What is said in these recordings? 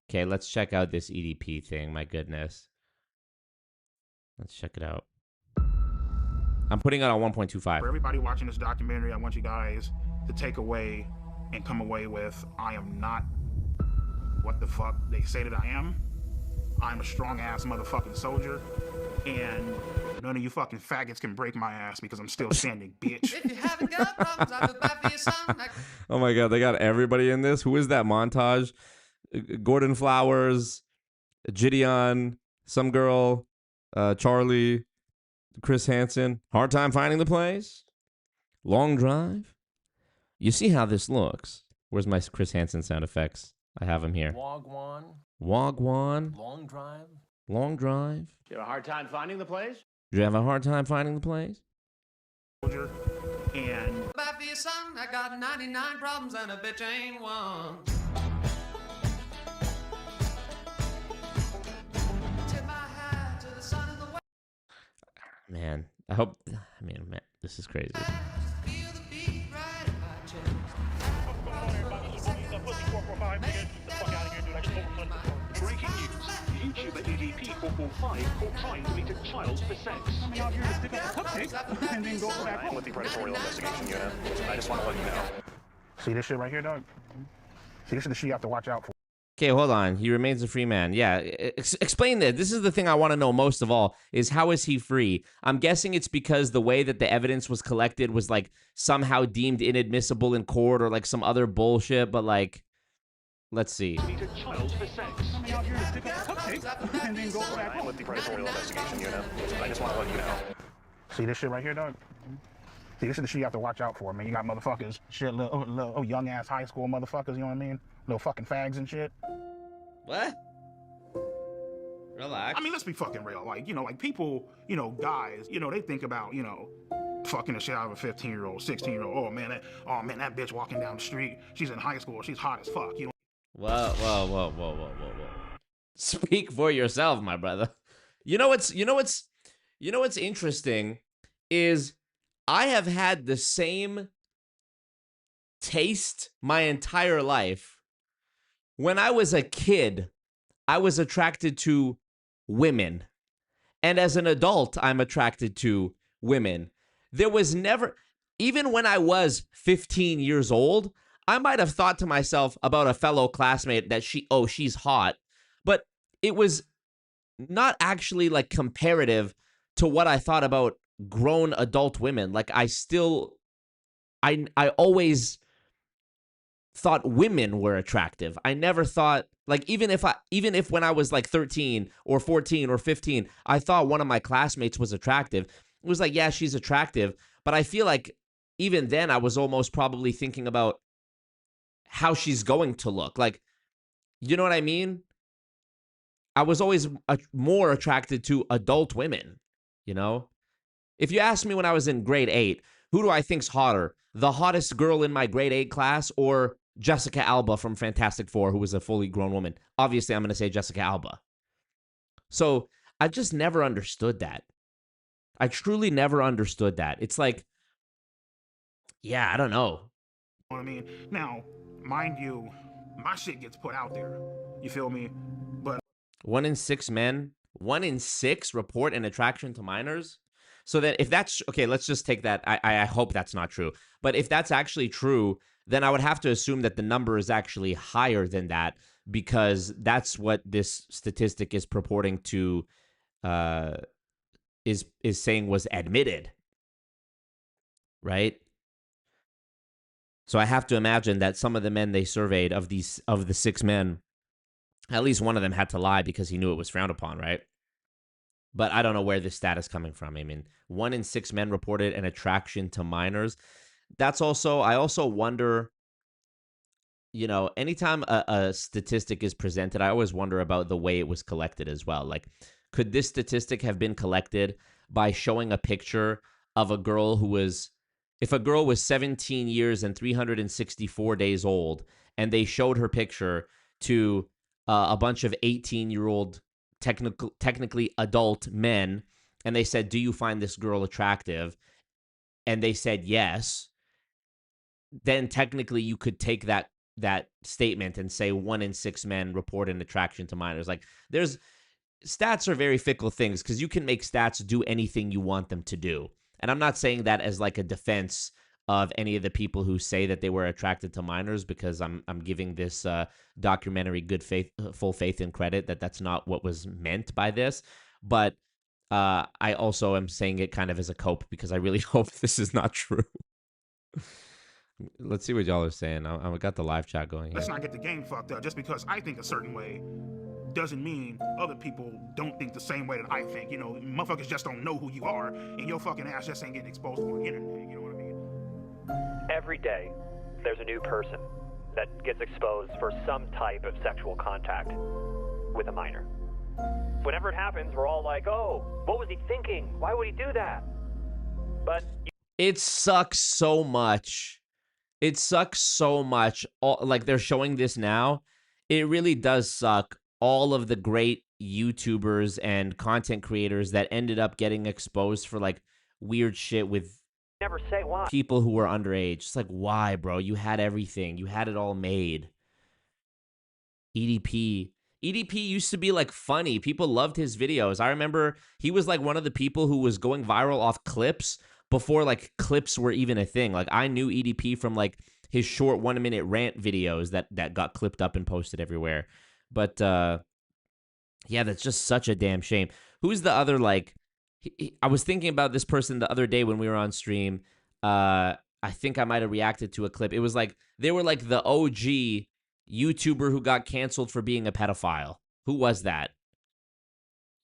Okay, let's check out this EDP thing. My goodness. Let's check it out. I'm putting it on 1.25. For everybody watching this documentary, I want you guys to take away and come away with, I am not what the fuck they say that I am. I'm a strong-ass motherfucking soldier, and none of you fucking faggots can break my ass because I'm still standing, bitch. If you haven't got problems, I feel bad for your son. Oh my god, they got everybody in this. Who is that montage? Gordon Flowers, Gideon, some girl, Charlie, Chris Hansen. Hard time finding the place. Long drive. You see how this looks. Where's my Chris Hansen sound effects? I have them here. Wagwan. Wagwan. Long drive. Long drive. You have a hard time finding the place? Do you have a hard time finding the place? Soldier, and Bad for your son. I got 99 problems and a bitch ain't one. Tip my hat to the sun and the west. Man, I hope. I mean, man, this is crazy. Feel the beat right in my chest. Breaking news. YouTuber EDP445 caught trying to meet a child for sex. I am with the Predatory Investigation Unit. I just want to let you know. see this shit right here, dog? See, this is the shit you have to watch out for. Okay, hold on. He remains a free man. Yeah, explain this. This is the thing I want to know most of all, is how is he free? I'm guessing it's because the way that the evidence was collected was, like, somehow deemed inadmissible in court or, like, some other bullshit, but, like, let's see. Meet a child for sex. I am with the Predatory Investigation Unit. I just want to let you know. See this shit right here, dog? See, this is the shit you have to watch out for, man. You got motherfuckers, shit, little young-ass high school motherfuckers, you know what I mean? Little fucking fags and shit. What? Relax. I mean, let's be fucking real. Like, you know, like people, you know, guys, you know, they think about, you know, fucking the shit out of a 15-year-old, 16-year-old. Oh man, that bitch walking down the street, she's in high school, she's hot as fuck, you know? Whoa. Speak for yourself, my brother. You know what's interesting is I have had the same taste my entire life. When I was a kid, I was attracted to women. And as an adult, I'm attracted to women. There was never, even when I was 15 years old, I might have thought to myself about a fellow classmate that she's hot. But it was not actually, like, comparative to what I thought about grown adult women. Like, I always thought women were attractive. I never thought, like, even if when I was like 13 or 14 or 15, I thought one of my classmates was attractive. It was like, yeah, she's attractive. But I feel like even then I was almost probably thinking about how she's going to look. Like, you know what I mean? I was always more attracted to adult women, you know? If you asked me when I was in grade 8, who do I think's hotter? The hottest girl in my grade 8 class or Jessica Alba from Fantastic Four, who was a fully grown woman? Obviously, I'm going to say Jessica Alba. So I just never understood that. I truly never understood that. It's like, yeah, I don't know. You know what I mean? Now, mind you, my shit gets put out there. You feel me? But 1 in 6 men, 1 in 6 report an attraction to minors. So that if that's, okay, let's just take that. I hope that's not true. But if that's actually true, then I would have to assume that the number is actually higher than that, because that's what this statistic is purporting to, is saying was admitted, right? So I have to imagine that some of the men they surveyed of the 6 men, at least one of them had to lie because he knew it was frowned upon, right? But I don't know where this stat is coming from. I mean, 1 in 6 men reported an attraction to minors. That's also, I also wonder, you know, anytime a statistic is presented, I always wonder about the way it was collected as well. Like, could this statistic have been collected by showing a picture of a girl who was, if a girl was 17 years and 364 days old, and they showed her picture to a bunch of 18-year-old technically adult men, and they said, do you find this girl attractive? And they said yes. Then technically you could take that that statement and say 1 in 6 men report an attraction to minors. Like, there's stats are very fickle things because you can make stats do anything you want them to do. And I'm not saying that as like a defense of any of the people who say that they were attracted to minors, because I'm giving this documentary good faith, full faith and credit that that's not what was meant by this. But I also am saying it kind of as a cope because I really hope this is not true. Let's see what y'all are saying. I got the live chat going. Let's not get the game fucked up. Just because I think a certain way doesn't mean other people don't think the same way that I think. You know, motherfuckers just don't know who you are, and your fucking ass just ain't getting exposed on the internet. You know what I mean? Every day, there's a new person that gets exposed for some type of sexual contact with a minor. Whenever it happens, we're all like, oh, what was he thinking? Why would he do that? But it sucks so much. It sucks so much. Like, they're showing this now. It really does suck. All of the great YouTubers and content creators that ended up getting exposed for like weird shit with never say why. People who were underage. It's like, why, bro? You had everything. You had it all made. EDP used to be like funny. People loved his videos. I remember he was like one of the people who was going viral off clips before like clips were even a thing. Like, I knew EDP from like his short 1-minute rant videos that got clipped up and posted everywhere. But yeah, that's just such a damn shame. Who's the other, like, I was thinking about this person the other day when we were on stream. I think I might have reacted to a clip. It was like, they were like the OG YouTuber who got canceled for being a pedophile. Who was that?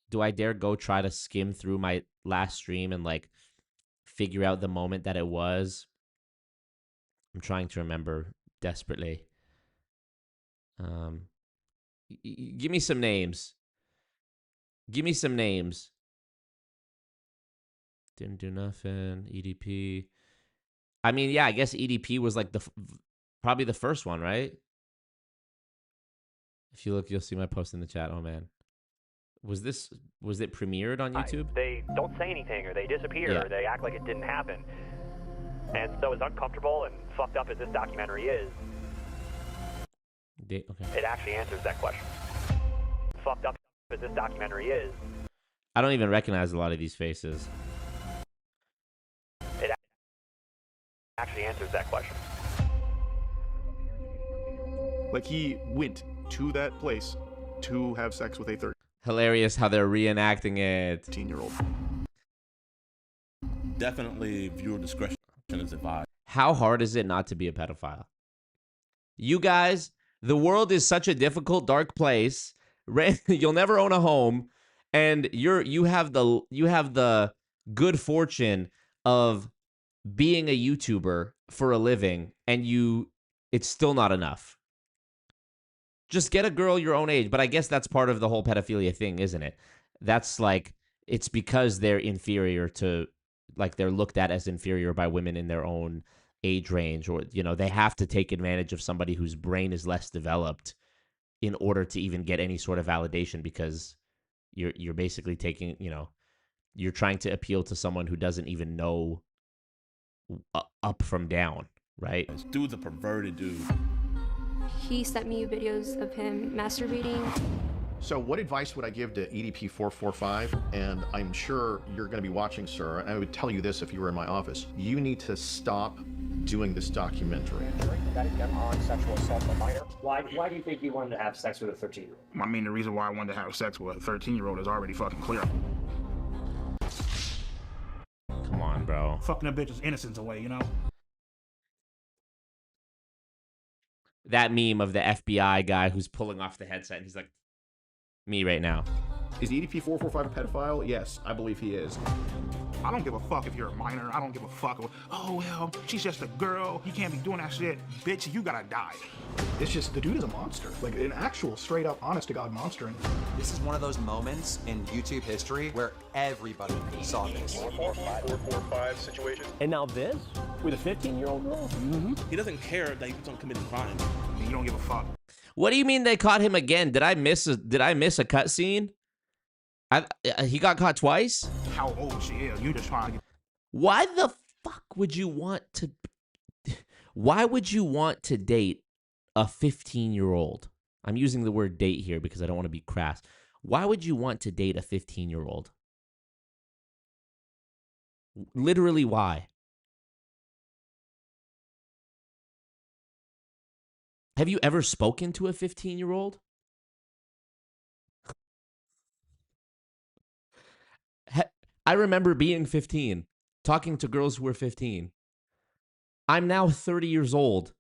Do I dare go try to skim through my last stream and like figure out the moment that it was? I'm trying to remember desperately. Give me some names. Give me some names. Didn't do nothing. EDP. I mean, yeah, I guess EDP was like probably the first one, right? If you look, you'll see my post in the chat. Oh man. Was it premiered on YouTube? They don't say anything, or they disappear, or they act like it didn't happen. And so, as uncomfortable and fucked up as this documentary is, okay, it actually answers that question. Fucked up as this documentary is, I don't even recognize a lot of these faces. it actually answers that question. Like, he went to that place to have sex with a Hilarious how they're reenacting it. 13-year-old. Definitely viewer discretion is advised. How hard is it not to be a pedophile? You guys, the world is such a difficult, dark place. You'll never own a home, and you have the good fortune of being a YouTuber for a living, and it's still not enough. Just get a girl your own age. But I guess that's part of the whole pedophilia thing, isn't it? That's like, it's because they're inferior to, like, they're looked at as inferior by women in their own age range, or, you know, they have to take advantage of somebody whose brain is less developed in order to even get any sort of validation, because you're basically taking, you know, you're trying to appeal to someone who doesn't even know up from down, right? This dude's a perverted dude. He sent me videos of him masturbating. So what advice would I give to EDP445? And I'm sure you're going to be watching, sir, and I would tell you this if you were in my office. You need to stop doing this documentary. That is on sexual assault of a minor. Why do you think you wanted to have sex with a 13-year-old? I mean, the reason why I wanted to have sex with a 13-year-old is already fucking clear. Come on, bro. Fucking a bitch's innocence away, you know? That meme of the FBI guy who's pulling off the headset, and he's like, me right now. Is EDP445 a pedophile? Yes, I believe he is. I don't give a fuck if you're a minor. I don't give a fuck. Oh, well, she's just a girl. You can't be doing that shit. Bitch, you gotta die. It's just, the dude is a monster. Like, an actual, straight up, honest-to-God monster. And this is one of those moments in YouTube history where everybody saw this. 445 situation. And now this? With a 15-year-old girl? Mm-hmm. He doesn't care that he's on committing crime. You don't give a fuck. What do you mean they caught him again? Did I miss a cutscene? He got caught twice? How old she is? You just trying to get... Why the fuck would you want to... Why would you want to date a 15-year-old? I'm using the word date here because I don't want to be crass. Why would you want to date a 15-year-old? Literally, why? Have you ever spoken to a 15-year-old? I remember being 15, talking to girls who were 15. I'm now 30 years old,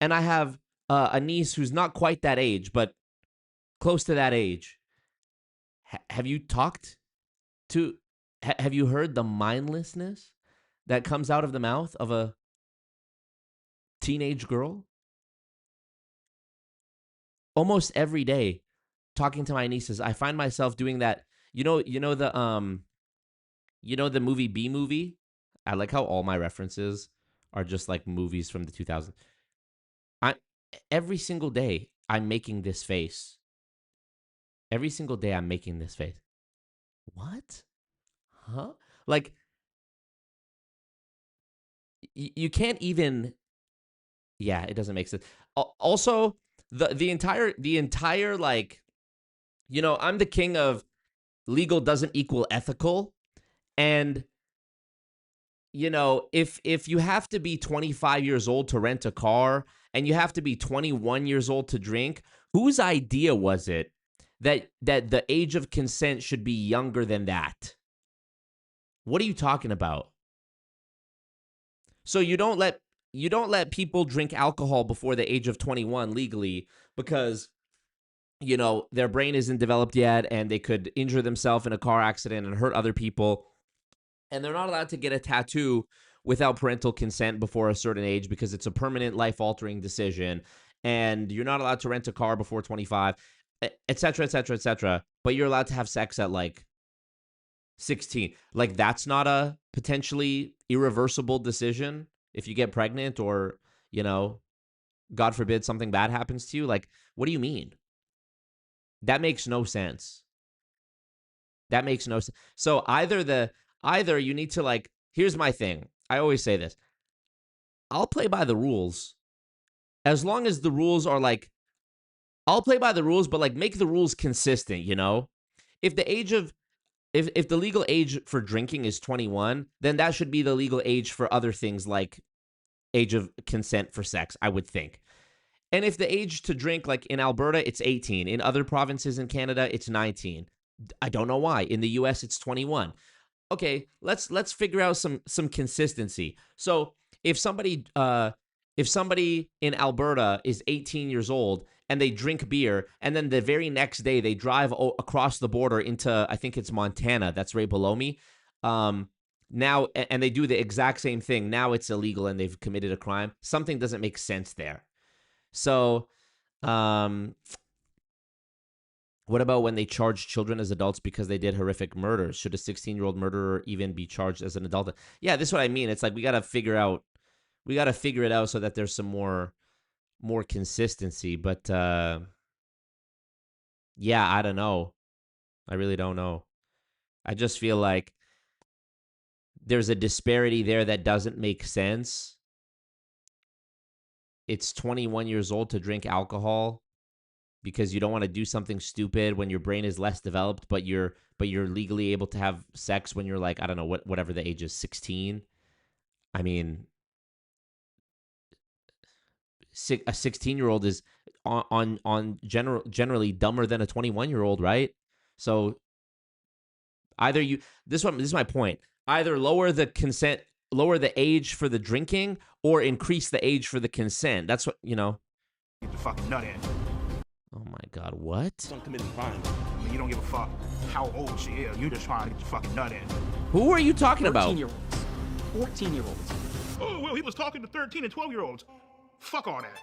and I have a niece who's not quite that age, but close to that age. Have you talked to, have you heard the mindlessness that comes out of the mouth of a teenage girl? Almost every day, talking to my nieces, I find myself doing that. You know the movie B Movie? I like how all my references are just like movies from the 2000s. Every single day I'm making this face. Every single day I'm making this face. What? Huh? Like you can't even. Yeah, it doesn't make sense. Also, the entire like, I'm the king of legal doesn't equal ethical, and if you have to be 25 years old to rent a car and you have to be 21 years old to drink, whose idea was it that the age of consent should be younger than that? What are you talking about? So you don't let people drink alcohol before the age of 21 legally because their brain isn't developed yet and they could injure themselves in a car accident and hurt other people. And they're not allowed to get a tattoo without parental consent before a certain age because it's a permanent life-altering decision. And you're not allowed to rent a car before 25, et cetera, et cetera, et cetera. But you're allowed to have sex at like 16. Like, that's not a potentially irreversible decision if you get pregnant or, God forbid something bad happens to you. Like, what do you mean? That makes no sense. That makes no sense. So either you need to, like, here's my thing. I always say this. I'll play by the rules as long as the rules are like, I'll play by the rules, but like make the rules consistent, If the legal age for drinking is 21, then that should be the legal age for other things like age of consent for sex, I would think. And if the age to drink, like in Alberta, it's 18. In other provinces in Canada, it's 19. I don't know why. In the US, it's 21. Okay, let's figure out some consistency. So if somebody in Alberta is 18 years old and they drink beer and then the very next day they drive across the border into, I think it's Montana, that's right below me, now, and they do the exact same thing, now it's illegal and they've committed a crime. Something doesn't make sense there. So, what about when they charge children as adults because they did horrific murders? Should a 16-year-old murderer even be charged as an adult? Yeah, this is what I mean. It's like we got to figure it out so that there's some more consistency. But yeah, I don't know. I really don't know. I just feel like there's a disparity there that doesn't make sense. It's 21 years old to drink alcohol because you don't want to do something stupid when your brain is less developed, but you're legally able to have sex when you're like, I don't know, whatever the age is, 16. I mean, a 16-year-old is generally dumber than a 21-year-old, right? So either this is my point. Either lower the age for the drinking or increase the age for the consent. That's what, Get the fucking nut in. Oh my God, what? Don't commit crime. You don't give a fuck how old she is. You just trying to get your fucking nut in. Who are you talking about? 14-year-olds. Oh, well, he was talking to 13 and 12-year-olds. Fuck all that.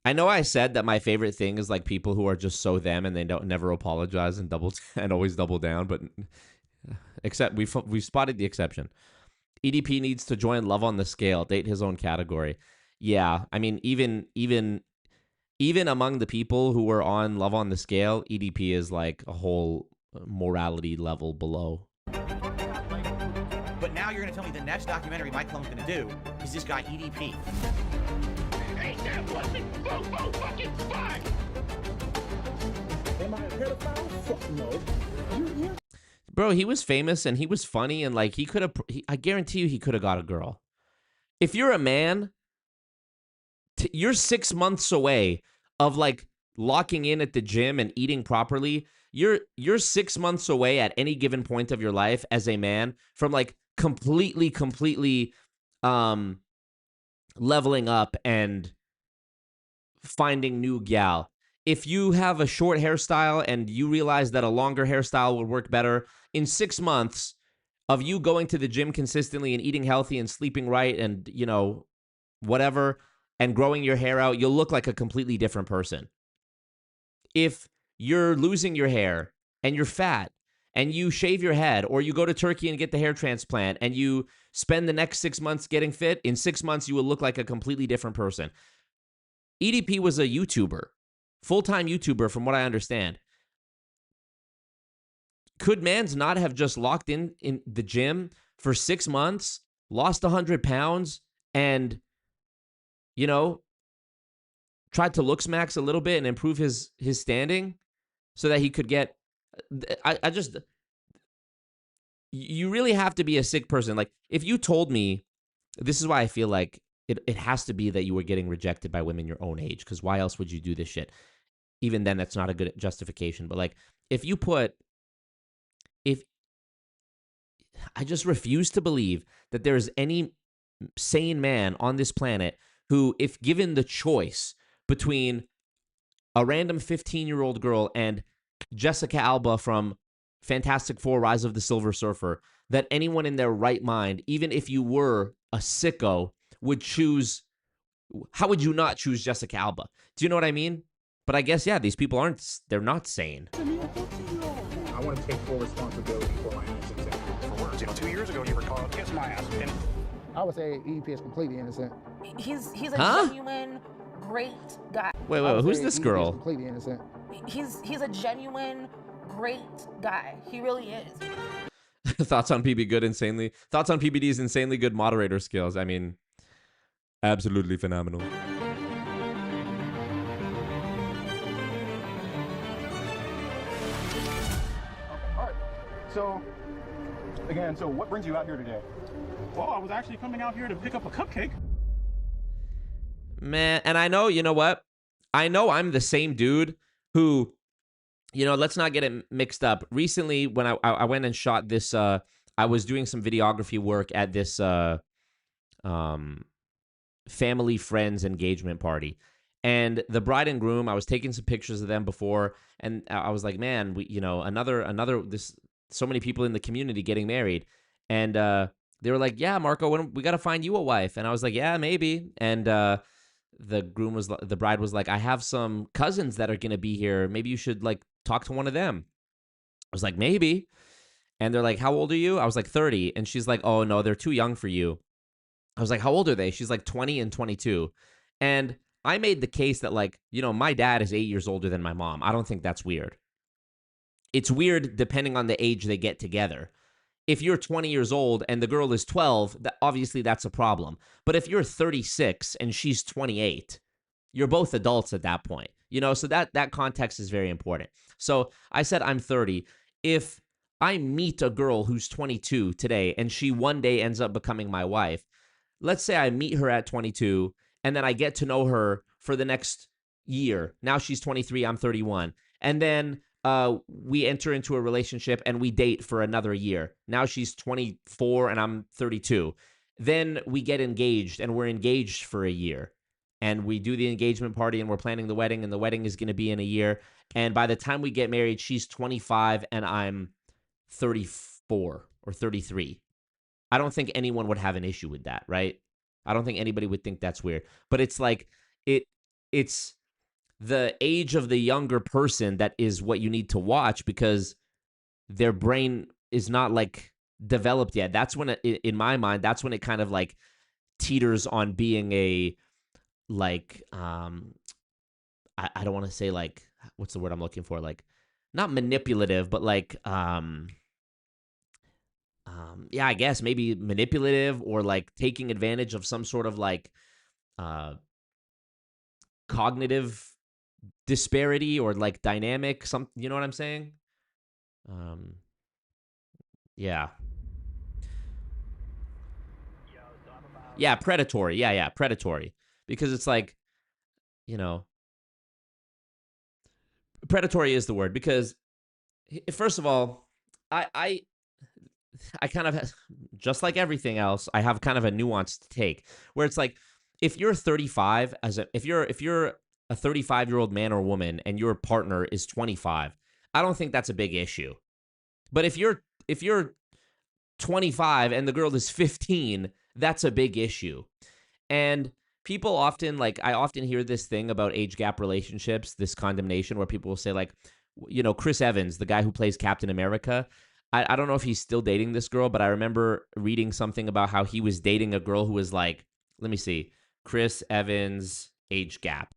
I know I said that my favorite thing is like people who are just so them and they never apologize and always double down, but except we've spotted the exception. EDP needs to join Love on the Scale, date his own category. Yeah, I mean, even among the people who are on Love on the Scale, EDP is like a whole morality level below. But now you're going to tell me the next documentary my clone's going to do is this guy EDP. Damn pussy! 4 fucking 5! Am I a pedophile? Fuck no. Bro, he was famous and he was funny and like he could have. I guarantee you, he could have got a girl. If you're a man, you're 6 months away of like locking in at the gym and eating properly. You're 6 months away at any given point of your life as a man from like completely leveling up and finding new gal. If you have a short hairstyle and you realize that a longer hairstyle would work better, in 6 months of you going to the gym consistently and eating healthy and sleeping right and, you know, whatever, and growing your hair out, you'll look like a completely different person. If you're losing your hair and you're fat and you shave your head, or you go to Turkey and get the hair transplant and you spend the next 6 months getting fit, in 6 months you will look like a completely different person. EDP was a YouTuber, full-time YouTuber from what I understand. Could Mans not have just locked in the gym for 6 months, lost 100 pounds, and, you know, tried to look smacks a little bit and improve his standing so that he could get... I just... You really have to be a sick person. Like, if you told me... This is why I feel like it has to be that you were getting rejected by women your own age, because why else would you do this shit? Even then, that's not a good justification. But, like, if I just refuse to believe that there's any sane man on this planet who, if given the choice between a random 15-year-old girl and Jessica Alba from Fantastic Four: Rise of the Silver Surfer, that anyone in their right mind, even if you were a sicko, would choose... How would you not choose Jessica Alba? Do you know what I mean? But I guess, yeah, these people they're not sane. I want to take full responsibility for my innocence. For words, 2 years ago you were called kiss my ass. And I would say EDP is completely innocent. He's a Huh? genuine great guy. Wait, who's this EDP is girl? completely innocent. He's a genuine great guy. He really is. Thoughts on PBD's insanely good moderator skills. I mean, absolutely phenomenal. All right. So, again, so what brings you out here today? well, I was actually coming out here to pick up a cupcake. Man, and I know, you know what? I know I'm the same dude who, you know, let's not get it mixed up. Recently, when I went and shot this, I was doing some videography work at this family friends engagement party. And the bride and groom, I was taking some pictures of them before, and I was like, man, so many people in the community getting married. And they were like, yeah, Marco, we got to find you a wife. And I was like, yeah, maybe. And the bride was like, I have some cousins that are going to be here. Maybe you should like talk to one of them. I was like, maybe. And they're like, how old are you? I was like, 30. And she's like, oh no, they're too young for you. I was like, how old are they? She's like 20 and 22. And I made the case that, like, you know, my dad is 8 years older than my mom. I don't think that's weird. It's weird depending on the age they get together. If you're 20 years old and the girl is 12, obviously that's a problem. But if you're 36 and she's 28, you're both adults at that point. You know, so that context is very important. So I said I'm 30. If I meet a girl who's 22 today and she one day ends up becoming my wife, let's say I meet her at 22 and then I get to know her for the next year. Now she's 23, I'm 31. And then we enter into a relationship and we date for another year. Now she's 24 and I'm 32. Then we get engaged and we're engaged for a year. And we do the engagement party and we're planning the wedding, and the wedding is going to be in a year. And by the time we get married, she's 25 and I'm 34 or 33. I don't think anyone would have an issue with that, right? I don't think anybody would think that's weird. But it's like it's the age of the younger person that is what you need to watch, because their brain is not like developed yet. That's when in my mind, that's when it kind of like teeters on being a like I don't want to say like, what's the word I'm looking for? Like, not manipulative, but like yeah, I guess maybe manipulative, or like taking advantage of some sort of like cognitive disparity or like dynamic, some, you know what I'm saying? Yeah. Yeah, predatory. Yeah, predatory. Because it's like, you know, predatory is the word because first of all, I I kind of, just like everything else, I have kind of a nuanced take where it's like, if you're 35 if you're a 35-year-old man or woman and your partner is 25, I don't think that's a big issue. But if you're 25 and the girl is 15, that's a big issue. And people often, like, I often hear this thing about age gap relationships, this condemnation where people will say, like, Chris Evans, the guy who plays Captain America. I don't know if he's still dating this girl, but I remember reading something about how he was dating a girl who was like, let me see, Chris Evans age gap.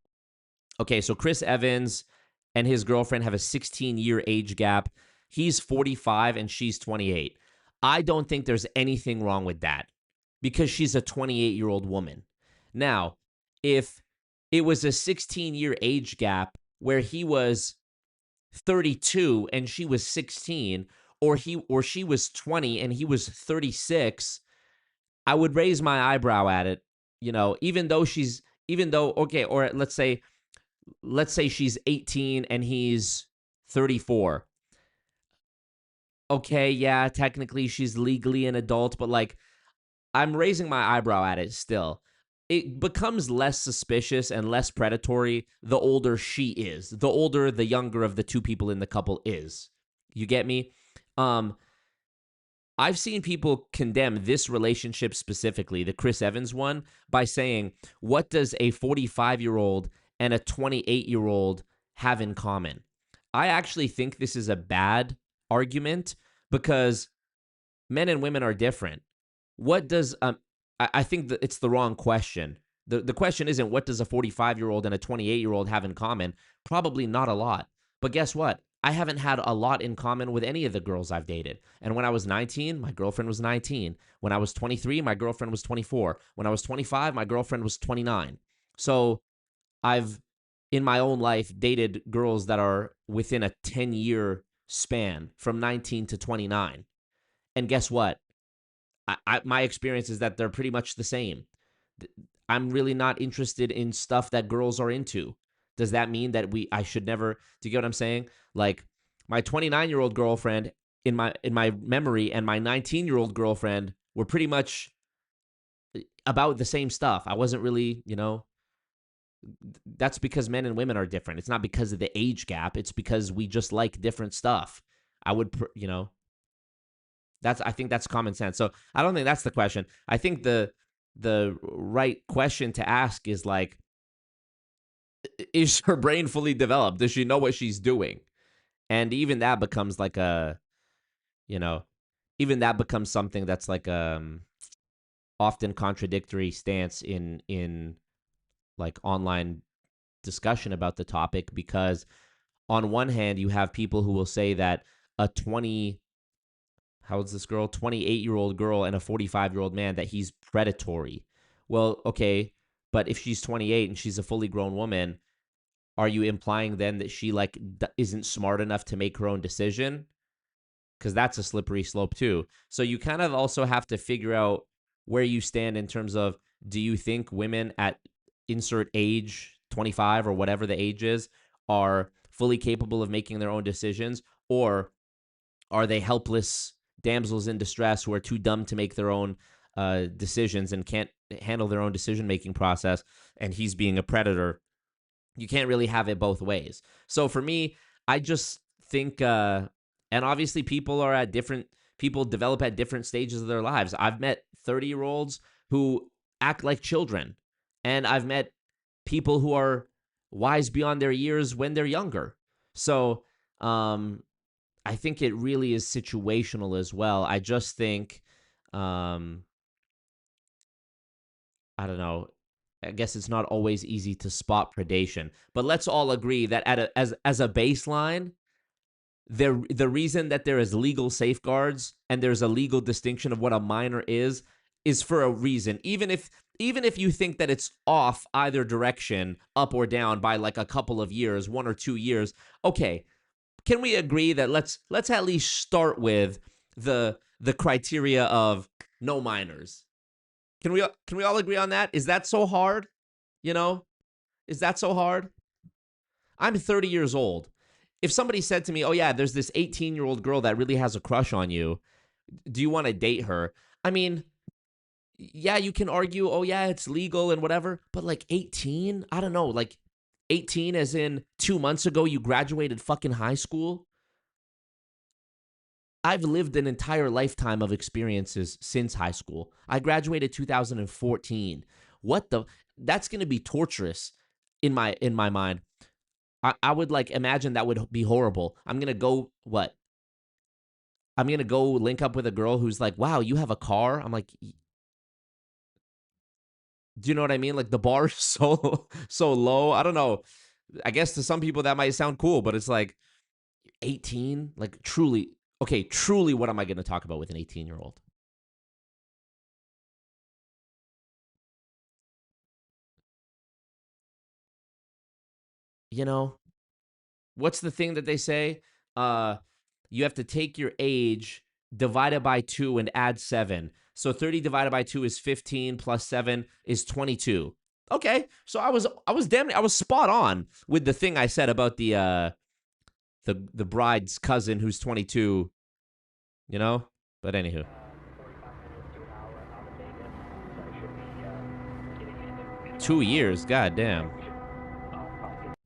Okay, so Chris Evans and his girlfriend have a 16-year age gap. He's 45 and she's 28. I don't think there's anything wrong with that because she's a 28-year-old woman. Now, if it was a 16-year age gap where he was 32 and she was 16, or she was 20 and he was 36, I would raise my eyebrow at it, okay, or let's say she's 18 and he's 34. Okay, yeah, technically she's legally an adult, but like, I'm raising my eyebrow at it still. It becomes less suspicious and less predatory the older she is, the older the younger of the two people in the couple is. You get me? I've seen people condemn this relationship specifically, the Chris Evans one, by saying, what does a 45-year-old and a 28-year-old have in common? I actually think this is a bad argument because men and women are different. What does I think that it's the wrong question. The question isn't what does a 45-year-old and a 28-year-old have in common? Probably not a lot. But guess what? I haven't had a lot in common with any of the girls I've dated. And when I was 19, my girlfriend was 19. When I was 23, my girlfriend was 24. When I was 25, my girlfriend was 29. So I've, in my own life, dated girls that are within a 10-year span from 19 to 29. And guess what? My experience is that they're pretty much the same. I'm really not interested in stuff that girls are into. Does that mean that I should never, do you get what I'm saying? Like, my 29-year-old girlfriend in my memory and my 19-year-old girlfriend were pretty much about the same stuff. I wasn't really, that's because men and women are different. It's not because of the age gap. It's because we just like different stuff. I think that's common sense. So I don't think that's the question. I think the right question to ask is like, is her brain fully developed? Does she know what she's doing? And even that becomes like even that becomes something that's like often contradictory stance in like online discussion about the topic, because on one hand you have people who will say that a how old's this girl? 28-year-old girl and a 45-year-old man, that he's predatory. Well, okay, but if she's 28 and she's a fully grown woman, are you implying then that she like isn't smart enough to make her own decision? Because that's a slippery slope too. So you kind of also have to figure out where you stand in terms of, do you think women at insert age, 25 or whatever the age is, are fully capable of making their own decisions, or are they helpless damsels in distress who are too dumb to make their own decisions and can't handle their own decision-making process, and he's being a predator? You can't really have it both ways. So for me, I just think, and obviously people develop at different stages of their lives. I've met 30-year-olds who act like children, and I've met people who are wise beyond their years when they're younger. So I think it really is situational as well. I just think, I don't know. I guess it's not always easy to spot predation, but let's all agree that as a baseline, the reason that there is legal safeguards and there's a legal distinction of what a minor is for a reason. Even if even if you think that it's off either direction, up or down by like a couple of years, 1 or 2 years, okay, can we agree that let's at least start with the criteria of no minors? Can we all agree on that? Is that so hard? You know? Is that so hard? I'm 30 years old. If somebody said to me, "Oh yeah, there's this 18-year-old girl that really has a crush on you. Do you want to date her?" I mean, yeah, you can argue, "Oh yeah, it's legal and whatever," but like 18? I don't know, like 18 as in 2 months ago you graduated fucking high school? I've lived an entire lifetime of experiences since high school. I graduated 2014. What the? That's going to be torturous in my mind. I would like imagine that would be horrible. I'm going to go what? I'm going to go link up with a girl who's like, "Wow, you have a car?" I'm like, do you know what I mean? Like the bar is so low. I don't know. I guess to some people that might sound cool, but it's like 18, like truly. Okay, truly what am I going to talk about with an 18-year-old? You know, what's the thing that they say? You have to take your age, divide it by 2 and add 7. So 30 divided by 2 is 15 plus 7 is 22. Okay. So I was spot on with the thing I said about the bride's cousin who's 22, you know? But anywho. Two years, god damn.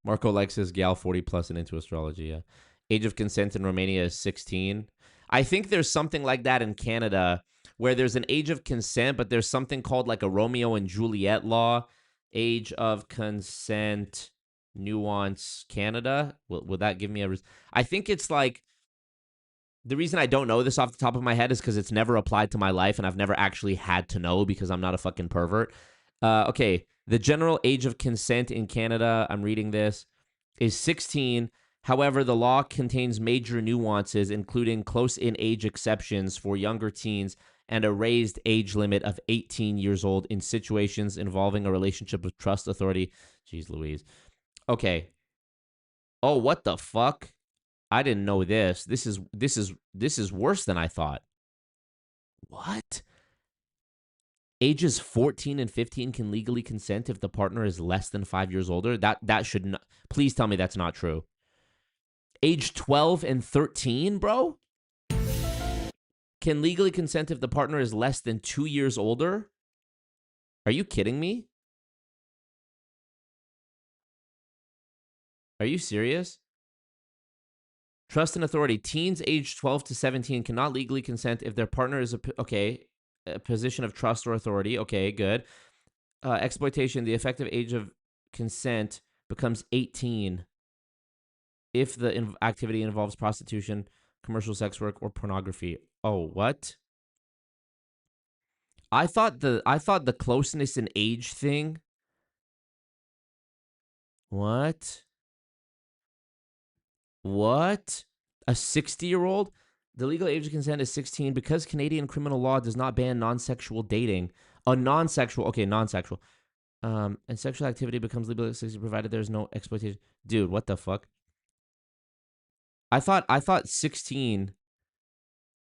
Marco likes his gal 40 plus and into astrology. Yeah. Age of consent in Romania is 16. I think there's something like that in Canada where there's an age of consent, but there's something called like a Romeo and Juliet law. Age of consent, nuance, Canada. Will that give me a... I think it's like... The reason I don't know this off the top of my head is because it's never applied to my life and I've never actually had to know because I'm not a fucking pervert. Okay, the general age of consent in Canada, I'm reading this, is 16. However, the law contains major nuances, including close-in age exceptions for younger teens and a raised age limit of 18 years old in situations involving a relationship with trust authority. Jeez Louise. Okay. Oh, what the fuck? I didn't know this. This is worse than I thought. What? Ages 14 and 15 can legally consent if the partner is less than 5 years older. That should not. Please tell me that's not true. Age 12 and 13, bro? Can legally consent if the partner is less than 2 years older? Are you kidding me? Are you serious? Trust and authority. Teens aged 12 to 17 cannot legally consent if their partner is a position of trust or authority. Okay, good. Exploitation. The effective age of consent becomes 18 if the activity involves prostitution, commercial sex work, or pornography. Oh, what? I thought the closeness in age thing. What? What? A 60-year-old? The legal age of consent is 16 because Canadian criminal law does not ban non-sexual dating. Non-sexual. And sexual activity becomes legal at 60 provided there's no exploitation. Dude, what the fuck? I thought 16.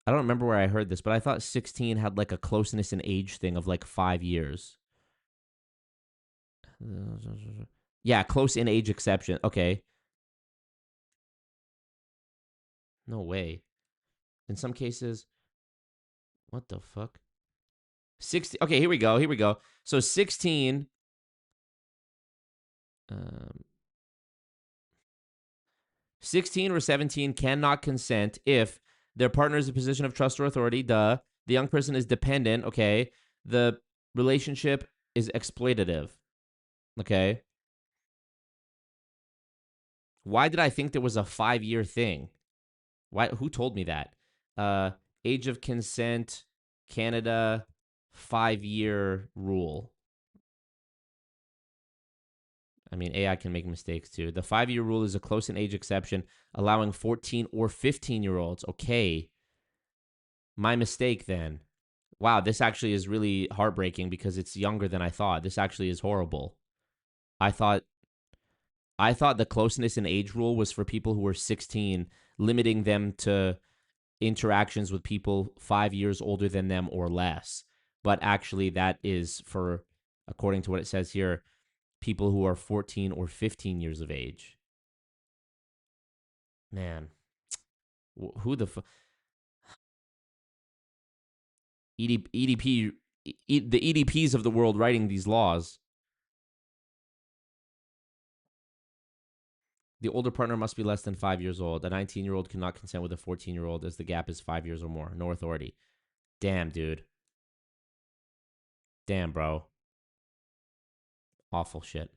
I don't remember where I heard this, but I thought 16 had like a closeness in age thing of like 5 years. Yeah, close in age exception. Okay. No way. In some cases, what the fuck? 60. Okay, here we go. So 16. 16 or 17 cannot consent if their partner is in a position of trust or authority. Duh. The young person is dependent. Okay. The relationship is exploitative. Okay. Why did I think there was a 5-year thing? Why? Who told me that? Age of consent, Canada, 5-year rule. I mean, AI can make mistakes too. The 5-year rule is a close in age exception, allowing 14 or 15-year-olds. Okay. My mistake then. Wow, this actually is really heartbreaking because it's younger than I thought. This actually is horrible. I thought the closeness in age rule was for people who were 16, limiting them to interactions with people 5 years older than them or less. But actually that is for, according to what it says here, people who are 14 or 15 years of age. Man, who the EDP, the EDPs of the world writing these laws. The older partner must be less than 5 years old. A 19-year-old cannot consent with a 14-year-old as the gap is 5 years or more. No authority. Damn, dude. Damn, bro. Awful shit.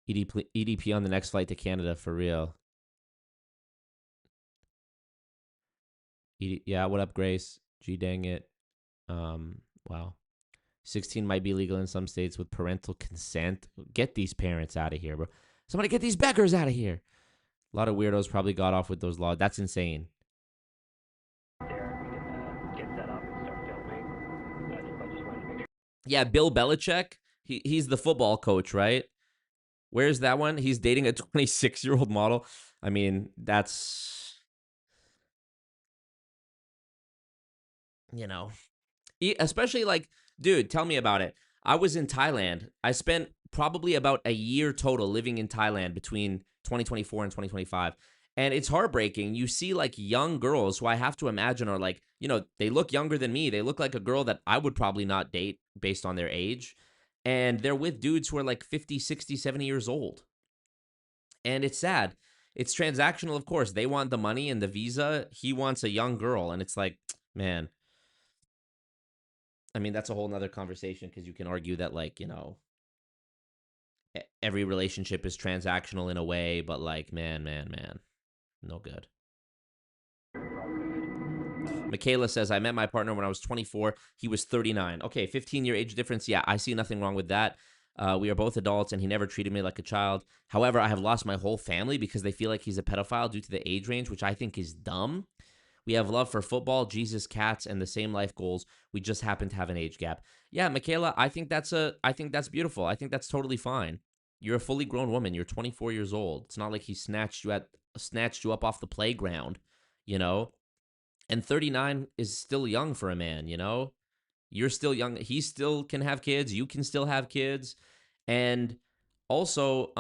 EDP on the next flight to Canada, for real. Yeah, what up, Grace? G dang it. Wow. 16 might be legal in some states with parental consent. Get these parents out of here, bro. Somebody get these beggars out of here. A lot of weirdos probably got off with those laws. That's insane. Yeah, Bill Belichick. He's the football coach, right? Where's that one? He's dating a 26-year-old model. I mean, that's, you know, especially like, dude, tell me about it. I was in Thailand. I spent probably about a year total living in Thailand between 2024 and 2025. And it's heartbreaking. You see like young girls who I have to imagine are like, you know, they look younger than me. They look like a girl that I would probably not date based on their age. And they're with dudes who are like 50, 60, 70 years old. And it's sad. It's transactional, of course. They want the money and the visa. He wants a young girl. And it's like, man, I mean, that's a whole nother conversation because you can argue that, like, you know, every relationship is transactional in a way, but like, man, no good. Michaela says, I met my partner when I was 24. He was 39. Okay, 15-year age difference. Yeah, I see nothing wrong with that. We are both adults, and he never treated me like a child. However, I have lost my whole family because they feel like he's a pedophile due to the age range, which I think is dumb. We have love for football, Jesus, cats, and the same life goals. We just happen to have an age gap. Yeah, Michaela, I think that's beautiful. I think that's totally fine. You're a fully grown woman. You're 24 years old. It's not like he snatched you up off the playground, you know? And 39 is still young for a man, you know? You're still young. He still can have kids. You can still have kids. And also,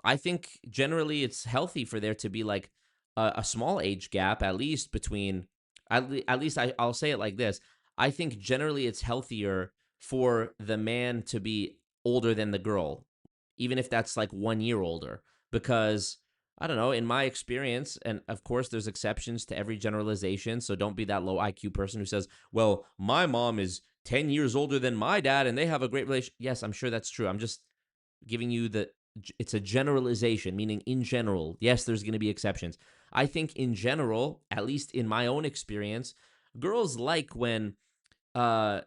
I think generally it's healthy for there to be like a small age gap, at least between, at least I'll say it like this. I think generally it's healthier for the man to be older than the girl, even if that's like 1 year older, because I don't know, in my experience, and of course there's exceptions to every generalization, so don't be that low IQ person who says, well, my mom is 10 years older than my dad and they have a great relationship. Yes, I'm sure that's true. I'm just giving you it's a generalization, meaning in general. Yes, there's going to be exceptions. I think in general, at least in my own experience, girls like when a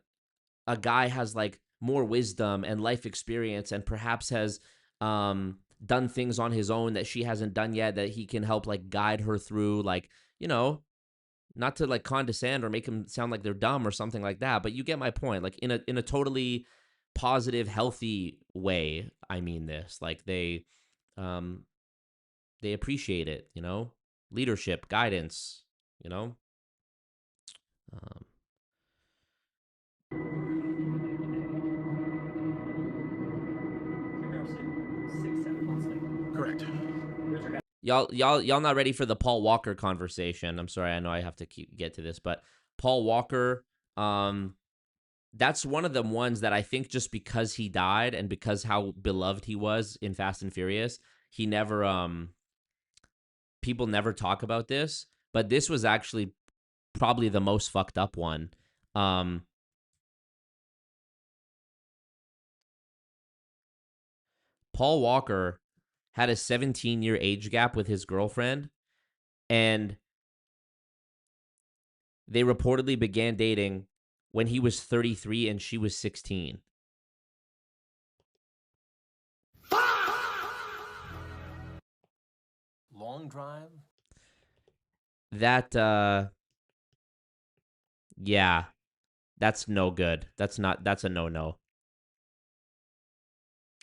guy has like more wisdom and life experience and perhaps has done things on his own that she hasn't done yet, that he can help like guide her through, like, you know, not to like condescend or make them sound like they're dumb or something like that, but you get my point. Like in a totally positive, healthy way, I mean this. Like they appreciate it, you know? Leadership, guidance, you know? Correct. Y'all not ready for the Paul Walker conversation. I'm sorry, I know I have to get to this, but Paul Walker, that's one of the ones that I think just because he died and because how beloved he was in Fast and Furious, he never people never talk about this, but this was actually probably the most fucked up one. Paul Walker had a 17-year age gap with his girlfriend, and they reportedly began dating when he was 33 and she was 16. Long drive? that yeah, that's no good. That's a no.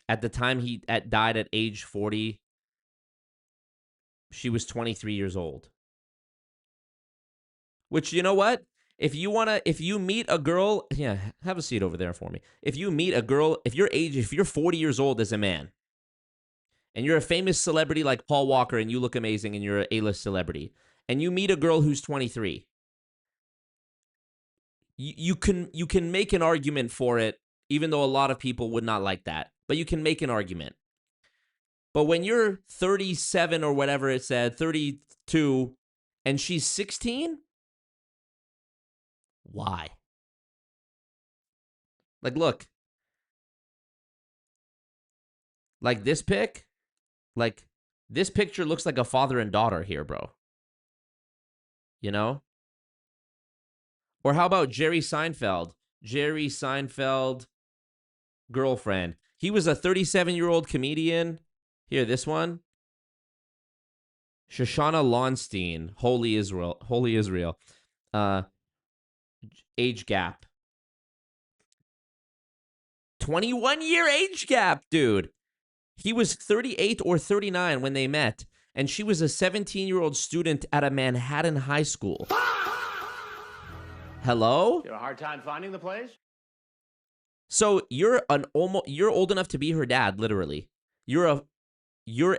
At the time he died at age 40, she was 23 years old. Which, you know what? If you meet a girl, yeah, have a seat over there for me. If you meet a girl, if you're 40 years old as a man, and you're a famous celebrity like Paul Walker and you look amazing and you're an A-list celebrity, and you meet a girl who's 23, you can make an argument for it, even though a lot of people would not like that. But you can make an argument. But when you're 37 or whatever it said, 32, and she's 16, why? Like, look. Like this pic, like this picture looks like a father and daughter here, bro. You know? Or how about Jerry Seinfeld? Jerry Seinfeld girlfriend. He was a 37-year-old comedian. Here, this one. Shoshana Lonstein, Holy Israel. Age gap. 21-year age gap, dude. He was 38 or 39 when they met, and she was a 17-year-old student at a Manhattan high school. Hello? You have a hard time finding the place? So you're old enough to be her dad, literally. You're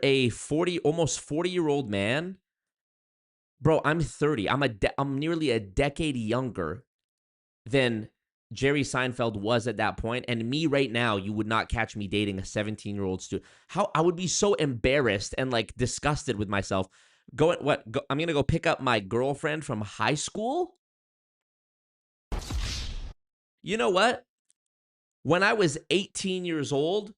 a 40, almost 40-year-old man. Bro, I'm 30. I'm nearly a decade younger than Jerry Seinfeld was at that point, and me right now, you would not catch me dating a 17-year-old student. How I would be so embarrassed and like disgusted with myself. I'm gonna go pick up my girlfriend from high school. You know what? When I was 18 years old,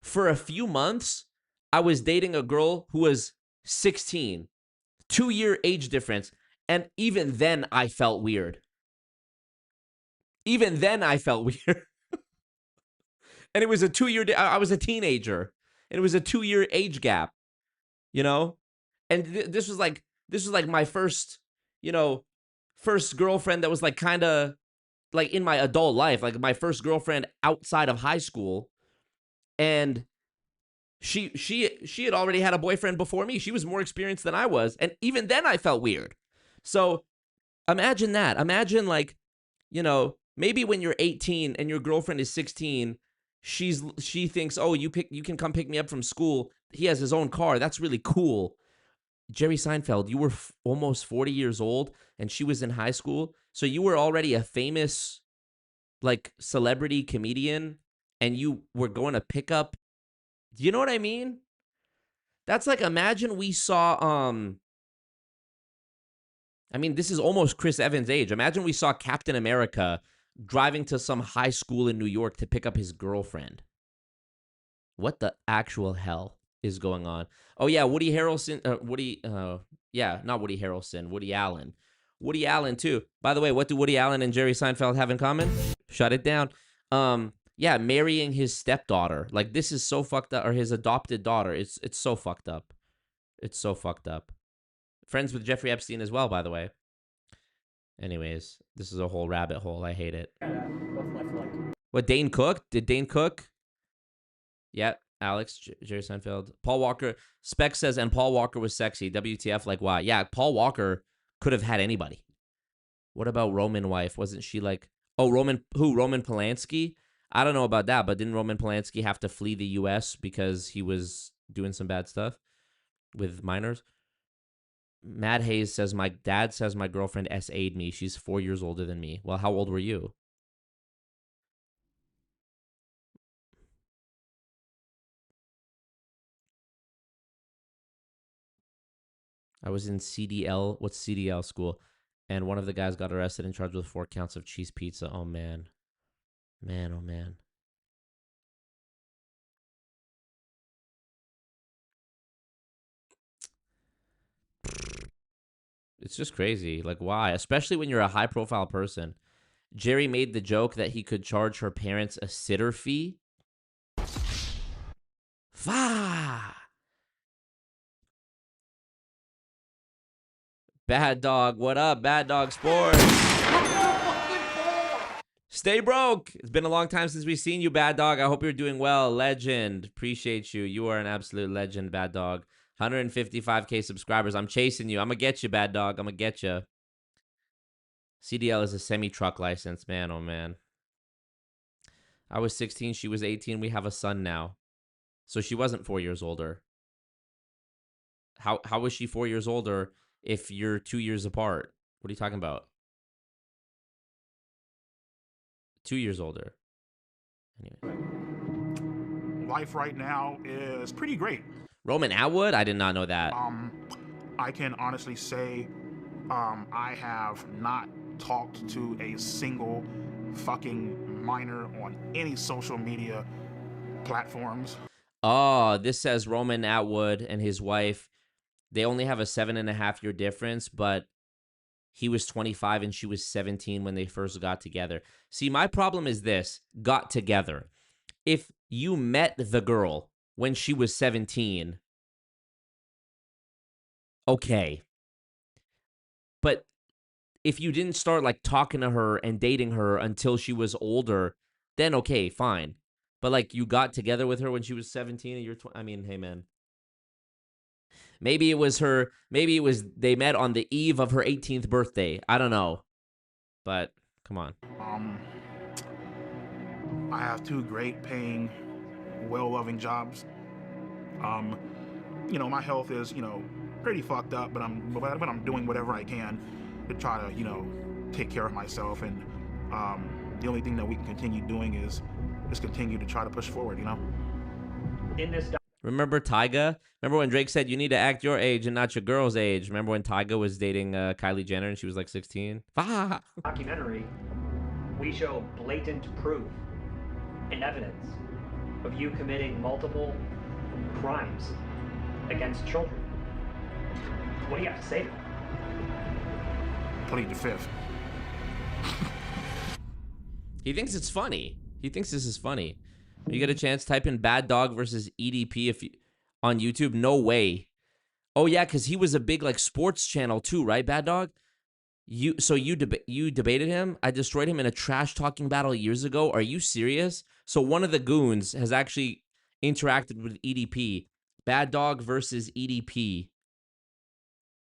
for a few months, I was dating a girl who was 16, 2-year age difference, and even then I felt weird. Even then, I felt weird. And it was a 2-year, I was a teenager. And it was a 2-year age gap, you know? And this was like my first, first girlfriend that was like kind of like in my adult life, like my first girlfriend outside of high school. And she had already had a boyfriend before me. She was more experienced than I was. And even then I felt weird. So imagine that. Imagine like, maybe when you're 18 and your girlfriend is 16, she thinks, oh, you can come pick me up from school. He has his own car. That's really cool. Jerry Seinfeld, you were almost 40 years old and she was in high school. So you were already a famous like celebrity comedian and you were going to pick up. Do you know what I mean? That's like, imagine we saw, this is almost Chris Evans' age. Imagine we saw Captain America driving to some high school in New York to pick up his girlfriend. What the actual hell is going on? Oh, yeah, Woody Harrelson. Not Woody Harrelson. Woody Allen. Woody Allen, too. By the way, what do Woody Allen and Jerry Seinfeld have in common? Shut it down. Marrying his stepdaughter. Like, this is so fucked up. Or his adopted daughter. It's so fucked up. It's so fucked up. Friends with Jeffrey Epstein as well, by the way. Anyways, this is a whole rabbit hole. I hate it. What, Dane Cook? Did Dane Cook? Yeah, Alex, Jerry Seinfeld. Paul Walker. Spec says, and Paul Walker was sexy. WTF, like, why? Yeah, Paul Walker could have had anybody. What about Roman wife? Wasn't she like, Roman Polanski? I don't know about that, but didn't Roman Polanski have to flee the U.S. because he was doing some bad stuff with minors? Matt Hayes says, my dad says my girlfriend SA'd me. She's 4 years older than me. Well, how old were you? I was in CDL. What's CDL school? And one of the guys got arrested and charged with 4 counts of cheese pizza. Oh, man. Man, oh, man. It's just crazy. Like, why? Especially when you're a high-profile person. Jerry made the joke that he could charge her parents a sitter fee. Bad Dog, what up? Bad Dog Sports. Stay broke. It's been a long time since we've seen you, Bad Dog. I hope you're doing well. Legend. Appreciate you. You are an absolute legend, Bad Dog. 155K subscribers. I'm chasing you. I'm going to get you, Bad Dog. I'm going to get you. CDL is a semi-truck license. Man, oh, man. I was 16. She was 18. We have a son now. So she wasn't 4 years older. How was she 4 years older if you're 2 years apart? What are you talking about? 2 years older. Anyway. Life right now is pretty great. Roman Atwood? I did not know that. I can honestly say I have not talked to a single fucking minor on any social media platforms. Oh, this says Roman Atwood and his wife, they only have a 7.5-year difference, but he was 25 and she was 17 when they first got together. See, my problem is this, got together. If you met the girl when she was 17, okay. But if you didn't start like talking to her and dating her until she was older, then okay, fine. But like you got together with her when she was 17 and you're 20. I mean, hey man. Maybe it was they met on the eve of her 18th birthday. I don't know. But come on. I have 2 great paying, well-loving jobs. You know, my health is, you know, pretty fucked up, but I'm doing whatever I can to try to, you know, take care of myself. And the only thing that we can continue doing is continue to try to push forward, you know? Remember Tyga? Remember when Drake said you need to act your age and not your girl's age? Remember when Tyga was dating Kylie Jenner and she was like 16? Documentary, we show blatant proof and evidence of you committing multiple crimes against children. What do you have to say to that? Plead the fifth. He thinks it's funny. He thinks this is funny. You get a chance, type in Bad Dog versus EDP on YouTube. No way. Oh yeah, because he was a big like sports channel too, right? Bad Dog. You debated him. I destroyed him in a trash talking battle years ago. Are you serious? So one of the goons has actually interacted with EDP. Bad Dog versus EDP.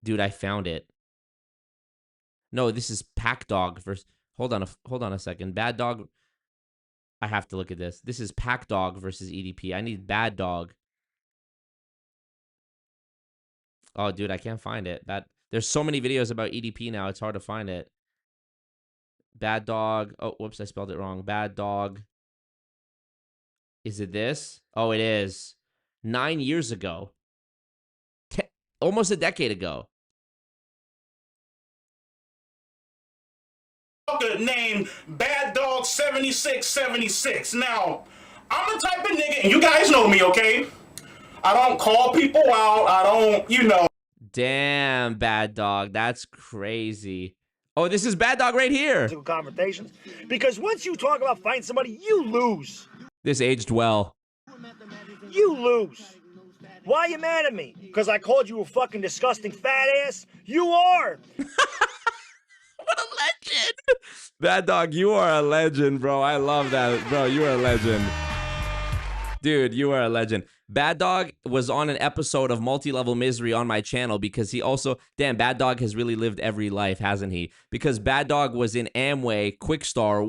Dude, I found it. No, this is Pack Dog versus. Hold on a second. Bad Dog. I have to look at this. This is Pack Dog versus EDP. I need Bad Dog. Oh, dude, I can't find it. There's so many videos about EDP now. It's hard to find it. Bad Dog. Oh, whoops, I spelled it wrong. Bad Dog. Is it this? Oh, it is. 9 years ago. Almost a decade ago. Named Bad Dog 7676. Now, I'm the type of nigga, and you guys know me, okay? I don't call people out. I don't, you know. Damn, Bad Dog. That's crazy. Oh, this is Bad Dog right here. Conversations. Because once you talk about fighting somebody, you lose. This aged well. You lose. Why are you mad at me? Because I called you a fucking disgusting fat ass? You are. What a legend. Bad Dog, you are a legend, bro. I love that. Bro, you are a legend. Dude, you are a legend. Bad Dog was on an episode of Multi-Level Misery on my channel because he also... Damn, Bad Dog has really lived every life, hasn't he? Because Bad Dog was in Amway, Quickstar,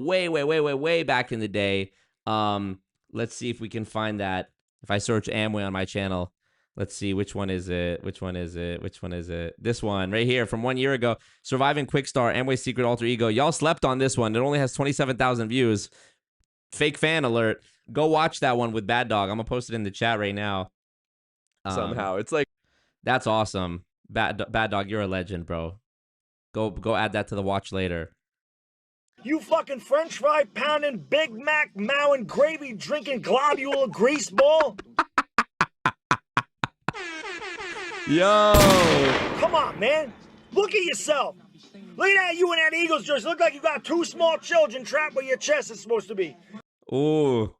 way back in the day. Let's see if we can find that. If I search Amway on my channel... Let's see, which one is it? Which one is it? Which one is it? This one right here from 1 year ago. Surviving Quickstar, Amway's Secret Alter Ego. Y'all slept on this one. It only has 27,000 views. Fake fan alert. Go watch that one with Bad Dog. I'm going to post it in the chat right now. Somehow. It's like... That's awesome. Bad Dog, you're a legend, bro. Go add that to the watch later. You fucking french fry pounding, Big Mac mowing, gravy drinking, globule grease ball. Yo! Come on, man. Look at yourself. Look at that, you and that Eagles jersey. Look like you got 2 small children trapped where your chest is supposed to be. Ooh.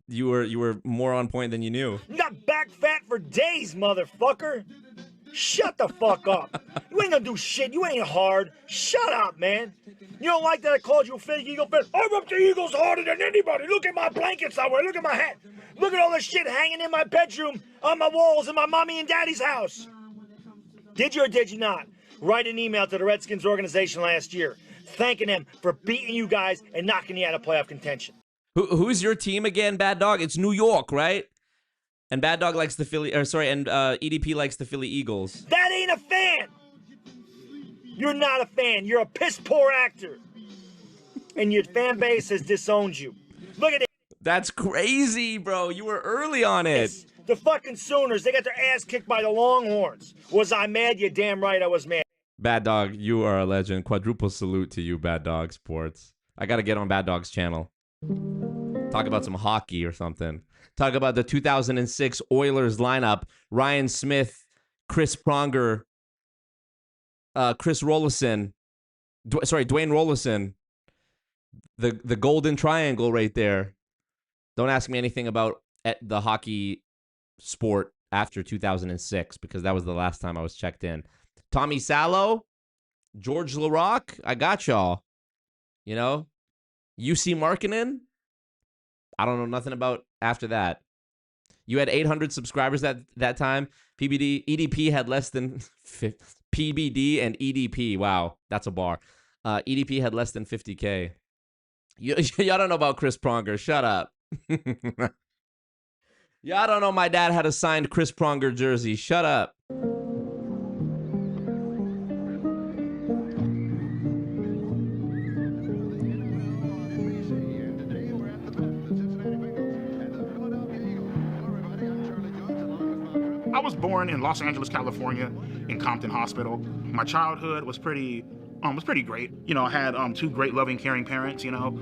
You were more on point than you knew. You got back fat for days, motherfucker. Shut the fuck up. You ain't gonna do shit. You ain't hard. Shut up, man. You don't like that I called you a fake Eagle fan? I'm up to Eagles harder than anybody. Look at my blankets I wear. Look at my hat. Look at all this shit hanging in my bedroom, on my walls, in my mommy and daddy's house. Did you or did you not write an email to the Redskins organization last year, thanking them for beating you guys and knocking you out of playoff contention? Who's your team again, Bad Dog? It's New York, right? And Bad Dog likes the Philly, or sorry, and EDP likes the Philly Eagles. That ain't a fan. You're not a fan. You're a piss poor actor. And your fan base has disowned you. Look at it. That's crazy, bro. You were early on it. The fucking Sooners, they got their ass kicked by the Longhorns. Was I mad? You're damn right I was mad. Bad Dog, you are a legend. Quadruple salute to you, Bad Dog Sports. I got to get on Bad Dog's channel. Talk about some hockey or something. Talk about the 2006 Oilers lineup. Ryan Smith, Chris Pronger, Chris Rollison. Dwayne Rollison. The golden triangle right there. Don't ask me anything about the hockey sport after 2006 because that was the last time I was checked in. Tommy Salo, George LaRock, I got y'all. You know? UC Markkinen, I don't know nothing about after that. You had 800 subscribers that time. EDP had less than PBD and EDP. Wow, that's a bar. EDP had less than 50K. Y'all don't know about Chris Pronger. Shut up. Y'all don't know my dad had a signed Chris Pronger jersey. Shut up. I was born in Los Angeles, California, in Compton Hospital. My childhood was pretty great. You know, I had two great, loving, caring parents. You know,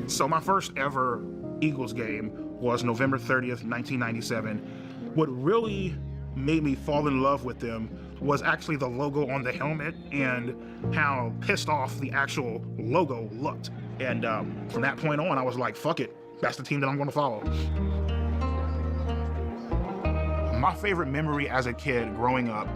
so my first ever Eagles game was November 30th, 1997. What really made me fall in love with them was actually the logo on the helmet and how pissed off the actual logo looked. And from that point on, I was like, fuck it, that's the team that I'm going to follow. My favorite memory as a kid growing up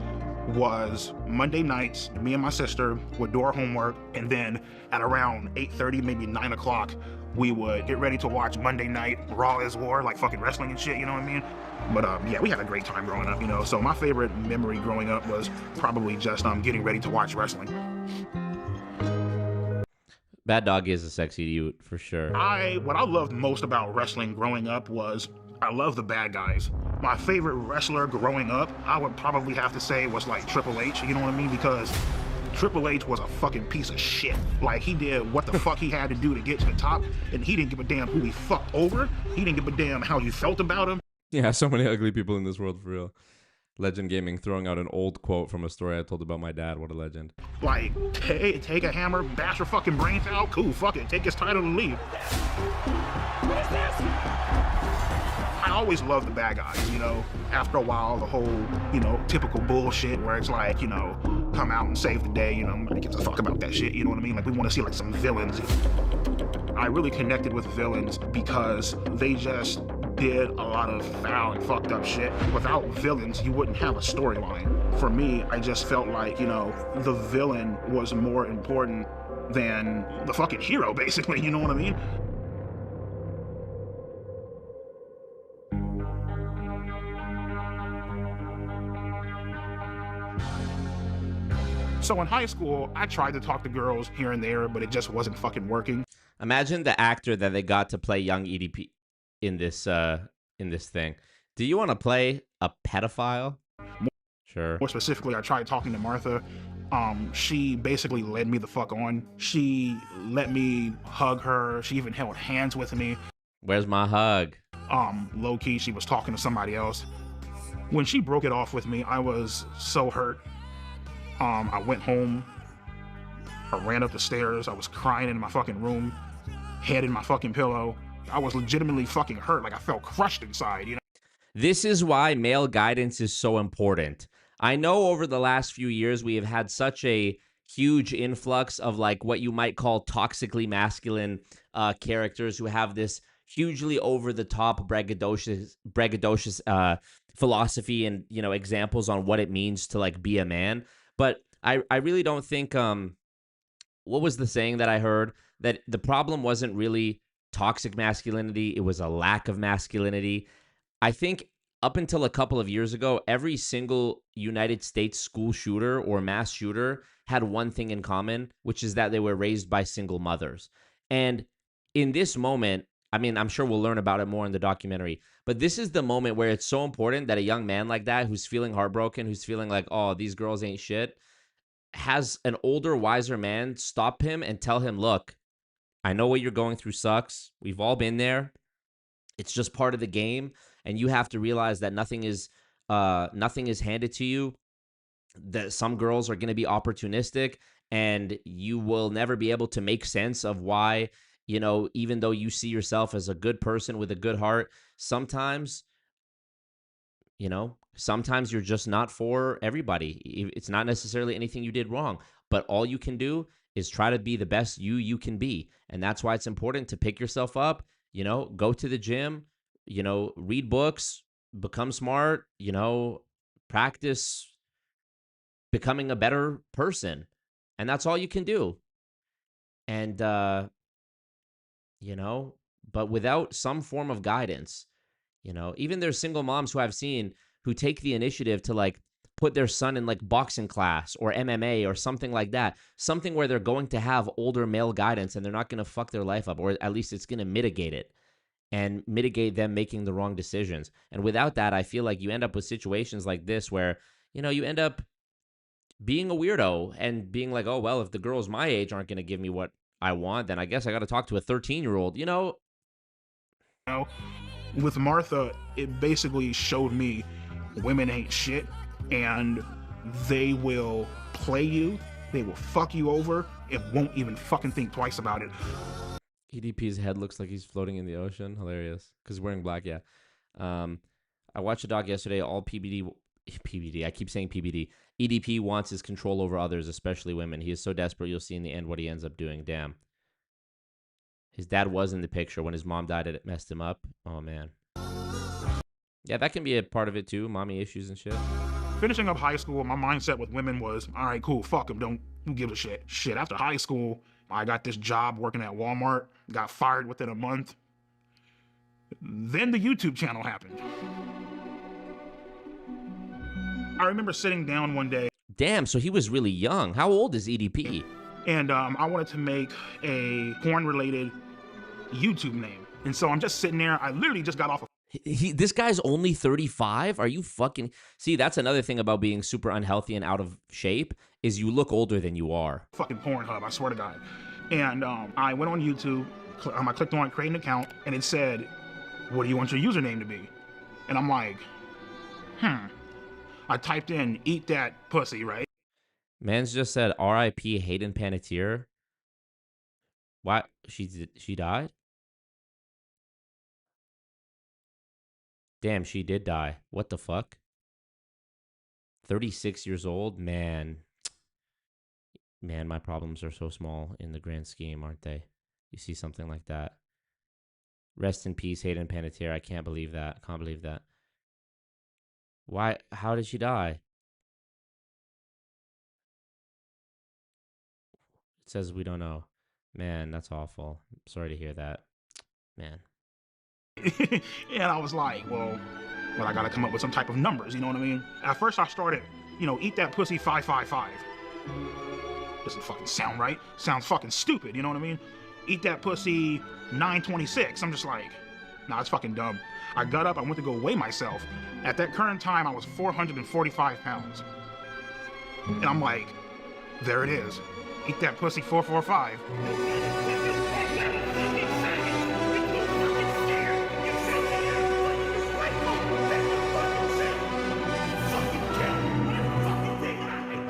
was Monday nights, me and my sister would do our homework, and then at around 8:30, maybe 9 o'clock, we would get ready to watch Monday Night Raw is War, like fucking wrestling and shit, you know what I mean? But yeah, we had a great time growing up, you know? So my favorite memory growing up was probably just getting ready to watch wrestling. Bad Dog is a sexy dude, for sure. What I loved most about wrestling growing up was I love the bad guys. My favorite wrestler growing up, I would probably have to say was like Triple H, you know what I mean? Because Triple H was a fucking piece of shit. Like, he did what the fuck he had to do to get to the top, and he didn't give a damn who he fucked over. He didn't give a damn how you felt about him. Yeah, so many ugly people in this world, for real. Legend Gaming throwing out an old quote from a story I told about my dad. What a legend. Like, take a hammer, bash your fucking brains out. Cool, fuck it. Take his title and leave. What is this? I always loved the bad guys, you know. After a while, the whole, you know, typical bullshit where it's like, you know, come out and save the day, you know, nobody gives a fuck about that shit, you know what I mean? Like, we want to see, like, some villains. I really connected with villains because they just did a lot of foul and fucked up shit. Without villains, you wouldn't have a storyline. For me, I just felt like, you know, the villain was more important than the fucking hero, basically, you know what I mean? So in high school, I tried to talk to girls here and there, but it just wasn't fucking working. Imagine the actor that they got to play young EDP in this thing. Do you want to play a pedophile? Sure. More specifically, I tried talking to Martha. She basically led me the fuck on. She let me hug her. She even held hands with me. Where's my hug? Low key, she was talking to somebody else. When she broke it off with me, I was so hurt. I went home. I ran up the stairs. I was crying in my fucking room, head in my fucking pillow. I was legitimately fucking hurt. Like, I felt crushed inside, you know? This is why male guidance is so important. I know over the last few years, we have had such a huge influx of like what you might call toxically masculine characters who have this hugely over the top braggadocious philosophy and, you know, examples on what it means to like be a man. But I really don't think what was the saying that I heard, that the problem wasn't really toxic masculinity, it was a lack of masculinity. I think up until a couple of years ago, every single United States school shooter or mass shooter had one thing in common, which is that they were raised by single mothers. And in this moment, I mean, I'm sure we'll learn about it more in the documentary, but this is the moment where it's so important that a young man like that, who's feeling heartbroken, who's feeling like, oh, these girls ain't shit, has an older, wiser man stop him and tell him, look, I know what you're going through sucks. We've all been there. It's just part of the game, and you have to realize that nothing is handed to you. That some girls are going to be opportunistic, and you will never be able to make sense of why, you know, even though you see yourself as a good person with a good heart, sometimes, you know, sometimes you're just not for everybody. It's not necessarily anything you did wrong, but all you can do is try to be the best you can be. And that's why it's important to pick yourself up, you know, go to the gym, you know, read books, become smart, you know, practice becoming a better person. And that's all you can do. And, you know, but without some form of guidance, you know, even there's single moms who I've seen who take the initiative to like put their son in like boxing class or MMA or something like that, something where they're going to have older male guidance and they're not going to fuck their life up, or at least it's going to mitigate it and mitigate them making the wrong decisions. And without that, I feel like you end up with situations like this where, you know, you end up being a weirdo and being like, oh, well, if the girls my age aren't going to give me what I want, then I guess I got to talk to a 13-year-old, you know? With Martha, it basically showed me women ain't shit, and they will play you, they will fuck you over, and won't even fucking think twice about it. EDP's head looks like he's floating in the ocean. Hilarious. Because he's wearing black, yeah. I watched a doc yesterday, all PBD, I keep saying PBD. EDP wants his control over others, especially women. He is so desperate, you'll see in the end what he ends up doing. Damn. His dad was in the picture. When his mom died, it messed him up. Oh, man. Yeah, that can be a part of it, too. Mommy issues and shit. Finishing up high school, my mindset with women was, all right, cool, fuck them, don't give a shit. Shit, after high school, I got this job working at Walmart, got fired within a month. Then the YouTube channel happened. I remember sitting down one day. Damn, so he was really young. How old is EDP? And I wanted to make a porn-related YouTube name. And so I'm just sitting there. I literally just got off of... This guy's only 35? Are you fucking... See, that's another thing about being super unhealthy and out of shape, is you look older than you are. Fucking Pornhub, I swear to God. And I went on YouTube, I clicked on create an account, and it said, what do you want your username to be? And I'm like, I typed in, eat that pussy, right? Man's just said R.I.P. Hayden Panettiere. Why? She died? Damn, she did die. What the fuck? 36 years old? Man, my problems are so small in the grand scheme, aren't they? You see something like that. Rest in peace, Hayden Panettiere. I can't believe that. I can't believe that. Why? How did she die? It says we don't know. Man, that's awful. Sorry to hear that. Man. And I was like, well, I gotta come up with some type of numbers, you know what I mean? At first I started, eat that pussy 555. Doesn't fucking sound right. Sounds fucking stupid, you know what I mean? Eat that pussy 926. I'm just like, nah, it's fucking dumb. I got up, I went to go weigh myself. At that current time, I was 445 pounds. And I'm like, there it is. Eat that pussy 445.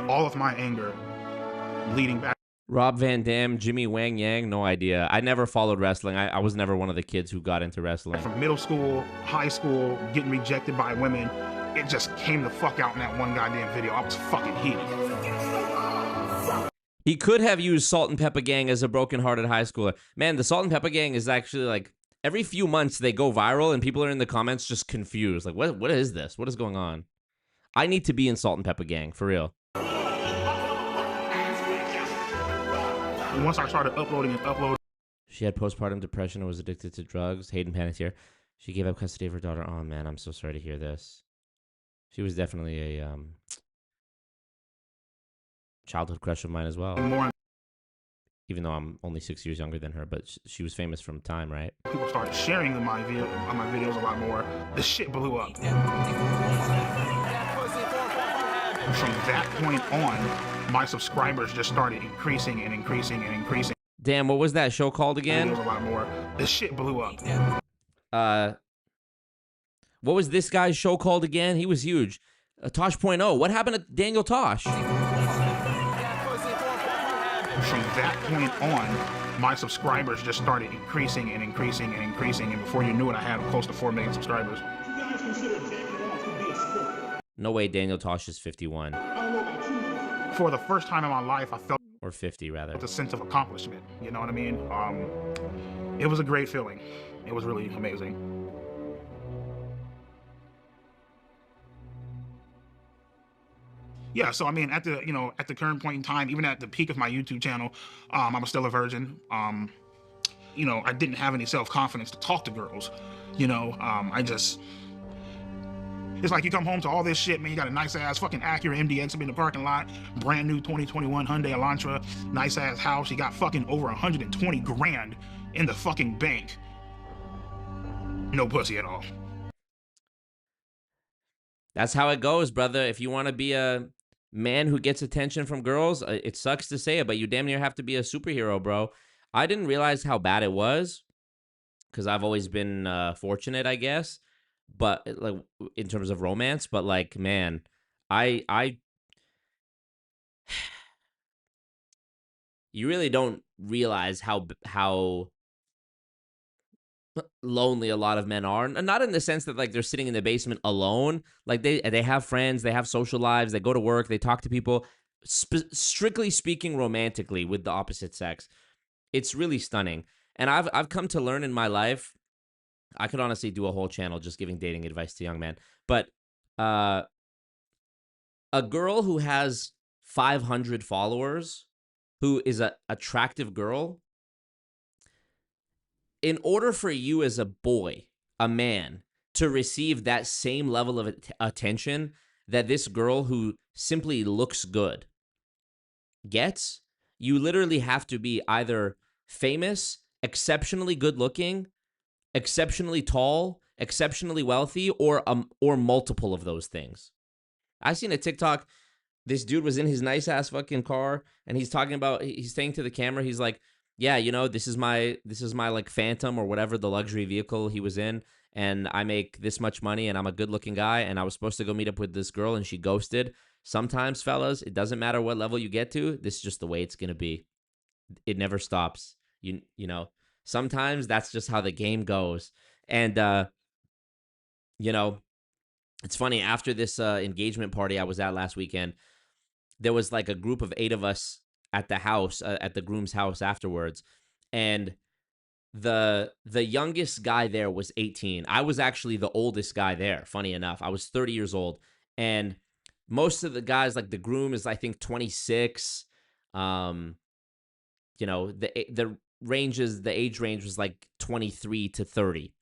All of my anger leading back. Rob Van Dam, Jimmy Wang Yang, no idea. I never followed wrestling. I was never one of the kids who got into wrestling. From middle school, high school, getting rejected by women, it just came the fuck out in that one goddamn video. I was fucking heated. He could have used Salt and Pepper Gang as a broken-hearted high schooler. Man, the Salt and Pepper Gang is actually like Every few months they go viral and people are in the comments just confused. Like, what is this? What is going on? I need to be in Salt and Pepper Gang, for real. Once I started uploading. She had postpartum depression and was addicted to drugs. Hayden panicked here. She gave up custody of her daughter. Oh, man, I'm so sorry to hear this. She was definitely a childhood crush of mine as well. Even though I'm only 6 years younger than her, but she was famous from time, right? People started sharing my videos a lot more. The shit blew up. From that point on, my subscribers just started increasing and increasing and increasing. Damn, what was that show called again? A lot more. The shit blew up. What was this guy's show called again? He was huge. Tosh.0. What happened to Daniel Tosh? From that point on, my subscribers just started increasing and increasing and increasing, and before you knew it, I had close to 4 million subscribers. No way Daniel Tosh is 51. For the first time in my life, I felt... Or 50, rather. ...a sense of accomplishment, you know what I mean? It was a great feeling. It was really amazing. Yeah, so I mean, at the current point in time, even at the peak of my YouTube channel, I was still a virgin. I didn't have any self-confidence to talk to girls. It's like you come home to all this shit, man. You got a nice ass fucking Acura MDX in the parking lot, brand new 2021 Hyundai Elantra, nice ass house. You got fucking over 120 grand in the fucking bank. No pussy at all. That's how it goes, brother. If you want to be a man who gets attention from girls, it sucks to say it, but you damn near have to be a superhero, bro. I didn't realize how bad it was because I've always been fortunate, I guess. But like in terms of romance, but like, man, I you really don't realize how lonely a lot of men are. Not in the sense that like they're sitting in the basement alone. Like they have friends, they have social lives, they go to work, they talk to people. Strictly speaking, romantically with the opposite sex, it's really stunning. And I've come to learn in my life. I could honestly do a whole channel just giving dating advice to young men. But a girl who has 500 followers, who is an attractive girl, in order for you as a boy, a man, to receive that same level of attention that this girl who simply looks good gets, you literally have to be either famous, exceptionally good looking, exceptionally tall, exceptionally wealthy, or multiple of those things. I seen a TikTok. This dude was in his nice ass fucking car, and he's saying to the camera, he's like, "Yeah, this is my like Phantom or whatever the luxury vehicle he was in, and I make this much money, and I'm a good looking guy, and I was supposed to go meet up with this girl, and she ghosted. Sometimes, fellas, it doesn't matter what level you get to. This is just the way it's gonna be. It never stops. You know." Sometimes that's just how the game goes. And, it's funny. After this engagement party I was at last weekend, there was like a group of 8 of us at the house, at the groom's house afterwards. And the youngest guy there was 18. I was actually the oldest guy there, funny enough. I was 30 years old. And most of the guys, like the groom is, I think, 26. The age range was like 23 to 30.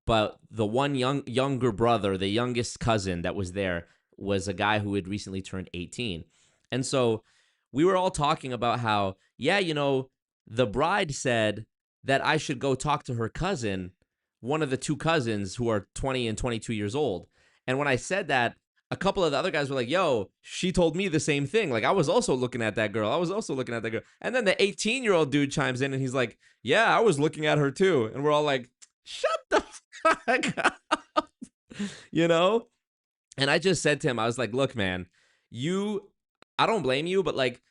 But the one younger brother, the youngest cousin that was there, was a guy who had recently turned 18. And so we were all talking about how, the bride said that I should go talk to her cousin, one of the 2 cousins who are 20 and 22 years old. And when I said that, a couple of the other guys were like, yo, she told me the same thing. Like, I was also looking at that girl. And then the 18-year-old dude chimes in and he's like, yeah, I was looking at her too. And we're all like, shut the fuck up. And I just said to him, I was like, look, man, I don't blame you, but like,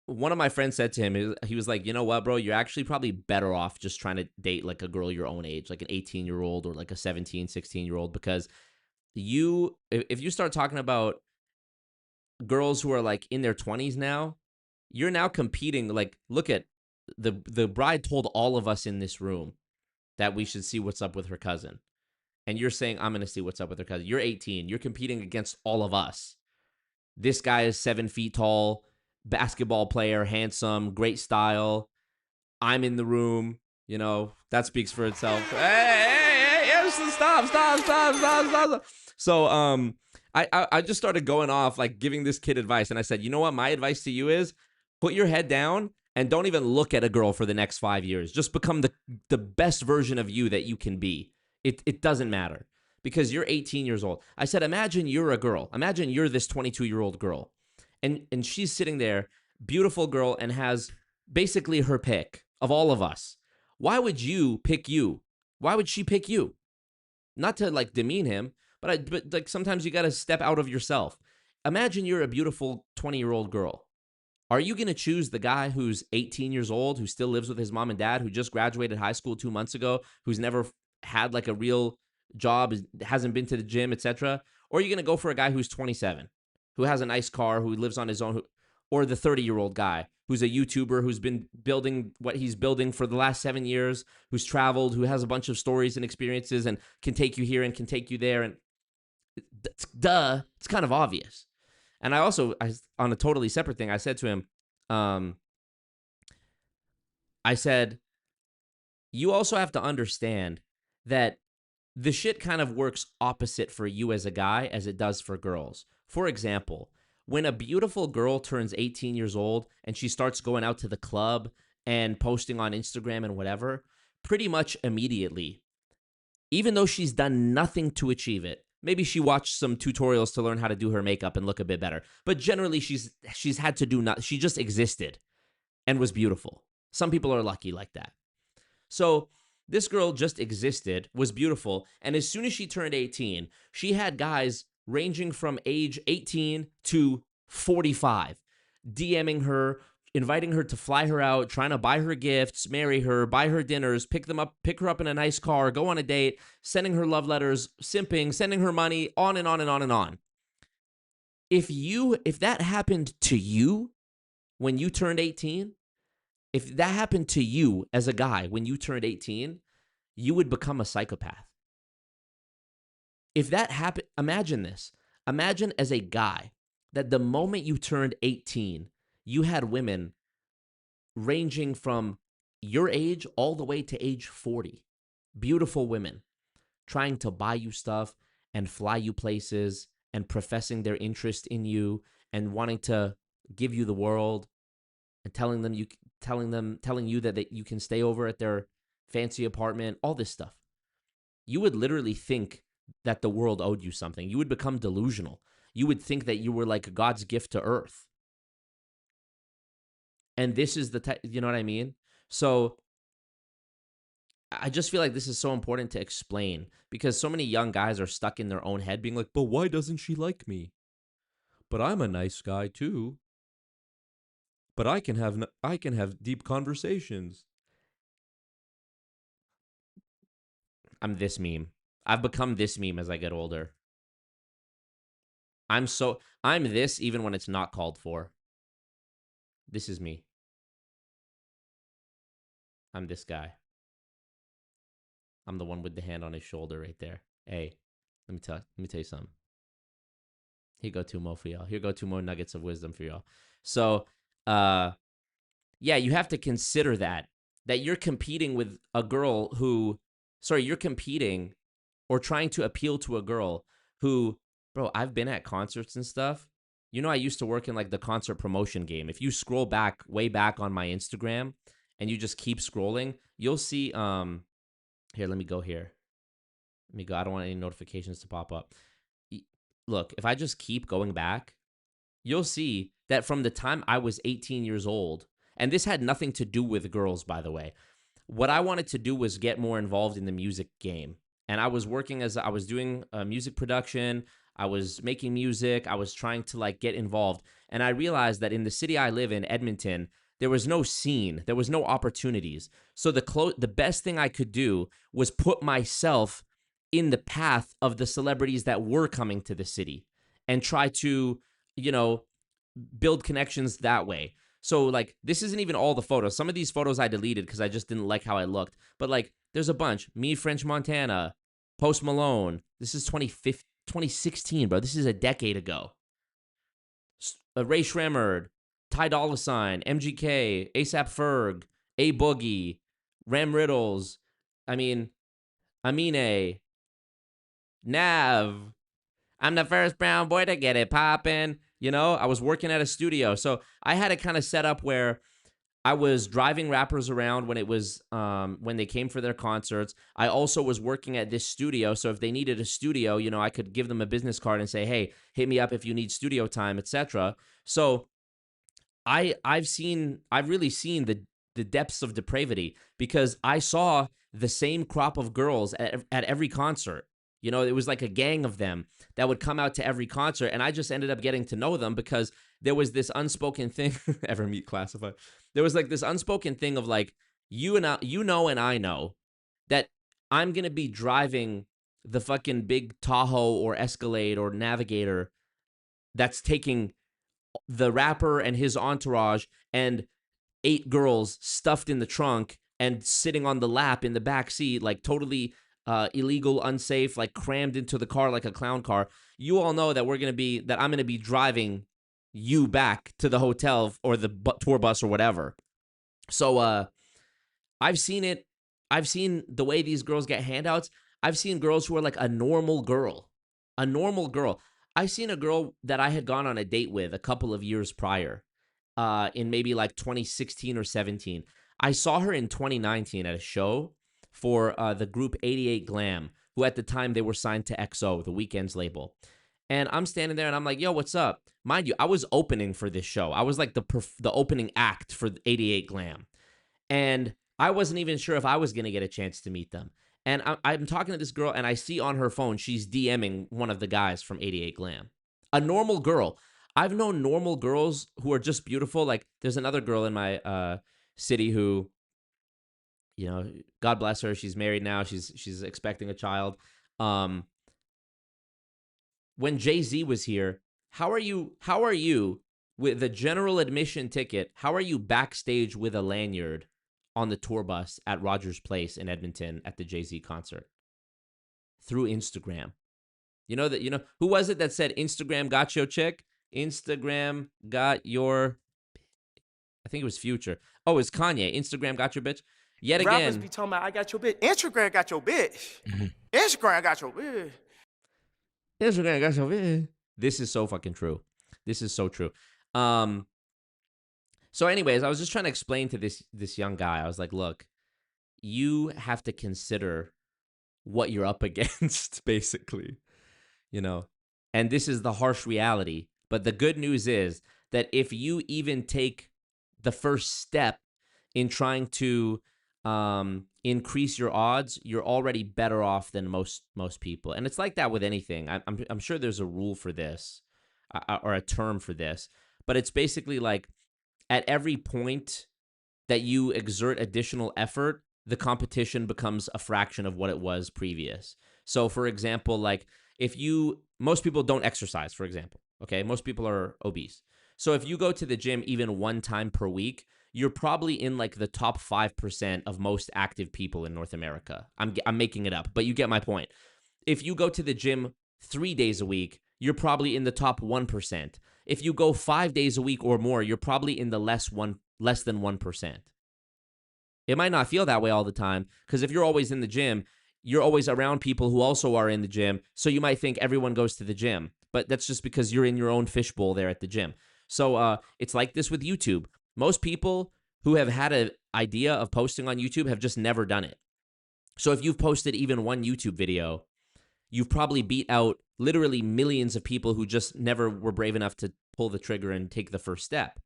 one of my friends said to him, he was like, you know what, bro, you're actually probably better off just trying to date like a girl your own age, like an 18-year-old or like a 17, 16-year-old, because if you start talking about girls who are like in their 20s now, you're now competing. Like, look at the bride told all of us in this room that we should see what's up with her cousin. And you're saying, I'm going to see what's up with her cousin. You're 18. You're competing against all of us. This guy is 7 feet tall, basketball player, handsome, great style. I'm in the room. You know, that speaks for itself. Hey, stop. So, I just started going off, like giving this kid advice. And I said, you know what? My advice to you is put your head down and don't even look at a girl for the next 5 years. Just become the best version of you that you can be. It doesn't matter because you're 18 years old. I said, imagine you're a girl. Imagine you're this 22-year-old girl. And she's sitting there, beautiful girl, and has basically her pick of all of us. Why would you pick you? Why would she pick you? Not to like demean him, but like sometimes you got to step out of yourself. Imagine you're a beautiful 20-year-old girl. Are you going to choose the guy who's 18 years old, who still lives with his mom and dad, who just graduated high school 2 months ago, who's never had like a real job, hasn't been to the gym, etc.? Or are you going to go for a guy who's 27, who has a nice car, who lives on his own, or the 30-year-old guy who's a YouTuber, who's been building what he's building for the last 7 years, who's traveled, who has a bunch of stories and experiences and can take you here and can take you there? And duh, it's kind of obvious. And I on a totally separate thing, I said to him, I said, you also have to understand that the shit kind of works opposite for you as a guy as it does for girls. For example, when a beautiful girl turns 18 years old and she starts going out to the club and posting on Instagram and whatever, pretty much immediately, even though she's done nothing to achieve it, maybe she watched some tutorials to learn how to do her makeup and look a bit better, but generally she's had to do nothing. She just existed and was beautiful. Some people are lucky like that. So this girl just existed, was beautiful, and as soon as she turned 18, she had guys ranging from age 18 to 45 DMing her, inviting her to fly her out, trying to buy her gifts, marry her, buy her dinners, pick her up in a nice car, go on a date, sending her love letters, simping, sending her money, on and on and on and on. If that happened to you when you turned 18, if that happened to you as a guy when you turned 18, you would become a psychopath. If that happened, imagine this. Imagine as a guy that the moment you turned 18, you had women ranging from your age all the way to age 40. Beautiful women trying to buy you stuff and fly you places and professing their interest in you and wanting to give you the world and telling you that you can stay over at their fancy apartment, all this stuff. You would literally think that the world owed you something. You would become delusional. You would think that you were like God's gift to earth. And this is you know what I mean? So I just feel like this is so important to explain because so many young guys are stuck in their own head being like, but why doesn't she like me? But I'm a nice guy too. But I can have deep conversations. I'm this meme. I've become this meme as I get older. I'm this even when it's not called for. This is me. I'm this guy. I'm the one with the hand on his shoulder right there. Hey, let me tell you something. Here go two more for y'all. Here go two more nuggets of wisdom for y'all. So, yeah, you have to consider that you're competing with a girl you're competing or trying to appeal to a girl who, bro, I've been at concerts and stuff. You know, I used to work in like the concert promotion game. If you scroll way back on my Instagram and you just keep scrolling, you'll see, here, let me go here. Let me go. I don't want any notifications to pop up. Look, if I just keep going back, you'll see that from the time I was 18 years old, and this had nothing to do with girls, by the way. What I wanted to do was get more involved in the music game. And I was doing music production. I was making music. I was trying to like get involved. And I realized that in the city I live in, Edmonton, there was no scene. There was no opportunities. So the best thing I could do was put myself in the path of the celebrities that were coming to the city and try to, build connections that way. So like, this isn't even all the photos. Some of these photos I deleted because I just didn't like how I looked. But like, There's a bunch. Me, French Montana, Post Malone. This is 2016, bro. This is a decade ago. Ray Shremmerd, Ty Dolla $ign, MGK, ASAP Ferg, A Boogie, Ram Riddles. I mean, Amine, Nav. I'm the first brown boy to get it poppin'. You know, I was working at a studio. So I had it kind of set up where I was driving rappers around when it was when they came for their concerts. I also was working at this studio, so if they needed a studio, you know, I could give them a business card and say, "Hey, hit me up if you need studio time, etc." So I've really seen the depths of depravity because I saw the same crop of girls at every concert. You know, it was like a gang of them that would come out to every concert, and I just ended up getting to know them because there was this unspoken thing. Ever meet Classified? There was like this unspoken thing of like, you know, and I know that I'm gonna be driving the fucking big Tahoe or Escalade or Navigator that's taking the rapper and his entourage and 8 girls stuffed in the trunk and sitting on the lap in the back seat, like totally illegal, unsafe, like crammed into the car like a clown car. You all know that I'm gonna be driving you back to the hotel or the tour bus or whatever. So I've seen it. I've seen the way these girls get handouts. I've seen girls who are like a normal girl. I've seen a girl that I had gone on a date with a couple of years prior, in maybe like 2016 or 17. I saw her in 2019 at a show for the group 88 Glam, who at the time they were signed to XO, the Weeknd's label. And I'm standing there and I'm like, yo, what's up? Mind you, I was opening for this show. I was like the opening act for 88 Glam. And I wasn't even sure if I was going to get a chance to meet them. And I'm talking to this girl and I see on her phone, she's DMing one of the guys from 88 Glam. A normal girl. I've known normal girls who are just beautiful. Like there's another girl in my city who, you know, God bless her. She's married now. She's expecting a child. When Jay-Z was here, how are you with the general admission ticket? How are you backstage with a lanyard on the tour bus at Rogers Place in Edmonton at the Jay-Z concert? Through Instagram. You know who was it that said Instagram got your chick? Instagram got your, I think it was Future. Oh, it's Kanye. Instagram got your bitch. Yet again. Rappers be talking about I got your bitch. Instagram got your bitch. Instagram got your bitch. Instagram got your bitch. This is so fucking true. This is so true. So anyways, I was just trying to explain to this young guy. I was like, look, you have to consider what you're up against, basically. You know, and this is the harsh reality. But the good news is that if you even take the first step in trying to increase your odds, you're already better off than most people. And it's like that with anything. I'm sure there's a rule for this or a term for this, but it's basically like at every point that you exert additional effort, the competition becomes a fraction of what it was previous. So for example, like most people don't exercise, for example, okay? Most people are obese. So if you go to the gym even one time per week, you're probably in like the top 5% of most active people in North America. I'm making it up, but you get my point. If you go to the gym 3 days a week, you're probably in the top 1%. If you go 5 days a week or more, you're probably in the less than 1%. It might not feel that way all the time because if you're always in the gym, you're always around people who also are in the gym. So you might think everyone goes to the gym, but that's just because you're in your own fishbowl there at the gym. So it's like this with YouTube. Most people who have had an idea of posting on YouTube have just never done it. So if you've posted even one YouTube video, you've probably beat out literally millions of people who just never were brave enough to pull the trigger and take the first step.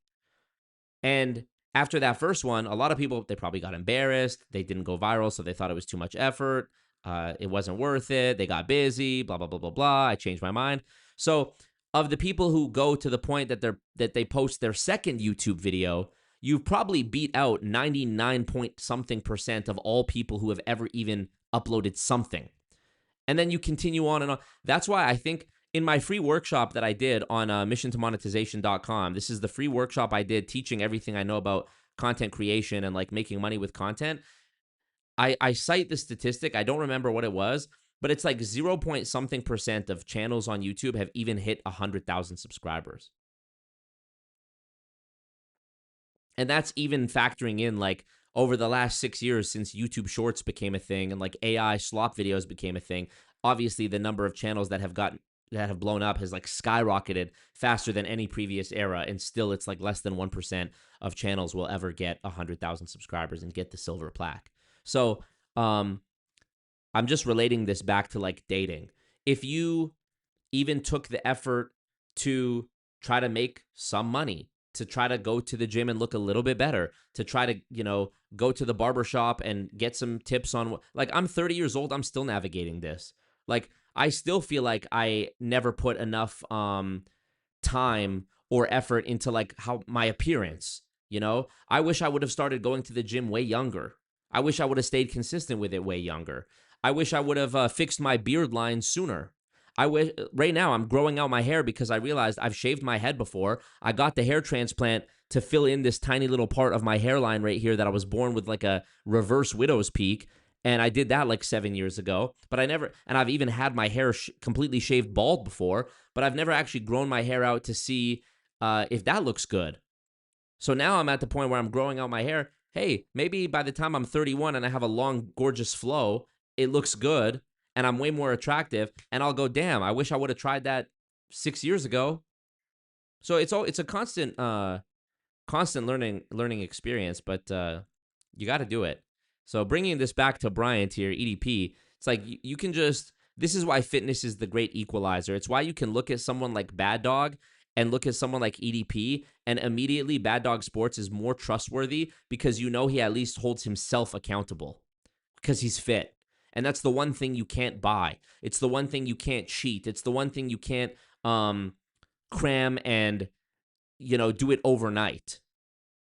And after that first one, a lot of people, they probably got embarrassed. They didn't go viral, so they thought it was too much effort. It wasn't worth it. They got busy, blah, blah, blah, blah, blah. I changed my mind. So of the people who go to the point that they post their second YouTube video, you've probably beat out 99.something% of all people who have ever even uploaded something. And then you continue on and on. That's why I think in my free workshop that I did on missiontomonetization.com, this is the free workshop I did teaching everything I know about content creation and like making money with content. I cite the statistic. I don't remember what it was, but it's like 0 point something % of channels on YouTube have even hit 100,000 subscribers. And that's even factoring in like over the last 6 years since YouTube Shorts became a thing and like AI slop videos became a thing. Obviously, the number of channels that have blown up has like skyrocketed faster than any previous era, and still it's like less than 1% of channels will ever get 100,000 subscribers and get the silver plaque. So, I'm just relating this back to like dating. If you even took the effort to try to make some money, to try to go to the gym and look a little bit better, to try to, go to the barbershop and get some tips on like, I'm 30 years old, I'm still navigating this. Like, I still feel like I never put enough time or effort into like how my appearance, I wish I would have started going to the gym way younger. I wish I would have stayed consistent with it way younger. I wish I would have fixed my beard line sooner. I wish right now I'm growing out my hair because I realized I've shaved my head before. I got the hair transplant to fill in this tiny little part of my hairline right here that I was born with like a reverse widow's peak. And I did that like 7 years ago, but I've even had my hair completely shaved bald before, but I've never actually grown my hair out to see if that looks good. So now I'm at the point where I'm growing out my hair. Hey, maybe by the time I'm 31 and I have a long, gorgeous flow, it looks good and I'm way more attractive, and I'll go, damn, I wish I would have tried that 6 years ago. So it's a constant learning experience, but you got to do it. So bringing this back to Bryant here, EDP, it's like you can just, this is why fitness is the great equalizer. It's why you can look at someone like Bad Dog and look at someone like EDP, and immediately Bad Dog Sports is more trustworthy because he at least holds himself accountable because he's fit. And that's the one thing you can't buy. It's the one thing you can't cheat. It's the one thing you can't cram and, do it overnight.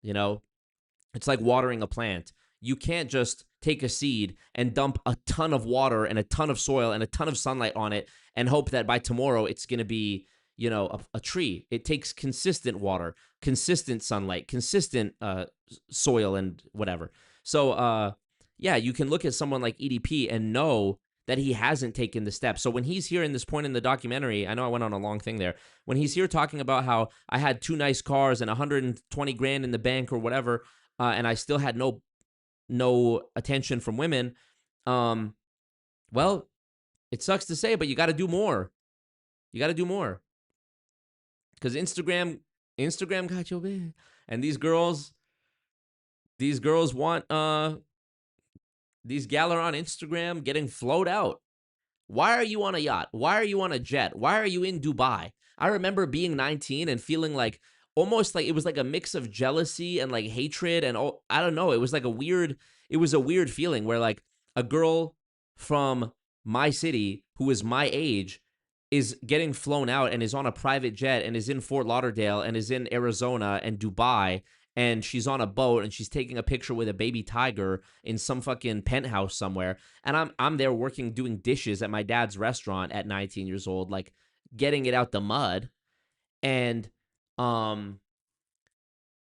It's like watering a plant. You can't just take a seed and dump a ton of water and a ton of soil and a ton of sunlight on it and hope that by tomorrow it's going to be, a tree. It takes consistent water, consistent sunlight, consistent soil and whatever. So, yeah, you can look at someone like EDP and know that he hasn't taken the step. So when he's here in this point in the documentary, I know I went on a long thing there. When he's here talking about how I had 2 nice cars and 120 grand in the bank or whatever, and I still had no attention from women, well, it sucks to say, but you got to do more. You got to do more. Because Instagram got your big. And these girls want these gal are on Instagram getting float out. Why are you on a yacht? Why are you on a jet? Why are you in Dubai? I remember being 19 and feeling like almost like it was like a mix of jealousy and like hatred and I don't know. It was a weird feeling where like a girl from my city who is my age is getting flown out and is on a private jet and is in Fort Lauderdale and is in Arizona and Dubai, and she's on a boat and she's taking a picture with a baby tiger in some fucking penthouse somewhere. And I'm there doing dishes at my dad's restaurant at 19 years old, like getting it out the mud. And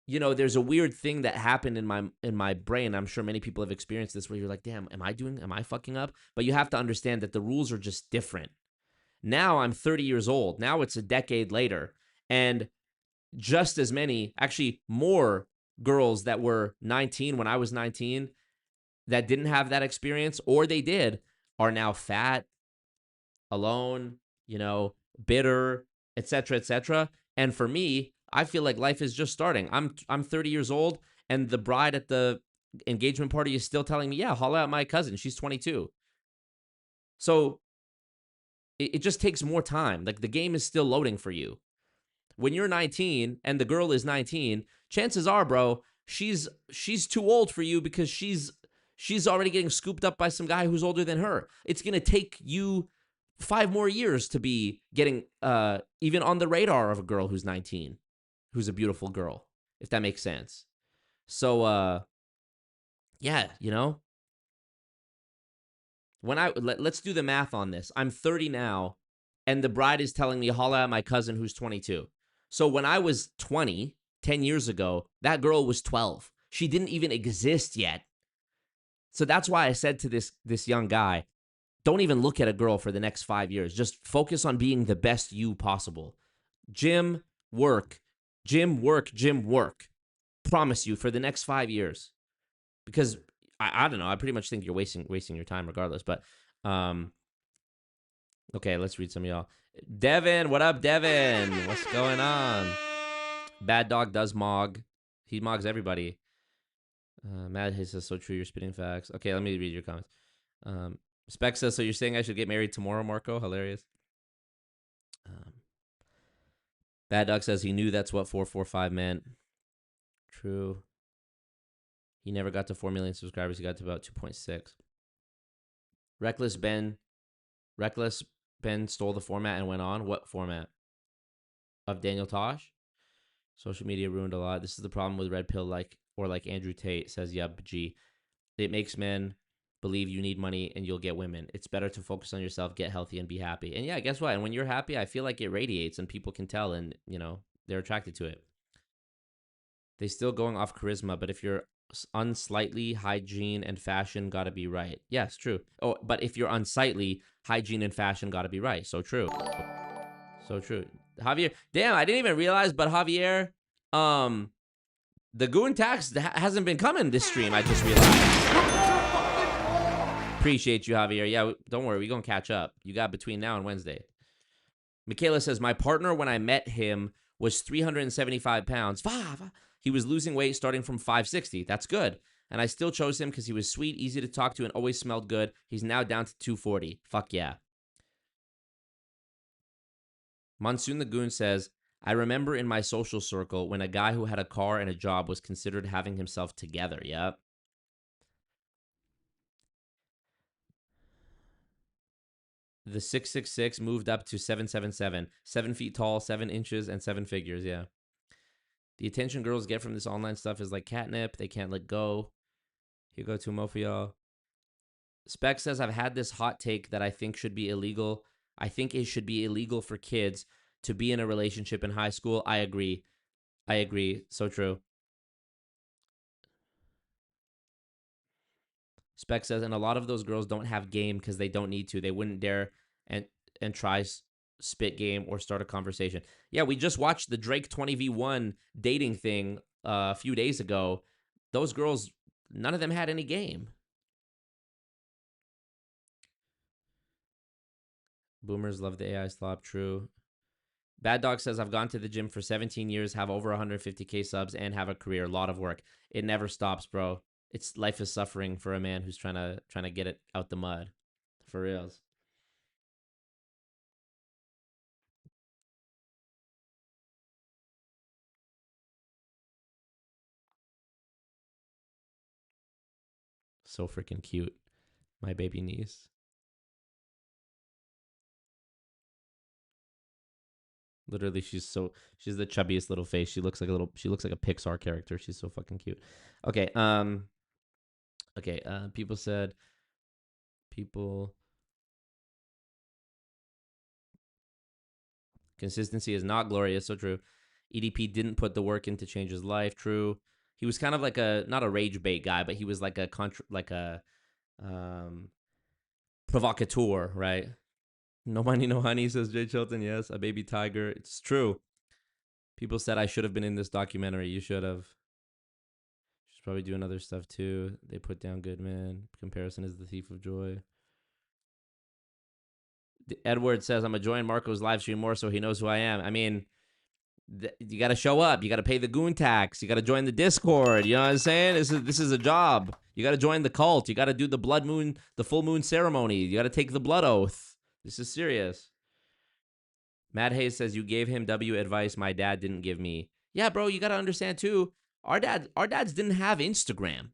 there's a weird thing that happened in my brain. I'm sure many people have experienced this where you're like, damn, am I fucking up? But you have to understand that the rules are just different. Now I'm 30 years old. Now it's a decade later. And just as many, actually more girls that were 19 when I was 19 that didn't have that experience, or they did, are now fat, alone, bitter, etc., etc. And for me, I feel like life is just starting. I'm 30 years old, and the bride at the engagement party is still telling me, yeah, holla at my cousin. She's 22. So it just takes more time. Like the game is still loading for you. When you're 19 and the girl is 19, chances are, bro, she's too old for you because she's already getting scooped up by some guy who's older than her. It's going to take you 5 more years to be getting even on the radar of a girl who's 19, who's a beautiful girl, if that makes sense. So, yeah, let's do the math on this. I'm 30 now, and the bride is telling me, holla at my cousin who's 22. So when I was 20, 10 years ago, that girl was 12. She didn't even exist yet. So that's why I said to this young guy, don't even look at a girl for the next 5 years. Just focus on being the best you possible. Gym, work, gym, work, gym, work. Promise you for the next 5 years. Because I don't know, I pretty much think you're wasting your time regardless. But okay, let's read some of y'all. Devin, what up, Devin? What's going on? Bad Dog does mog. He mogs everybody. Mad Hay says, so true, you're spitting facts. Okay, let me read your comments. Spec says, so you're saying I should get married tomorrow, Marco? Hilarious. Bad Dog says he knew that's what 445 meant. True. He never got to 4 million subscribers. He got to about 2.6. Reckless Ben stole the format and went on. What format? Of Daniel Tosh? Social media ruined a lot. This is the problem with Red Pill like Andrew Tate says, yep, G. It makes men believe you need money and you'll get women. It's better to focus on yourself, get healthy, and be happy. And yeah, guess what? And when you're happy, I feel like it radiates and people can tell and, they're attracted to it. They still going off charisma, but if you're unsightly, hygiene and fashion gotta be right. Yes, true. Oh, but if you're unsightly, hygiene and fashion gotta be right. So true. So true. Javier, damn, I didn't even realize, but Javier, the goon tax hasn't been coming this stream, I just realized. Appreciate you, Javier. Yeah, don't worry, we're gonna catch up. You got between now and Wednesday. Michaela says, my partner, when I met him, was 375 pounds. He was losing weight starting from 560. That's good. And I still chose him because he was sweet, easy to talk to, and always smelled good. He's now down to 240. Fuck yeah. Monsoon the Goon says, I remember in my social circle when a guy who had a car and a job was considered having himself together. Yep. The 666 moved up to 777. 7 feet tall, 7 inches, and 7 figures. Yeah. The attention girls get from this online stuff is like catnip. They can't let go. Here go to mo for y'all. Spec says, I've had this hot take that I think should be illegal. I think it should be illegal for kids to be in a relationship in high school. I agree. So true. Spec says, and a lot of those girls don't have game because they don't need to. They wouldn't dare and try spit game or start a conversation. Yeah, we just watched the Drake 20v1 dating thing a few days ago. Those girls, none of them had any game. Boomers love the AI slop. True. Bad Dog says, I've gone to the gym for 17 years, have over 150K subs, and have a career. A lot of work. It never stops, bro. It's life is suffering for a man who's trying to get it out the mud. For reals. So freaking cute. My baby niece. Literally, she's the chubbiest little face. She looks like a Pixar character. She's so fucking cute. Okay, people consistency is not glorious. So true. EDP didn't put the work in to change his life. True. He was kind of like not a rage bait guy, but he was like a provocateur, right? No money, no honey, says Jay Chilton. Yes, a baby tiger. It's true. People said I should have been in this documentary. You should have. Should probably do other stuff too. They put down good man. Comparison is the thief of joy. Edward says, I'm enjoying Marco's live stream more so he knows who I am. I mean, you got to show up. You got to pay the goon tax. You got to join the Discord. You know what I'm saying? This is a job. You got to join the cult. You got to do the full moon ceremony. You got to take the blood oath. This is serious. Matt Hayes says, you gave him W advice my dad didn't give me. Yeah, bro, you got to understand too. Our dads didn't have Instagram.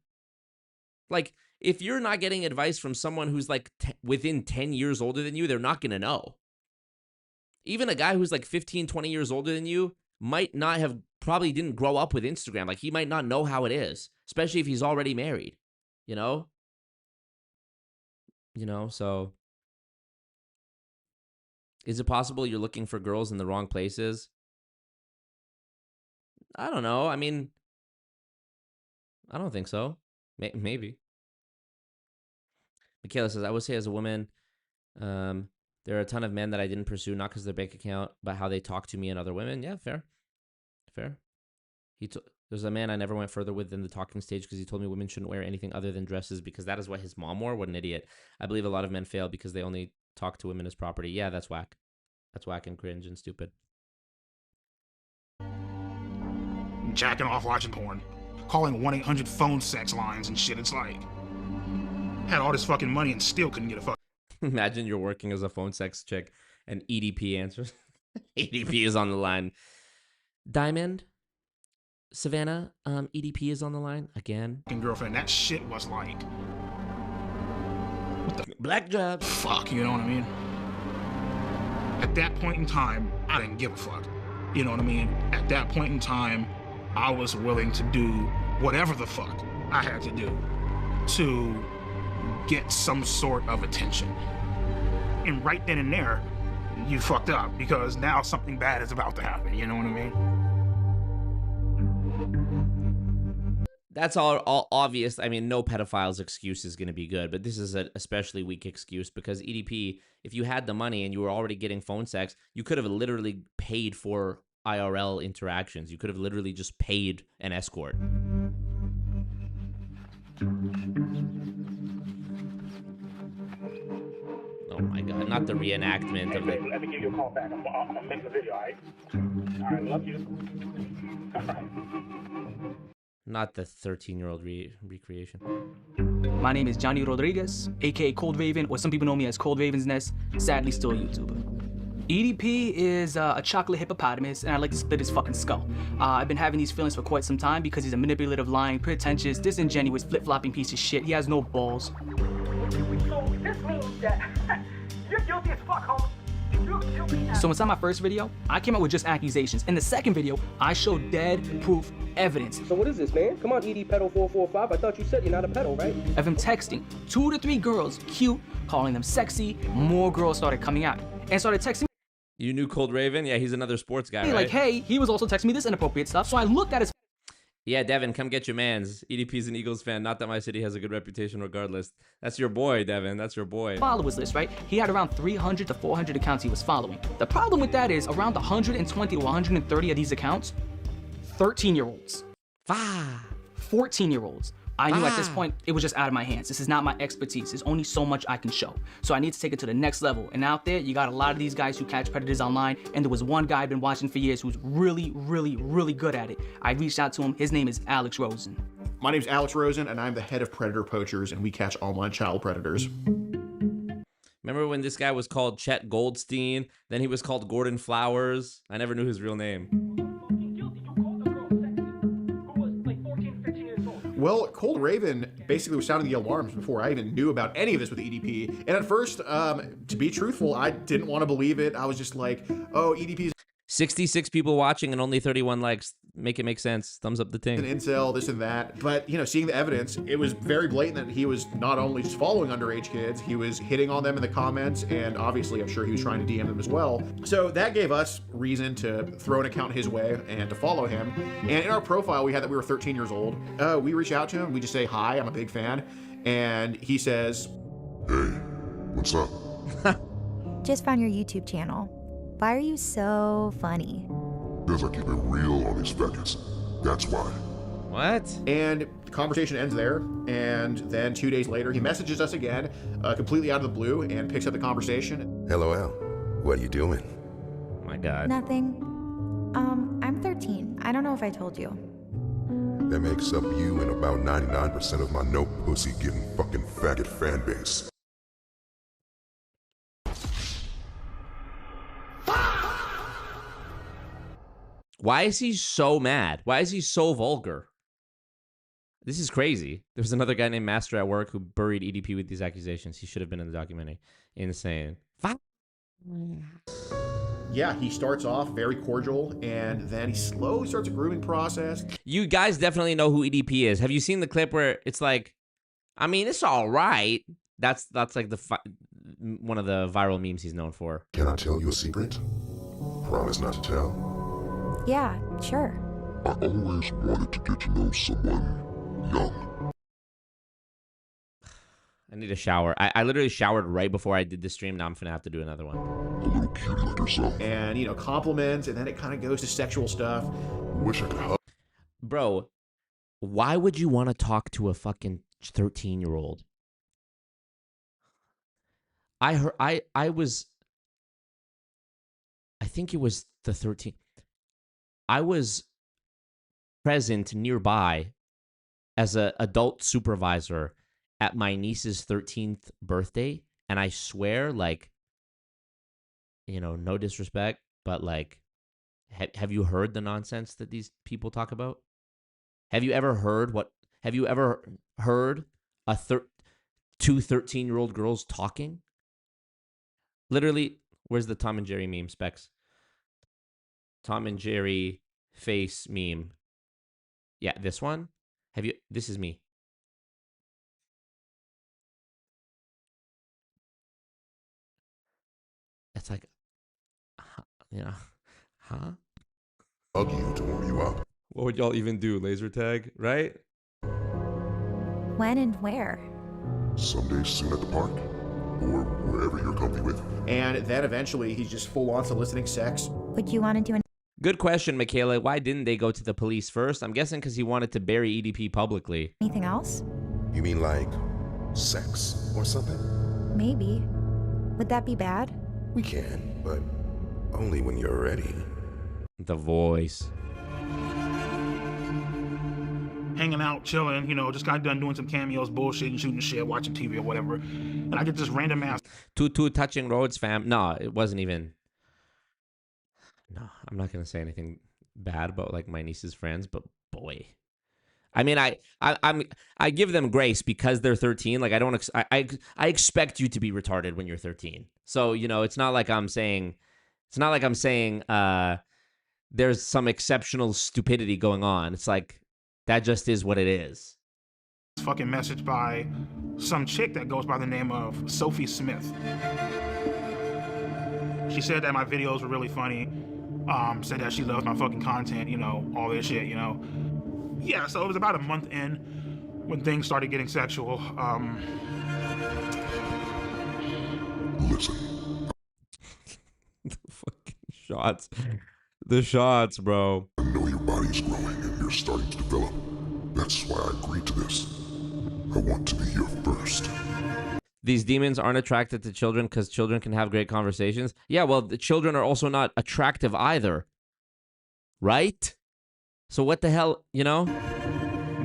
Like, if you're not getting advice from someone who's like within 10 years older than you, they're not going to know. Even a guy who's like 15, 20 years older than you probably didn't grow up with Instagram. Like, he might not know how it is, especially if he's already married, so is it possible you're looking for girls in the wrong places? I don't know. I mean, I don't think so. Maybe. Michaela says, I would say as a woman, there are a ton of men that I didn't pursue, not because of their bank account, but how they talk to me and other women. Yeah, fair. There's a man I never went further with in the talking stage because he told me women shouldn't wear anything other than dresses because that is what his mom wore. What an idiot. I believe a lot of men fail because they only talk to women as property. Yeah, that's whack. That's whack and cringe and stupid. Jacking off watching porn. Calling 1-800 phone sex lines and shit. It's like, had all this fucking money and still couldn't get a fuck. Imagine you're working as a phone sex chick and EDP answers. EDP is on the line. Diamond? Savannah, EDP is on the line again. Girlfriend, that shit was like, what the black job? Fuck, you know what I mean? At that point in time, I didn't give a fuck. You know what I mean? At that point in time, I was willing to do whatever the fuck I had to do to get some sort of attention. And right then and there, you fucked up because now something bad is about to happen. You know what I mean? That's all obvious. I mean, no pedophile's excuse is going to be good, but this is an especially weak excuse because EDP, if you had the money and you were already getting phone sex, you could have literally paid for IRL interactions. You could have literally just paid an escort. Oh my God, not the reenactment of the... Let me give you a call back. I'm making the video, all right? All right, love you. All right. Not the 13-year-old recreation. My name is Johnny Rodriguez, aka Cold Raven, or some people know me as Cold Raven's Nest, sadly still a YouTuber. EDP is a chocolate hippopotamus, and I like to split his fucking skull. I've been having these feelings for quite some time because he's a manipulative, lying, pretentious, disingenuous, flip-flopping piece of shit. He has no balls. So this means that you're guilty as fuck, homie. So inside my first video, I came out with just accusations. In the second video, I showed dead proof evidence. So what is this, man? Come on, EDP445. I thought you said you're not a pedo, right? Of him texting 2 to 3 girls, cute, calling them sexy. More girls started coming out and started texting me. You knew Cold Raven? Yeah, he's another sports guy, right? Like, hey, he was also texting me this inappropriate stuff. So I looked at his... Yeah, Devin, come get your mans. EDP's an Eagles fan. Not that my city has a good reputation regardless. That's your boy, Devin. That's your boy. Followers list, right? He had around 300 to 400 accounts he was following. The problem with that is around 120 to 130 of these accounts, 13-year-olds. 14-year-olds. I knew at this point, it was just out of my hands. This is not my expertise. There's only so much I can show. So I need to take it to the next level. And out there, you got a lot of these guys who catch predators online. And there was one guy I've been watching for years who's really, really, really good at it. I reached out to him. His name is Alex Rosen. My name's Alex Rosen, and I'm the head of Predator Poachers, and we catch online child predators. Remember when this guy was called Chet Goldstein? Then he was called Gordon Flowers. I never knew his real name. Well, Cold Raven basically was sounding the alarms before I even knew about any of this with EDP. And at first, to be truthful, I didn't want to believe it. I was just like, oh, EDP's 66 people watching and only 31 likes. Make it make sense. Thumbs up the thing. an incel, this and that. But, you know, seeing the evidence, it was very blatant that he was not only just following underage kids, he was hitting on them in the comments, and obviously I'm sure he was trying to DM them as well. So that gave us reason to throw an account his way and to follow him. And in our profile, we had that we were 13 years old. We reach out to him, we just say, hi, I'm a big fan. And he says, hey, what's up? Just found your YouTube channel. Why are you so funny? Because I keep it real on these faggots. That's why. What? And the conversation ends there. And then 2 days later, he messages us again, completely out of the blue, and picks up the conversation. LOL. What are you doing? Oh my God. Nothing. I'm 13. I don't know if I told you. That makes up you and about 99% of my no pussy getting fucking faggot fan base. Why is he so mad? Why is he so vulgar? This is crazy. There's another guy named Master at work who buried EDP with these accusations. He should have been in the documentary. Insane. Yeah, he starts off very cordial, and then he slowly starts a grooming process. You guys definitely know who EDP is. Have you seen the clip where it's like, I mean, it's all right. That's like one of the viral memes he's known for. Can I tell you a secret? Promise not to tell. Yeah, sure. I always wanted to get to know someone young. I need a shower. I literally showered right before I did this stream. Now I'm gonna have to do another one. A little cutie like yourself. And, you know, compliments, and then it kind of goes to sexual stuff. Wish I could hug. Bro, why would you want to talk to a fucking 13-year-old? I heard I think it was the 13th. I was present nearby as an adult supervisor at my niece's 13th birthday, and I swear, like, you know, no disrespect, but like, have you heard the nonsense that these people talk about? Have you ever heard two 13-year-old girls talking? Literally, where's the Tom and Jerry meme, Specs? Tom and Jerry face meme. Yeah, this one. This is me. It's like, you know, huh? Hug you to warm you up. What would y'all even do? Laser tag, right? When and where? Someday soon at the park. Or wherever you're comfy with. And then eventually he's just full on soliciting sex. Would you want to do an Good question, Michaela. Why didn't they go to the police first? I'm guessing because he wanted to bury EDP publicly. anything else? You mean like sex or something? Maybe. Would that be bad? We can, but only when you're ready. The voice. Hanging out, chilling, you know, just got done doing some cameos, bullshitting, shooting shit, watching TV or whatever. And I get this random ass. Two touching roads, fam. No, it wasn't even. No, I'm not gonna say anything bad about like my niece's friends, but boy, I mean, I give them grace because they're 13. Like I don't, I expect you to be retarded when you're 13. So you know, it's not like I'm saying, there's some exceptional stupidity going on. It's like that just is what it is. Fucking message by some chick that goes by the name of Sophie Smith. She said that my videos were really funny. Said that she loves my fucking content, you know, all this shit, you know. Yeah, so it was about a month in when things started getting sexual. Listen. The fucking shots. The shots, bro. I know your body's growing and you're starting to develop. That's why I agreed to this. I want to be here first. These demons aren't attracted to children because children can have great conversations. Yeah, well, the children are also not attractive either. Right? So what the hell, you know?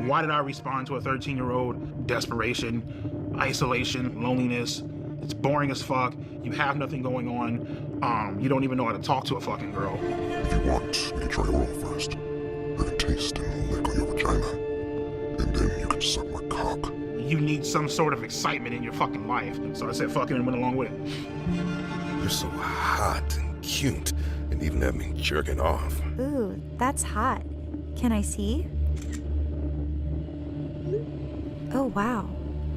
Why did I respond to a 13-year-old? Desperation, isolation, loneliness. It's boring as fuck. You have nothing going on. You don't even know how to talk to a fucking girl. If you want, you can try oral first. I can taste and lick on your vagina. And then you can suck my cock. You need some sort of excitement in your fucking life. So I said fucking and went along with it. You're so hot and cute, and even have me jerking off. Ooh, that's hot. Can I see? Oh, wow.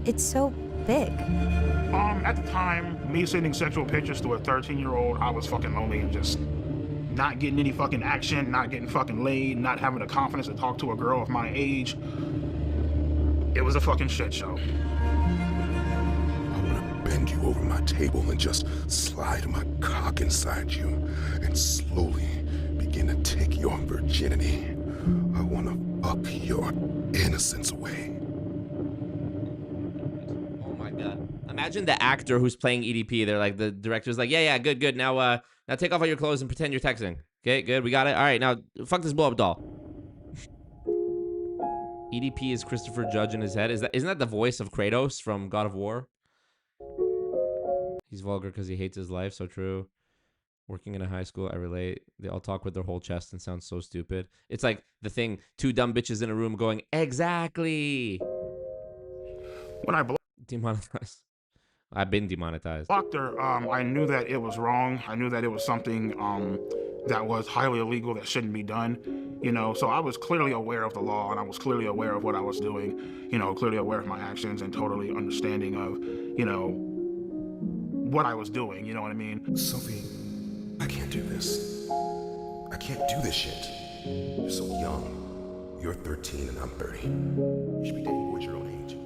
It's so big. At the time, me sending sexual pictures to a 13-year-old, I was fucking lonely and just not getting any fucking action, not getting fucking laid, not having the confidence to talk to a girl of my age. It was a fucking shit show. I want to bend you over my table and just slide my cock inside you and slowly begin to take your virginity. I want to up your innocence away. Oh my god. Imagine the actor who's playing EDP. They're like, the director's like, yeah, good. Now take off all your clothes and pretend you're texting. Okay, good, we got it. All right, now fuck this blow-up doll. EDP is Christopher Judge in his head. Isn't that the voice of Kratos from God of War? He's vulgar because he hates his life. So true. Working in a high school, I relate. They all talk with their whole chest and sound so stupid. It's like the thing, two dumb bitches in a room going, exactly. When I demonetized. I've been demonetized. blocked her, I knew that it was wrong. I knew that it was something that was highly illegal, that shouldn't be done. You know, so I was clearly aware of the law, and I was clearly aware of what I was doing, you know, clearly aware of my actions and totally understanding of, you know, what I was doing, you know what I mean? Sophie, I can't do this. I can't do this shit. You're so young. You're 13 and I'm 30. You should be dating boys your own age.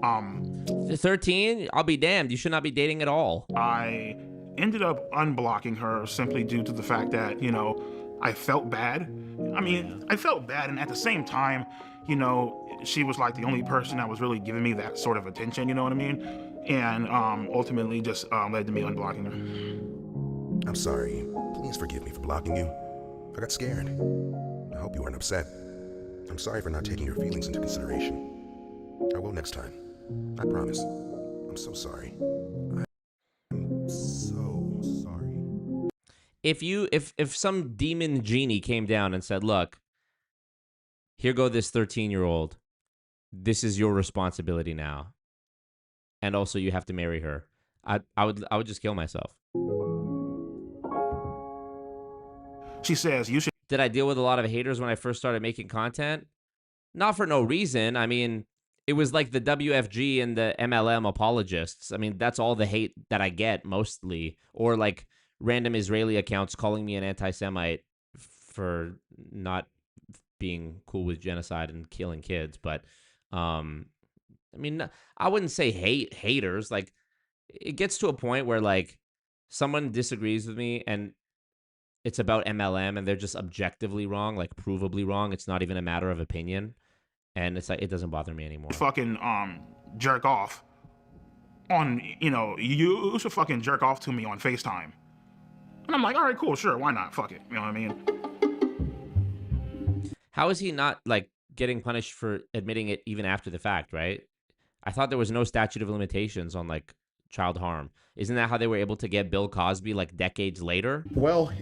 13? I'll be damned. You should not be dating at all. I ended up unblocking her simply due to the fact that, you know, I felt bad. I mean, I felt bad, and at the same time, you know, she was like the only person that was really giving me that sort of attention, you know what I mean? And ultimately just led to me unblocking her. I'm sorry. Please forgive me for blocking you. I got scared. I hope you weren't upset. I'm sorry for not taking your feelings into consideration. I will next time. I promise. I'm so sorry. I'm so sorry. If some demon genie came down and said, "Look, here go this 13-year-old. This is your responsibility now. And also you have to marry her." I would just kill myself. She says you should. Did I deal with a lot of haters when I first started making content? Not for no reason. I mean, it was like the WFG and the MLM apologists. I mean, that's all the hate that I get mostly. Or like random Israeli accounts calling me an anti-Semite for not being cool with genocide and killing kids. But, I mean, I wouldn't say haters. Like, it gets to a point where, like, someone disagrees with me and it's about MLM and they're just objectively wrong, like provably wrong. It's not even a matter of opinion. And it's like, it doesn't bother me anymore. Fucking jerk off on, you know, you should fucking jerk off to me on FaceTime. And I'm like, all right, cool, sure, why not? Fuck it. You know what I mean? How is he not, like, getting punished for admitting it even after the fact, right? I thought there was no statute of limitations on, like, child harm. Isn't that how they were able to get Bill Cosby, like, decades later? Well,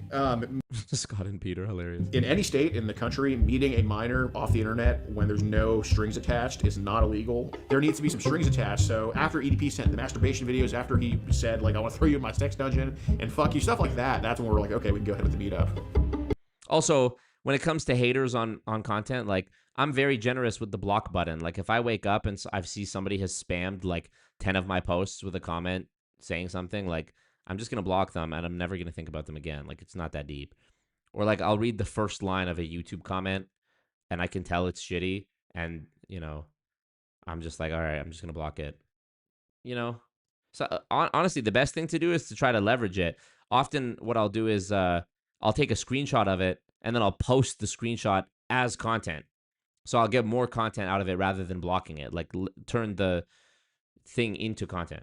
Scott and Peter, hilarious. In any state in the country, meeting a minor off the internet when there's no strings attached is not illegal. There needs to be some strings attached. So after EDP sent the masturbation videos, after he said, like, I want to throw you in my sex dungeon and fuck you, stuff like that, that's when we're like, okay, we can go ahead with the meetup. Also, when it comes to haters on content, like, I'm very generous with the block button. Like, if I wake up and I see somebody has spammed, like, 10 of my posts with a comment saying something, like, I'm just going to block them and I'm never going to think about them again. Like, it's not that deep. Or, like, I'll read the first line of a YouTube comment and I can tell it's shitty. And, you know, I'm just like, all right, I'm just going to block it. You know? So, honestly, the best thing to do is to try to leverage it. Often what I'll do is I'll take a screenshot of it and then I'll post the screenshot as content. So I'll get more content out of it rather than blocking it. Like, turn the thing into content.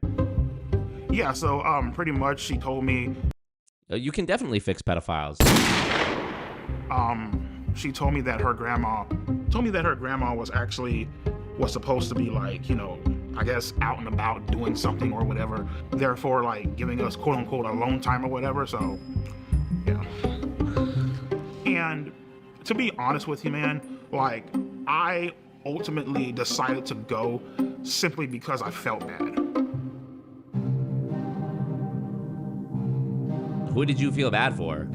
Yeah, so pretty much she told me you can definitely fix pedophiles. She told me that her grandma was supposed to be, like, you know, I guess out and about doing something or whatever, therefore, like, giving us quote unquote alone time or whatever. So yeah. And to be honest with you, man, like, I ultimately decided to go simply because I felt bad. Who did you feel bad for?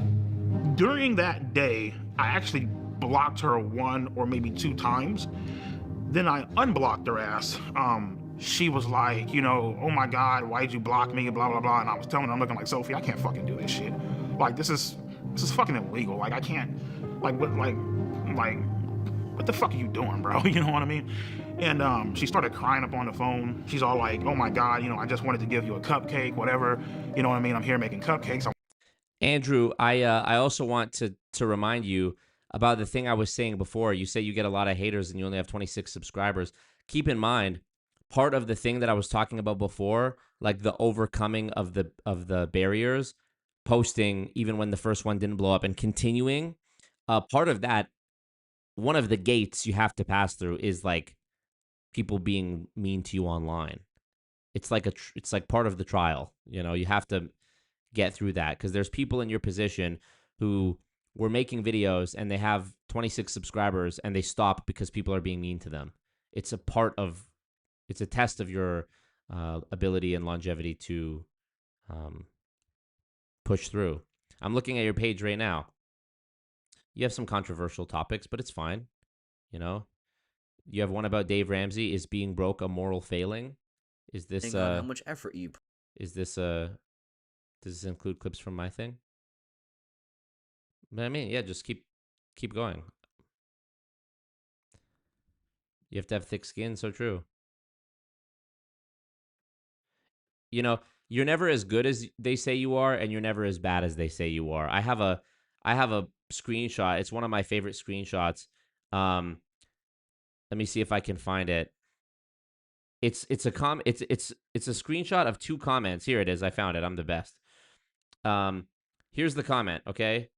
During that day, I actually blocked her 1 or maybe 2 times. Then I unblocked her ass. She was like, you know, oh my God, why'd you block me? Blah, blah, blah. And I was telling her, I'm looking like, Sophie, I can't fucking do this shit. Like, this is fucking illegal. Like, I can't, what the fuck are you doing, bro? You know what I mean? And she started crying up on the phone. She's all like, oh my God, you know, I just wanted to give you a cupcake, whatever. You know what I mean? I'm here making cupcakes. Andrew, I also want to remind you about the thing I was saying before. You say you get a lot of haters and you only have 26 subscribers. Keep in mind, part of the thing that I was talking about before, like the overcoming of the barriers, posting even when the first one didn't blow up and continuing, part of that, one of the gates you have to pass through is like people being mean to you online. It's like it's like part of the trial. You know, you have to get through that because there's people in your position who were making videos and they have 26 subscribers and they stop because people are being mean to them. It's a test of your ability and longevity to push through. I'm looking at your page right now. You have some controversial topics, but it's fine. You know, you have one about Dave Ramsey. Is being broke a moral failing? Is this how much effort you? Is this does this include clips from my thing? But I mean, yeah, just keep going. You have to have thick skin, so true. You know, you're never as good as they say you are, and you're never as bad as they say you are. I have a screenshot. It's one of my favorite screenshots. Let me see if I can find it. It's a screenshot of 2 comments. Here it is. I found it. I'm the best. Here's the comment, okay?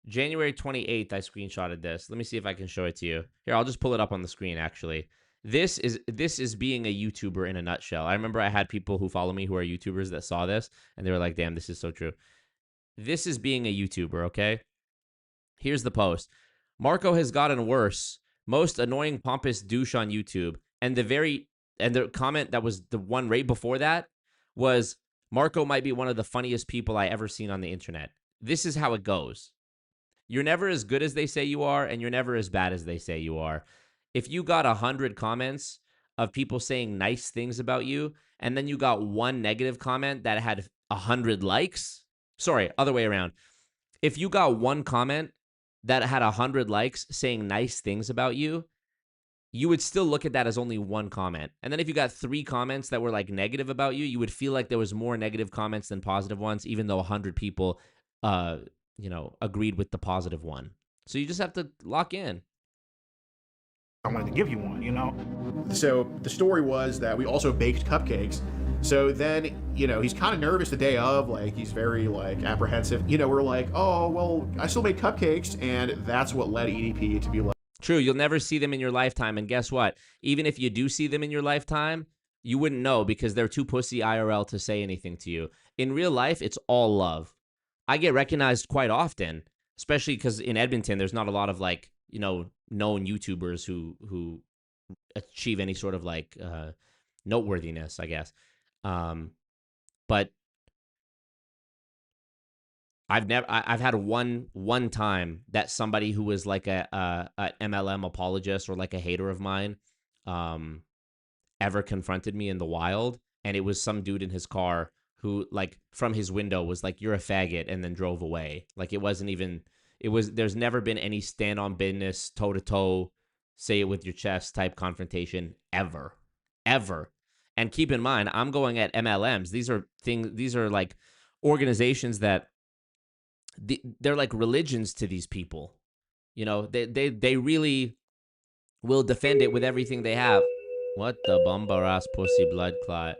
January 28th, I screenshotted this. Let me see if I can show it to you. Here, I'll just pull it up on the screen, actually. This is being a YouTuber in a nutshell. I remember I had people who follow me who are YouTubers that saw this, and they were like, damn, this is so true. This is being a YouTuber, okay? Here's the post. Marco has gotten worse. Most annoying pompous douche on YouTube. And the comment that was the one right before that was, Marco might be one of the funniest people I ever seen on the internet. This is how it goes. You're never as good as they say you are, and you're never as bad as they say you are. If you got 100 comments of people saying nice things about you, and then you got one negative comment that had 100 likes, sorry, other way around. If you got one comment that had 100 likes saying nice things about you, you would still look at that as only one comment. And then if you got 3 comments that were like negative about you, you would feel like there was more negative comments than positive ones, even though 100 people, agreed with the positive one. So you just have to lock in. I wanted to give you one, you know? So the story was that we also baked cupcakes. So then, he's kind of nervous the day of, like, he's very, like, apprehensive. We're like, oh, well, I still made cupcakes, and that's what led EDP to be like. True, you'll never see them in your lifetime, and guess what? Even if you do see them in your lifetime, you wouldn't know because they're too pussy IRL to say anything to you. In real life, it's all love. I get recognized quite often, especially because in Edmonton, there's not a lot of, like, known YouTubers who achieve any sort of, like, noteworthiness, I guess. But I've had one time that somebody who was like a MLM apologist or like a hater of mine ever confronted me in the wild, and it was some dude in his car who, like, from his window was like, you're a faggot, and then drove away. Like, there's never been any stand on business, toe to toe, say it with your chest type confrontation ever. And keep in mind, I'm going at MLMs. These are like organizations that they're like religions to these people. They really will defend it with everything they have. What the bumbar ass pussy blood clot?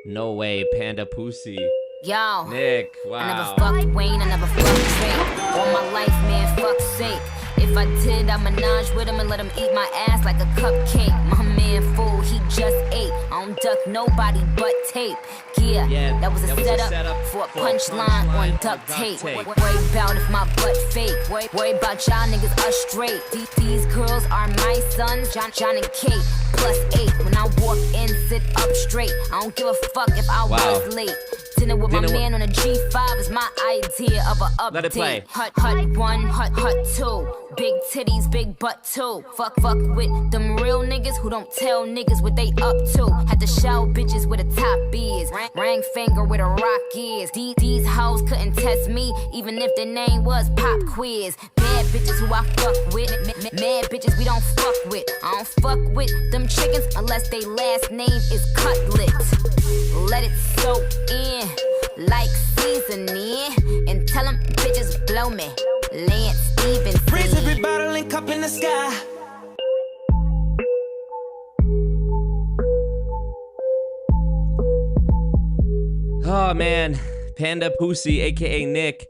No way, panda pussy. Yo, Nick, wow. I never fucked Wayne, I never fucked Drake. All my life, man, fuck's sake. If I did, I'd menage with him and let him eat my ass like a cupcake. My man fool, he just ate. I don't duck nobody but tape. Yeah, that was a setup for a punchline on duct tape. Worry about if my butt fake. Worry about y'all niggas are straight. These girls are my sons, John and Kate, +8. When I walk in, sit up straight. I don't give a fuck if I was late. Dinner with my man on a G5 is my idea of a update. Let it play. Hut 1, hut 2. Big titties, big butt 2. Fuck with them real niggas who don't tell niggas what they up to. Had to show bitches where the top is. Ring finger where the rock is. These hoes couldn't test me, even if their name was Pop Quiz. Bad bitches who I fuck with. Mad bitches we don't fuck with. I don't fuck with them chickens unless they last name is Cutlet. Let it soak in like seasoning, and tell them bitches blow me. Lance Stevens. Raise every bottle and cup in the sky. Oh man, Panda Pussy, aka Nick.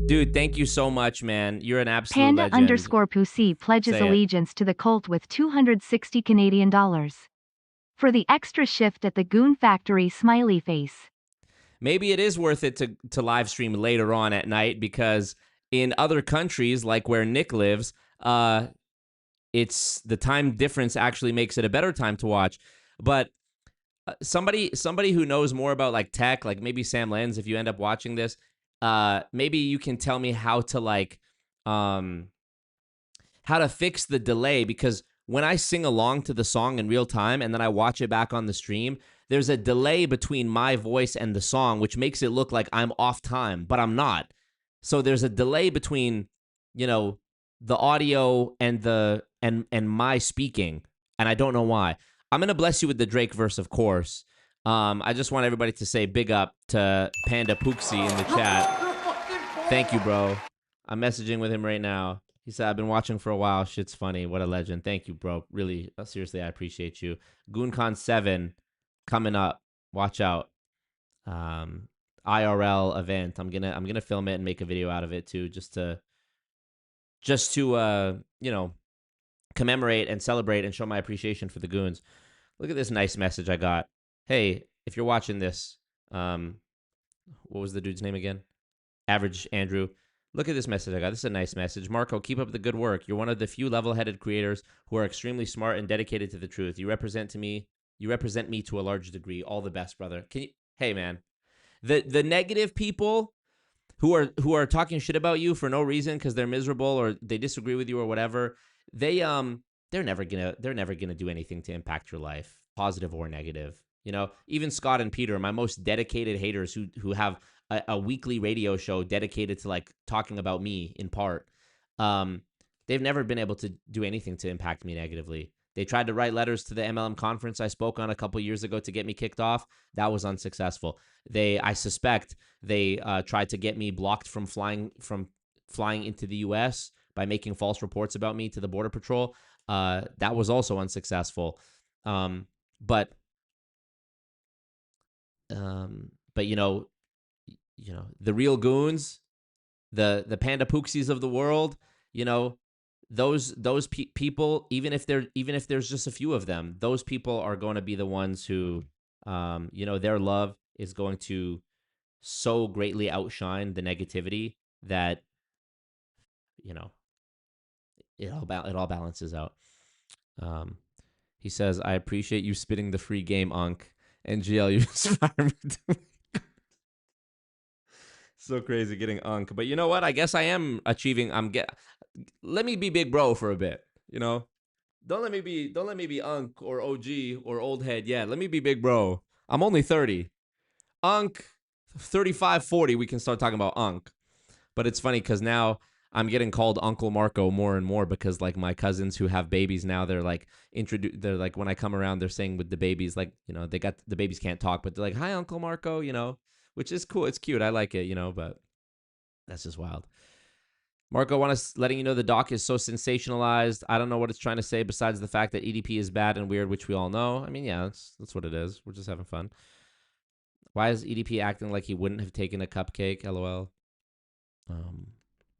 Dude, thank you so much, man. You're an absolute legend. Panda_Pussy pledges allegiance to the cult with 260 Canadian dollars. For the extra shift at the Goon Factory, smiley face. Maybe it is worth it to live stream later on at night, because in other countries, like where Nick lives, it's the time difference actually makes it a better time to watch. But somebody who knows more about like tech, like maybe Sam Lenz, if you end up watching this, maybe you can tell me how to how to fix the delay, because when I sing along to the song in real time and then I watch it back on the stream, there's a delay between my voice and the song, which makes it look like I'm off time, but I'm not. So there's a delay between, the audio and my speaking, and I don't know why. I'm gonna bless you with the Drake verse, of course. I just want everybody to say big up to Panda Pooksy in the chat. Thank you, bro. I'm messaging with him right now. He said, I've been watching for a while. Shit's funny. What a legend. Thank you, bro. Really, seriously, I appreciate you. GoonCon 7 coming up. Watch out. IRL event. I'm gonna film it and make a video out of it too, just to you know, commemorate and celebrate and show my appreciation for the goons. Look at this nice message I got. Hey, if you're watching this, what was the dude's name again? Average Andrew. Look at this message I got. This is a nice message. Marco, keep up the good work. You're one of the few level-headed creators who are extremely smart and dedicated to the truth. You represent me to a large degree. All the best, brother. Hey, man. The negative people who are talking shit about you for no reason because they're miserable or they disagree with you or whatever, they're never gonna do anything to impact your life, positive or negative. You know, even Scott and Peter, my most dedicated haters who have a weekly radio show dedicated to like talking about me in part, they've never been able to do anything to impact me negatively. They tried to write letters to the MLM conference I spoke on a couple years ago to get me kicked off. That was unsuccessful. I suspect they tried to get me blocked from flying into the U.S. by making false reports about me to the Border Patrol. That was also unsuccessful. But you know, the real goons, the Panda Pooksies of the world, you know, those people, even if there's just a few of them, those people are going to be the ones who, you know, their love is going to so greatly outshine the negativity that, you know, it all balances out. He says, I appreciate you spitting the free game, Unk. And GL, you inspire me to so crazy getting Unk. But you know what? I guess I am achieving. Let me be big bro for a bit, you know? Don't let me be Unk or OG or old head. Yeah, let me be big bro. I'm only 30. Unk, 35, 40, we can start talking about Unk. But it's funny because now I'm getting called Uncle Marco more and more because like my cousins who have babies now, they're like when I come around, they're saying with the babies, like, you know, the babies can't talk, but they're like, hi, Uncle Marco, you know, which is cool. It's cute. I like it, you know, but that's just wild. Marco, letting you know the doc is so sensationalized. I don't know what it's trying to say besides the fact that EDP is bad and weird, which we all know. I mean, yeah, that's what it is. We're just having fun. Why is EDP acting like he wouldn't have taken a cupcake? LOL.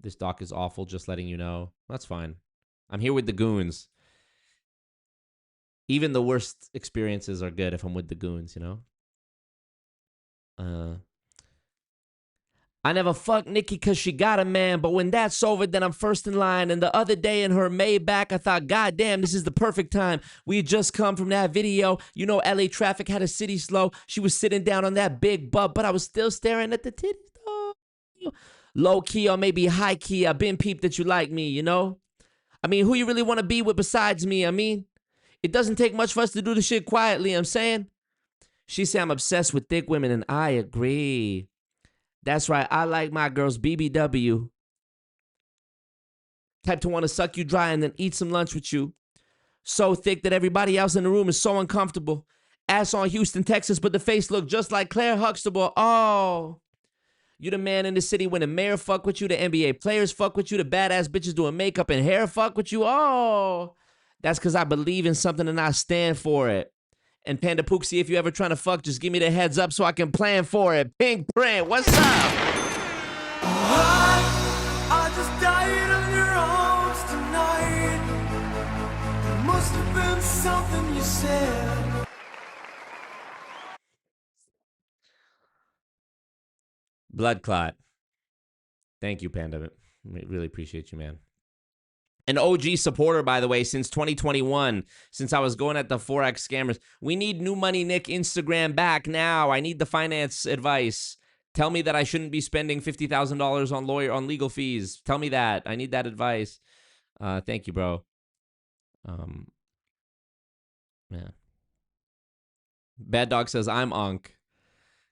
This doc is awful, just letting you know. That's fine. I'm here with the goons. Even the worst experiences are good if I'm with the goons, you know? I never fucked Nikki because she got a man, but when that's over, then I'm first in line. And the other day in her Maybach, I thought, God damn, this is the perfect time. We had just come from that video. You know, LA traffic had a city slow. She was sitting down on that big butt, but I was still staring at the titties, though. Low key or maybe high key, I've been peeped that you like me, you know? I mean, who you really want to be with besides me? I mean, it doesn't take much for us to do the shit quietly, I'm saying. She said I'm obsessed with thick women, and I agree. That's right, I like my girls BBW. Type to want to suck you dry and then eat some lunch with you. So thick that everybody else in the room is so uncomfortable. Ass on Houston, Texas, but the face look just like Claire Huxtable. Oh. You the man in the city when the mayor fuck with you, the NBA players fuck with you, the badass bitches doing makeup and hair fuck with you. Oh, that's because I believe in something and I stand for it. And Panda Pooksy, if you ever trying to fuck, just give me the heads up so I can plan for it. Pink Print, what's up? I just died on your arms tonight. It must have been something you said. Blood clot. Thank you, Panda. Really appreciate you, man. An OG supporter, by the way, since 2021, since I was going at the Forex scammers. We need New Money Nick Instagram back now. I need the finance advice. Tell me that I shouldn't be spending $50,000 on legal fees. Tell me that. I need that advice. Thank you, bro. Yeah. Bad Dog says, I'm Ankh.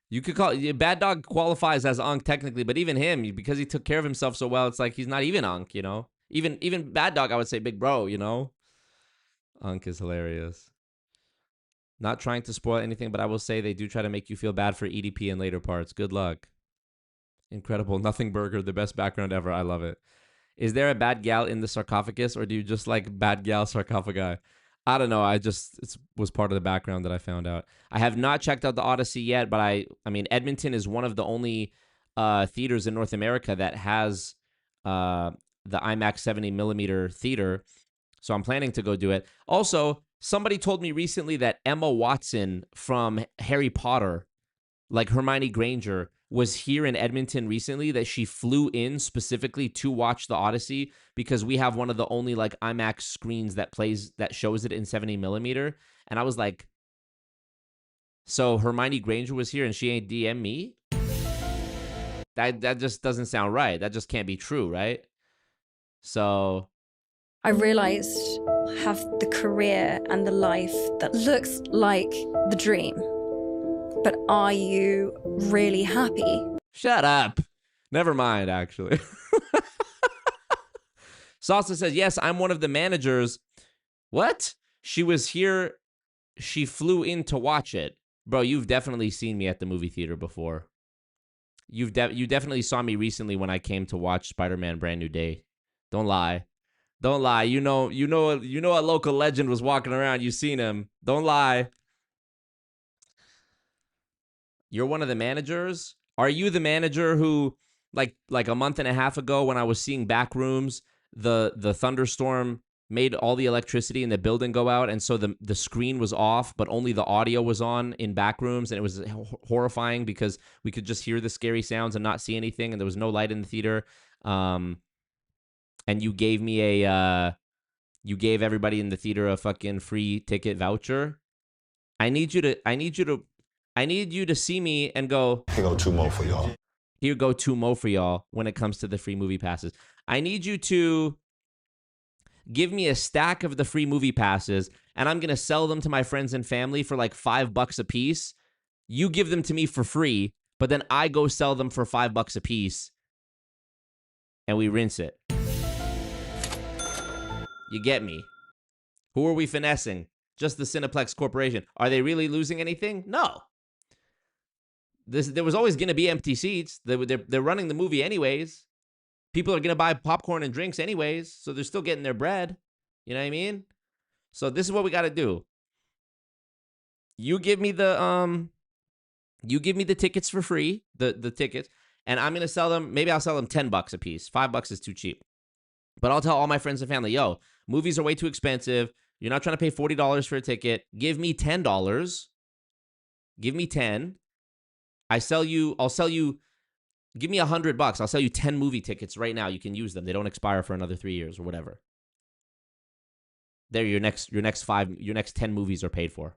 You could call Bad Dog qualifies as Ankh technically, but even him, because he took care of himself so well, it's like he's not even Ankh, you know? Even Bad Dog, I would say big bro, you know? Ankh is hilarious. Not trying to spoil anything, but I will say they do try to make you feel bad for EDP in later parts. Good luck. Incredible. Nothing Burger, the best background ever. I love it. Is there a bad gal in the sarcophagus, or do you just like bad gal sarcophagi? I don't know. It was part of the background that I found out. I have not checked out the Odyssey yet, but I mean, Edmonton is one of the only theaters in North America that has the IMAX 70mm theater. So I'm planning to go do it. Also, somebody told me recently that Emma Watson from Harry Potter, like Hermione Granger, was here in Edmonton recently, that she flew in specifically to watch the Odyssey because we have one of the only like IMAX screens that shows it in 70mm. And I was like, so Hermione Granger was here and she ain't DM me? That just doesn't sound right. That just can't be true, right? So I realized I have the career and the life that looks like the dream. But are you really happy? Shut up. Never mind, actually. Salsa says, yes, I'm one of the managers. What? She was here. She flew in to watch it. Bro, you've definitely seen me at the movie theater before. You definitely saw me recently when I came to watch Spider-Man Brand New Day. Don't lie. Don't lie. You know a local legend was walking around. You seen him. Don't lie. You're one of the managers? Are you the manager who, like a month and a half ago when I was seeing Backrooms, the thunderstorm made all the electricity in the building go out, and so the screen was off, but only the audio was on in Backrooms, and it was horrifying because we could just hear the scary sounds and not see anything, and there was no light in the theater. And you gave me you gave everybody in the theater a fucking free ticket voucher. I need you to see me and go, here go 2 more for y'all. Here go 2 more for y'all when it comes to the free movie passes. I need you to give me a stack of the free movie passes, and I'm going to sell them to my friends and family for like $5 a piece. You give them to me for free, but then I go sell them for $5 a piece, and we rinse it. You get me? Who are we finessing? Just the Cineplex Corporation. Are they really losing anything? No. There was always going to be empty seats. They're running the movie anyways. People are going to buy popcorn and drinks anyways, so they're still getting their bread. You know what I mean? So this is what we got to do. You give me the tickets for free, the tickets, and I'm going to sell them. Maybe I'll sell them $10 a piece. $5 is too cheap. But I'll tell all my friends and family, yo, movies are way too expensive. You're not trying to pay $40 for a ticket. Give me $10. Give me 10. I'll sell you, give me $100. I'll sell you 10 movie tickets right now. You can use them. They don't expire for another 3 years or whatever. There, your next 10 movies are paid for.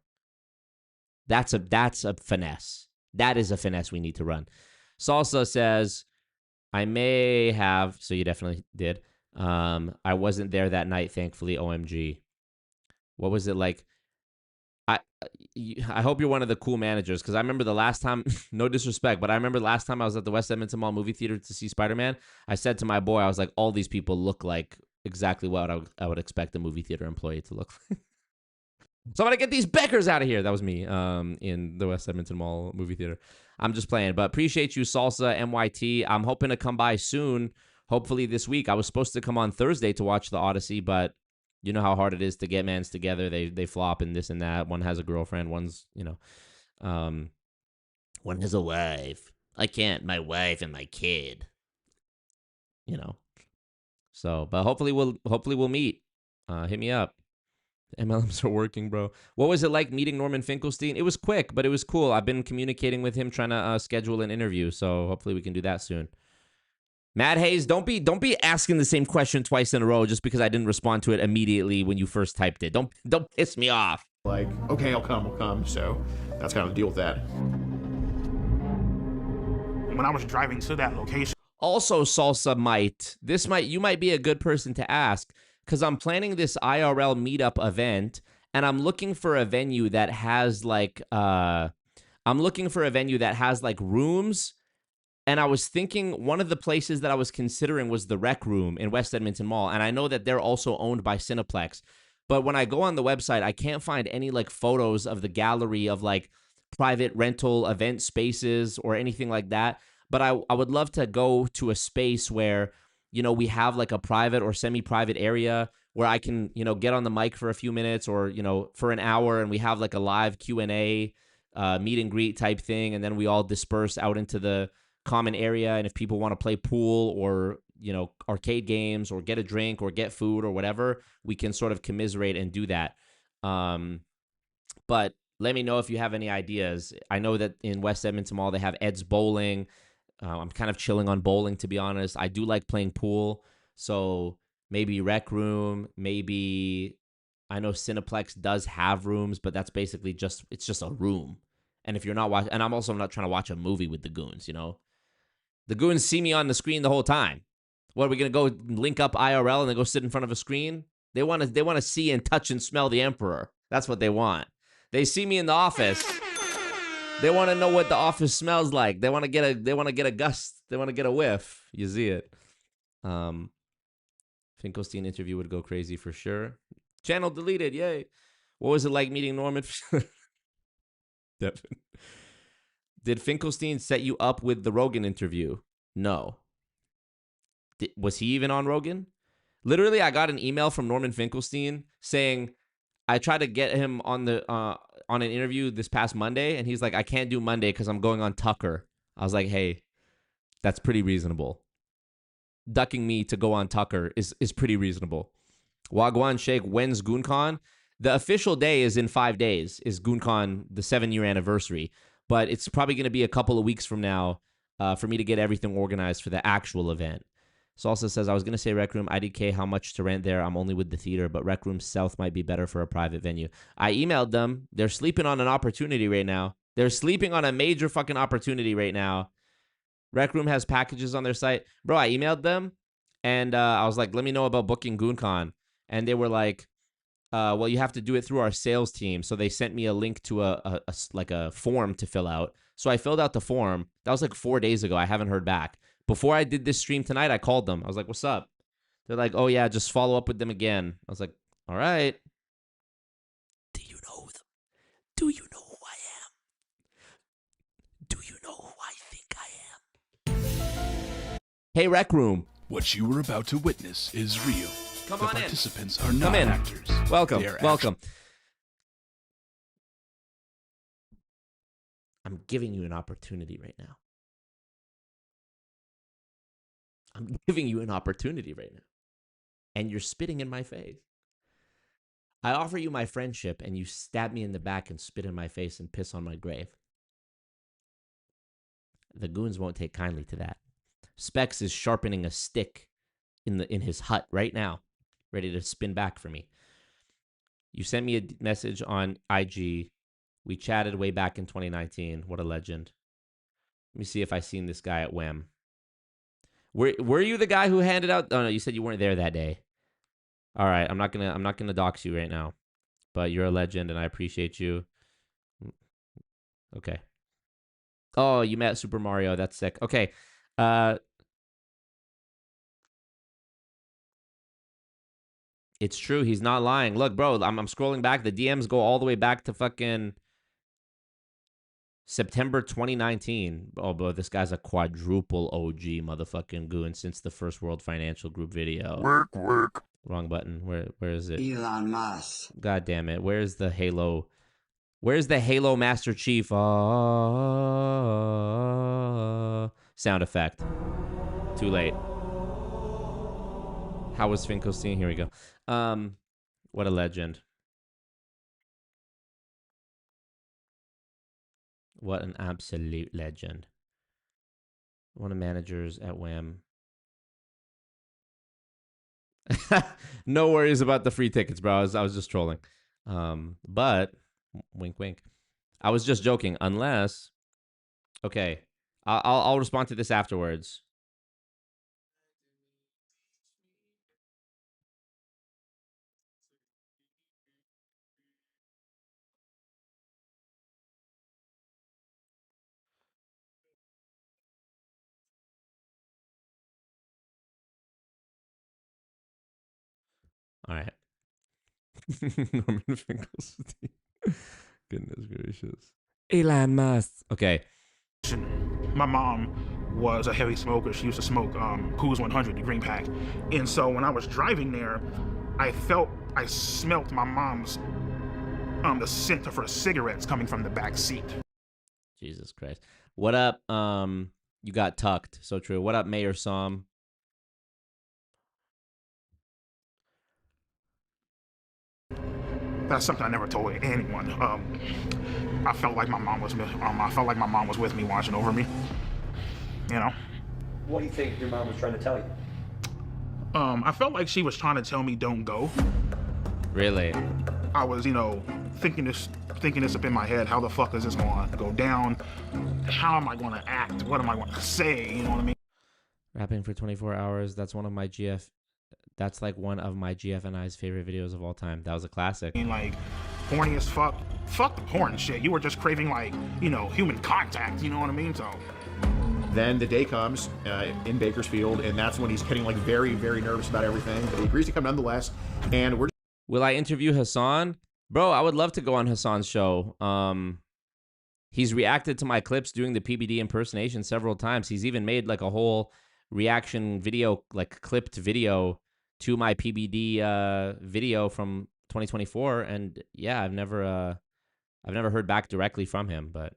That's a finesse. That is a finesse we need to run. Salsa says, I may have, so you definitely did. I wasn't there that night, thankfully. OMG. What was it like? I hope you're one of the cool managers, because I remember the last time, no disrespect, but I remember the last time I was at the West Edmonton Mall movie theater to see Spider-Man, I said to my boy, I was like, all these people look like exactly what I would expect a movie theater employee to look like. So I'm going to get these Beckers out of here. That was me in the West Edmonton Mall movie theater. I'm just playing, but appreciate you, Salsa MYT. I'm hoping to come by soon, hopefully this week. I was supposed to come on Thursday to watch the Odyssey, but you know how hard it is to get mans together. They flop and this and that. One has a girlfriend. One's, one has a wife. I can't. My wife and my kid. So, but hopefully we'll meet. Hit me up. MLMs are working, bro. What was it like meeting Norman Finkelstein? It was quick, but it was cool. I've been communicating with him, trying to schedule an interview. So hopefully we can do that soon. Matt Hayes, don't be asking the same question twice in a row just because I didn't respond to it immediately when you first typed it. Don't piss me off. Like, okay, I'll come. So that's kind of the deal with that. When I was driving to that location. Also, Salsa you might be a good person to ask, because I'm planning this IRL meetup event, and I'm looking for a venue that has like rooms. And I was thinking one of the places that I was considering was the Rec Room in West Edmonton Mall. And I know that they're also owned by Cineplex. But when I go on the website, I can't find any like photos of the gallery of like private rental event spaces or anything like that. But I would love to go to a space where, you know, we have like a private or semi-private area where I can, you know, get on the mic for a few minutes or, you know, for an hour, and we have like a live Q&A, meet and greet type thing. And then we all disperse out into the common area. And if people want to play pool or, you know, arcade games or get a drink or get food or whatever, we can sort of commiserate and do that. But let me know if you have any ideas. I know that in West Edmonton Mall, they have Ed's Bowling. I'm kind of chilling on bowling, to be honest. I do like playing pool. So maybe Rec Room, maybe I know Cineplex does have rooms, but that's basically it's just a room. And if you're not watching, and I'm also not trying to watch a movie with the goons, you know? The goons see me on the screen the whole time. What, are we going to go link up IRL and then go sit in front of a screen? They want to see and touch and smell the Emperor. That's what they want. They see me in the office. They want to know what the office smells like. They want to get a gust. They want to get a whiff. You see it. Finkelstein interview would go crazy for sure. Channel deleted. Yay. What was it like meeting Norman? Devin. Did Finkelstein set you up with the Rogan interview? No. Was he even on Rogan? Literally, I got an email from Norman Finkelstein saying I tried to get him on an interview this past Monday, and he's like, I can't do Monday because I'm going on Tucker. I was like, hey, that's pretty reasonable. Ducking me to go on Tucker is pretty reasonable. Wagwan Sheikh, when's GoonCon? The official day is in 5 days, is GoonCon, the 7-year anniversary. But it's probably going to be a couple of weeks from now for me to get everything organized for the actual event. Salsa says, I was going to say Rec Room, IDK, how much to rent there? I'm only with the theater, but Rec Room South might be better for a private venue. I emailed them. They're sleeping on an opportunity right now. They're sleeping on a major fucking opportunity right now. Rec Room has packages on their site. Bro, I emailed them, and I was like, let me know about booking GoonCon. And they were like, well, you have to do it through our sales team. So they sent me a link to a form to fill out. So I filled out the form. That was like 4 days ago. I haven't heard back. Before I did this stream tonight, I called them. I was like, what's up? They're like, oh, yeah, just follow up with them again. I was like, all right. Do you know them? Do you know who I am? Do you know who I think I am? Hey, Rec Room. What you were about to witness is real. Come the on in. Participants are not actors. Welcome. They are Welcome. I'm giving you an opportunity right now. I'm giving you an opportunity right now. And you're spitting in my face. I offer you my friendship, and you stab me in the back and spit in my face and piss on my grave. The goons won't take kindly to that. Specs is sharpening a stick in his hut right now, ready to spin back for me. You sent me a message on IG. We chatted way back in 2019. What a legend. Let me see if I seen this guy at WEM. Were you the guy who handed out? Oh no, you said you weren't there that day. All right, I'm not gonna dox you right now, but you're a legend and I appreciate you. Okay. Oh, you met Super Mario. That's sick. Okay. It's true. He's not lying. Look, bro, I'm scrolling back. The DMs go all the way back to fucking September 2019. Oh, bro, this guy's a quadruple OG motherfucking goon since the First World Financial Group video. Work. Wrong button. Where is it? Elon Musk. God damn it. Where's the Halo? Where's the Halo Master Chief? Sound effect. Too late. How was Finkelstein? Here we go. What a legend. What an absolute legend. One of the managers at WHAM. No worries about the free tickets, bro. I was just trolling. But wink, wink. I was just joking. Unless, okay, I'll respond to this afterwards. All right. Norman Finkelstein. Goodness gracious. Elon Musk. Okay. My mom was a heavy smoker. She used to smoke Coors 100, the green pack. And so when I was driving there, I smelt my mom's the scent of her cigarettes coming from the back seat. Jesus Christ. What up? You got tucked. So true. What up, Mayor Som? That's something I never told anyone. I felt like my mom was with me, watching over me. You know. What do you think your mom was trying to tell you? I felt like she was trying to tell me don't go. Really? I was, thinking this up in my head. How the fuck is this going to go down? How am I going to act? What am I going to say? You know what I mean? Rapping for 24 hours. That's one of my That's like one of my GFNI's favorite videos of all time. That was a classic. Like, horny as fuck. Fuck the porn shit. You were just craving, like, human contact. You know what I mean? So. Then the day comes in Bakersfield, and that's when he's getting like very, very nervous about everything. But he agrees to come nonetheless. And will I interview Hassan? Bro, I would love to go on Hassan's show. He's reacted to my clips doing the PBD impersonation several times. He's even made like a whole reaction video, like clipped video to my PBD video from 2024. And yeah, I've never heard back directly from him, but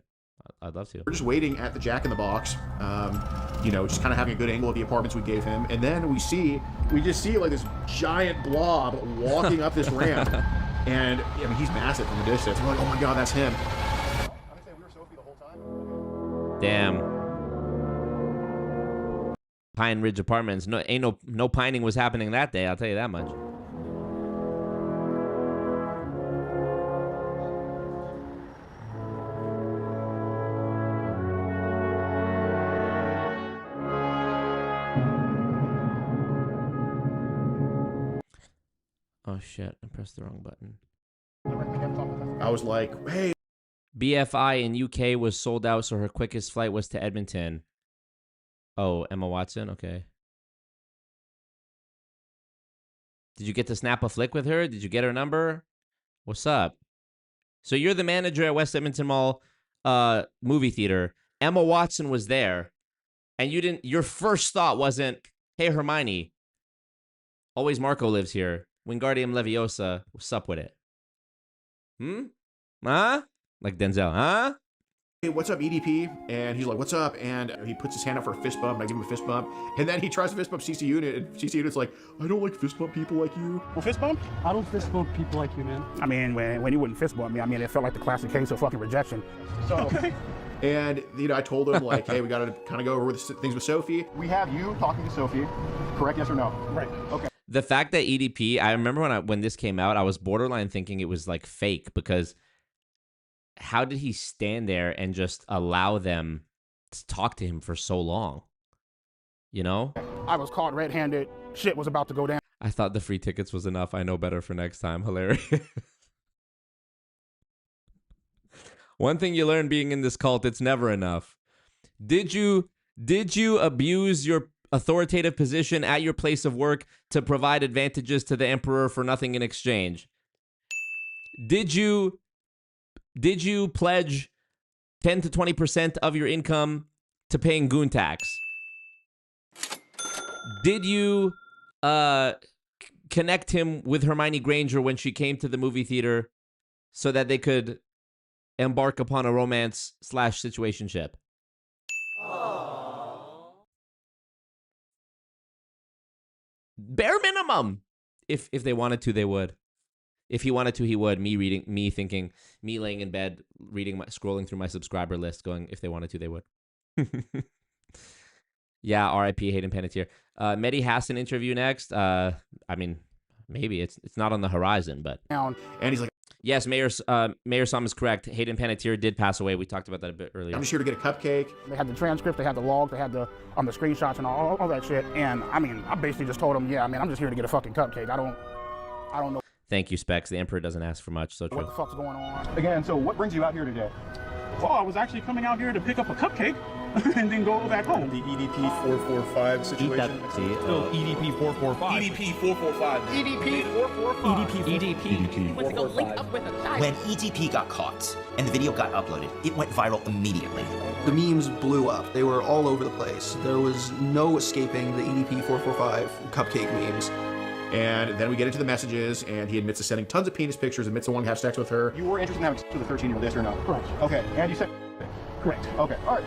I'd love to. We're just waiting at the Jack in the Box, just kind of having a good angle of the apartments we gave him. And then we just see like this giant blob walking up this ramp. And I mean, he's massive from a distance. We're like, oh my God, that's him. Damn. Pine Ridge Apartments. No pining was happening that day, I'll tell you that much. Oh shit, I pressed the wrong button. I was like, hey. BFI in UK was sold out, so her quickest flight was to Edmonton. Oh, Emma Watson? Okay. Did you get to snap a flick with her? Did you get her number? What's up? So you're the manager at West Edmonton Mall movie theater. Emma Watson was there, and your first thought wasn't, hey, Hermione, always Marco lives here. Wingardium Leviosa, what's up with it? Huh? Like Denzel, huh? Hey, what's up, EDP? And he's like, what's up? And he puts his hand up for a fist bump, and I give him a fist bump. And then he tries to fist bump CC Unit, and CC Unit's like, I don't like fist bump people like you. Well, fist bump? I don't fist bump people like you, man. I mean, when you wouldn't fist bump me, I mean, it felt like the classic case of fucking rejection. So. Okay. And, I told him, like, hey, we got to kind of go over things with Sophie. We have you talking to Sophie. Correct, yes or no? Right. Okay. The fact that EDP, I remember when this came out, I was borderline thinking it was like fake, because how did he stand there and just allow them to talk to him for so long? I was caught red-handed. Shit was about to go down. I thought the free tickets was enough. I know better for next time. Hilarious. One thing you learn being in this cult, it's never enough. Did you abuse your authoritative position at your place of work to provide advantages to the emperor for nothing in exchange? Did you pledge 10 to 20% of your income to paying goon tax? Did you connect him with Hermione Granger when she came to the movie theater so that they could embark upon a romance / situationship? Bare minimum. If they wanted to, they would. If he wanted to, he would. Me laying in bed, scrolling through my subscriber list, going, if they wanted to, they would. Yeah, R.I.P. Hayden Panettiere. Mehdi Hassan interview next. I mean, maybe it's not on the horizon, but. And he's like, yes, Mayor Som is correct. Hayden Panettiere did pass away. We talked about that a bit earlier. I'm just here to get a cupcake. They had the transcript, they had the log, they had the screenshots and all that shit. And I mean, I basically just told them, yeah, I mean, I'm just here to get a fucking cupcake. I don't know. Thank you, Specs. The Emperor doesn't ask for much, so true. What the fuck's going on? Again, so what brings you out here today? Well, I was actually coming out here to pick up a cupcake. and then go back home. The EDP445 situation. EDP445. EDP445. EDP445. When EDP got caught and the video got uploaded, it went viral immediately. The memes blew up. They were all over the place. There was no escaping the EDP445 cupcake memes. And then we get into the messages, and he admits to sending tons of penis pictures, admits to wanting to have sex with her. You were interested in having sex with a 13-year-old, yes or no? Correct. Okay, and you said correct. Okay, all right.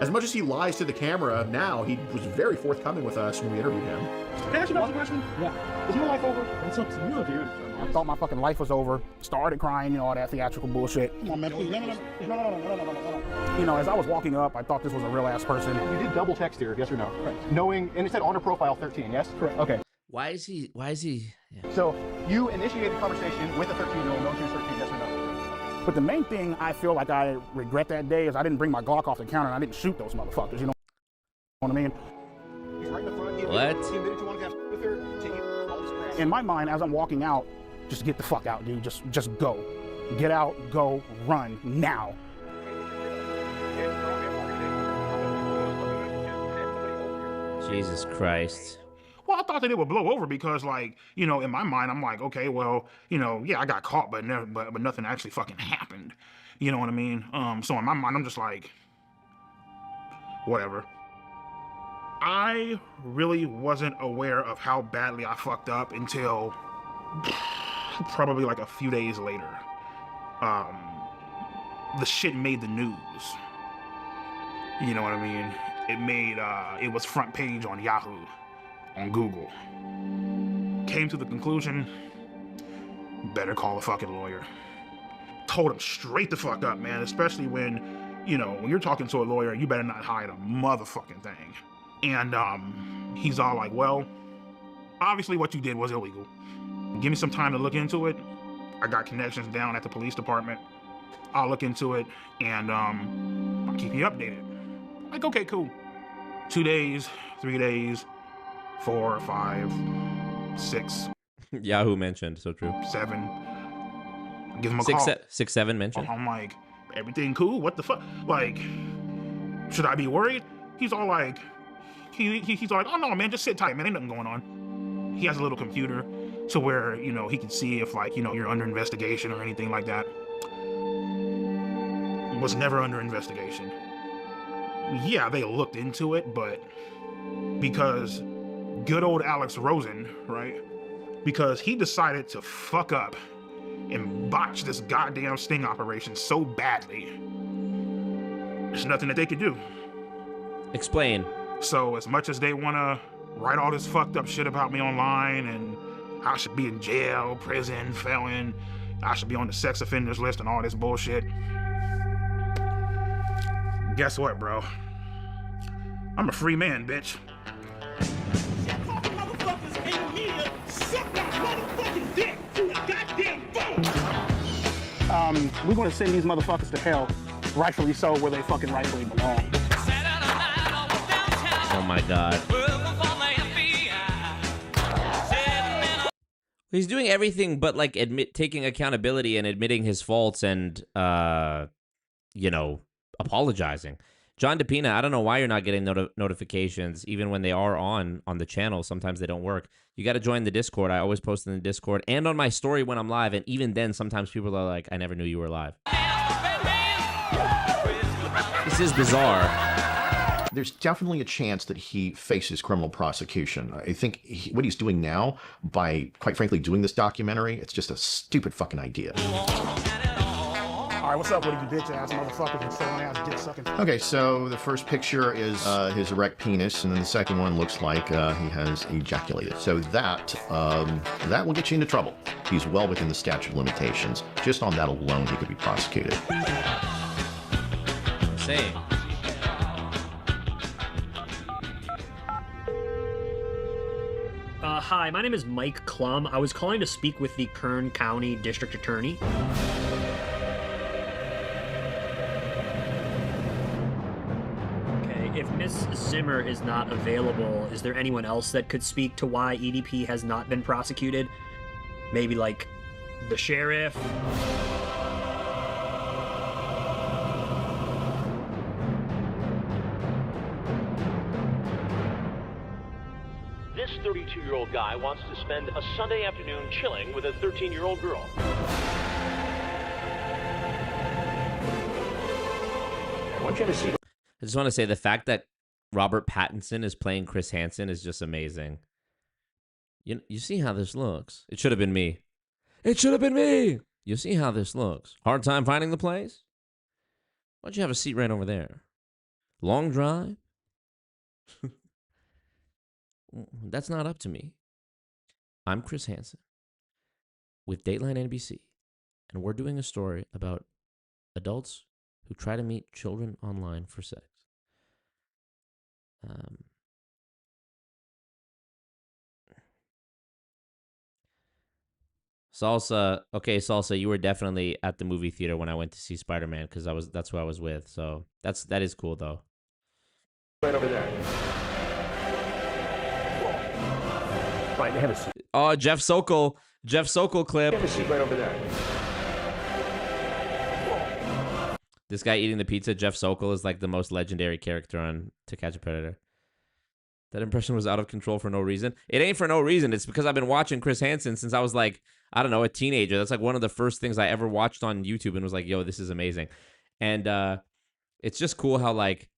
As much as he lies to the camera now, he was very forthcoming with us when we interviewed him. Can I ask you another question? Yeah. Is your life over? It's up to you, dude. I thought my fucking life was over. Started crying, you know, all that theatrical bullshit. Come on, man, please. No. You know, as I was walking up, I thought this was a real-ass person. You did double text here, yes or no? Correct. Knowing, and it said on her profile 13, yes? Correct. Okay. Why is he? Yeah. So, you initiated the conversation with a 13-year-old, knowing she was 13, yes or no? But the main thing I feel like I regret that day is I didn't bring my Glock off the counter and I didn't shoot those motherfuckers, you know what I mean? He's right in the front. What? In my mind, as I'm walking out, just get the fuck out, dude. Just go. Get out, go, run, now. Jesus Christ. Well, I thought that it would blow over because, like, you know, in my mind, I'm like, okay, well, you know, yeah, I got caught, but nothing actually fucking happened. You know what I mean? So in my mind, I'm just like, whatever. I really wasn't aware of how badly I fucked up until probably like a few days later. The shit made the news. You know what I mean? It was front page on Yahoo, on Google. Came to the conclusion, better call a fucking lawyer. Told him straight the fuck up, man, especially when, you know, when you're talking to a lawyer, you better not hide a motherfucking thing. And he's all like, well, obviously what you did was illegal. Give me some time to look into it. I got connections down at the police department. I'll look into it and I'll keep you updated. Like, okay, cool. 2 days, 3 days, 4, 5, 6. Yahoo mentioned, so true. 7. Give him a call. 6, 7 mentioned. I'm like, everything cool? What the fuck? Like, should I be worried? He's all like, he's all like, oh no, man, just sit tight, man. Ain't nothing going on. He has a little computer to where, you know, he can see if, like, you know, you're under investigation or anything like that. Was never under investigation. Yeah, they looked into it, but because good old Alex Rosen, right? Because he decided to fuck up and botch this goddamn sting operation so badly, there's nothing that they could do. Explain. So as much as they want to write all this fucked up shit about me online and I should be in jail, prison, felon, I should be on the sex offenders list and all this bullshit, guess what, bro? I'm a free man, bitch. We're gonna send these motherfuckers to hell, rightfully so, where they fucking rightfully belong. Oh my God. He's doing everything but, like, taking accountability and admitting his faults and, you know, apologizing. John DePina, I don't know why you're not getting notifications, even when they are on the channel. Sometimes they don't work. You got to join the Discord. I always post in the Discord and on my story when I'm live. And even then, sometimes people are like, I never knew you were live. This is bizarre. There's definitely a chance that he faces criminal prosecution. I think what he's doing now, by, quite frankly, doing this documentary, it's just a stupid fucking idea. All right, what's up with you bitch ass motherfuckers and trolling ass dick sucking? Okay, so the first picture is his erect penis, and then the second one looks like he has ejaculated. So that will get you into trouble. He's well within the statute of limitations. Just on that alone, he could be prosecuted. Insane. Hi, my name is Mike Klum. I was calling to speak with the Kern County District Attorney. Okay, if Miss Zimmer is not available, is there anyone else that could speak to why EDP has not been prosecuted? Maybe, like, the sheriff? 32-year-old guy wants to spend a Sunday afternoon chilling with a 13-year-old girl. I want you to see. I just want to say the fact that Robert Pattinson is playing Chris Hansen is just amazing. You see how this looks. It should have been me. It should have been me. You see how this looks. Hard time finding the place? Why don't you have a seat right over there? Long drive? That's not up to me. I'm Chris Hansen with Dateline NBC, and we're doing a story about adults who try to meet children online for sex. Salsa, okay, Salsa, you were definitely at the movie theater when I went to see Spider-Man because that's who I was with. So that is cool though. Right over there. Right, have a seat. Oh, Jeff Sokol clip. Have a seat right over there. This guy eating the pizza, Jeff Sokol, is like the most legendary character on To Catch a Predator. That impression was out of control for no reason. It ain't for no reason. It's because I've been watching Chris Hansen since I was like, I don't know, a teenager. That's like one of the first things I ever watched on YouTube and was like, yo, this is amazing. And it's just cool how, like,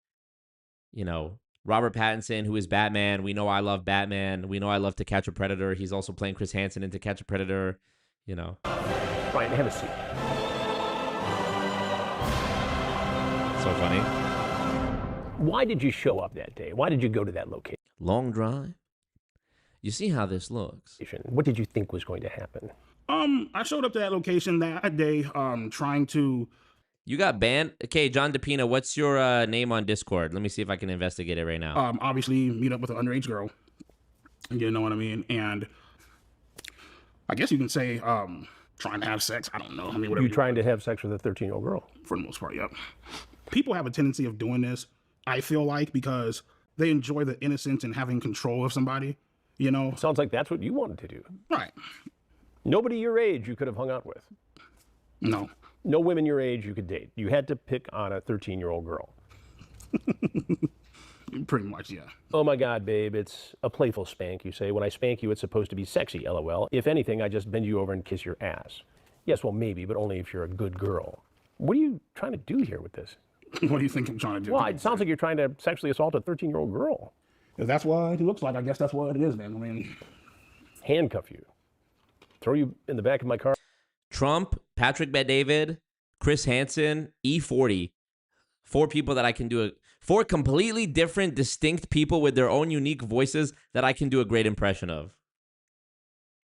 you know, Robert Pattinson, who is Batman, we know I love Batman. We know I love To Catch a Predator. He's also playing Chris Hansen in To Catch a Predator, you know. Right, have a seat. So funny. Why did you show up that day? Why did you go to that location? Long drive. You see how this looks. What did you think was going to happen? I showed up to that location that day, trying to. You got banned? Okay, John DePina, what's your name on Discord? Let me see if I can investigate it right now. Obviously meet up with an underage girl. You know what I mean? And I guess you can say, trying to have sex. I don't know. I mean, whatever. You trying to have sex with a 13-year-old girl? For the most part, yep. People have a tendency of doing this, I feel like, because they enjoy the innocence and having control of somebody, you know? Sounds like that's what you wanted to do. Right. Nobody your age you could have hung out with. No. No women your age you could date. You had to pick on a 13-year-old girl. Pretty much, yeah. Oh my God, babe, it's a playful spank, you say. When I spank you, it's supposed to be sexy, LOL. If anything, I just bend you over and kiss your ass. Yes, well, maybe, but only if you're a good girl. What are you trying to do here with this? What do you think I'm trying to do? Well, it sounds like you're trying to sexually assault a 13-year-old girl. If that's what it looks like, I guess that's what it is, man. I mean, handcuff you. Throw you in the back of my car. Trump, Patrick Bet-David, Chris Hansen, E40. 4 people that I can do 4 completely different, distinct people with their own unique voices that I can do a great impression of.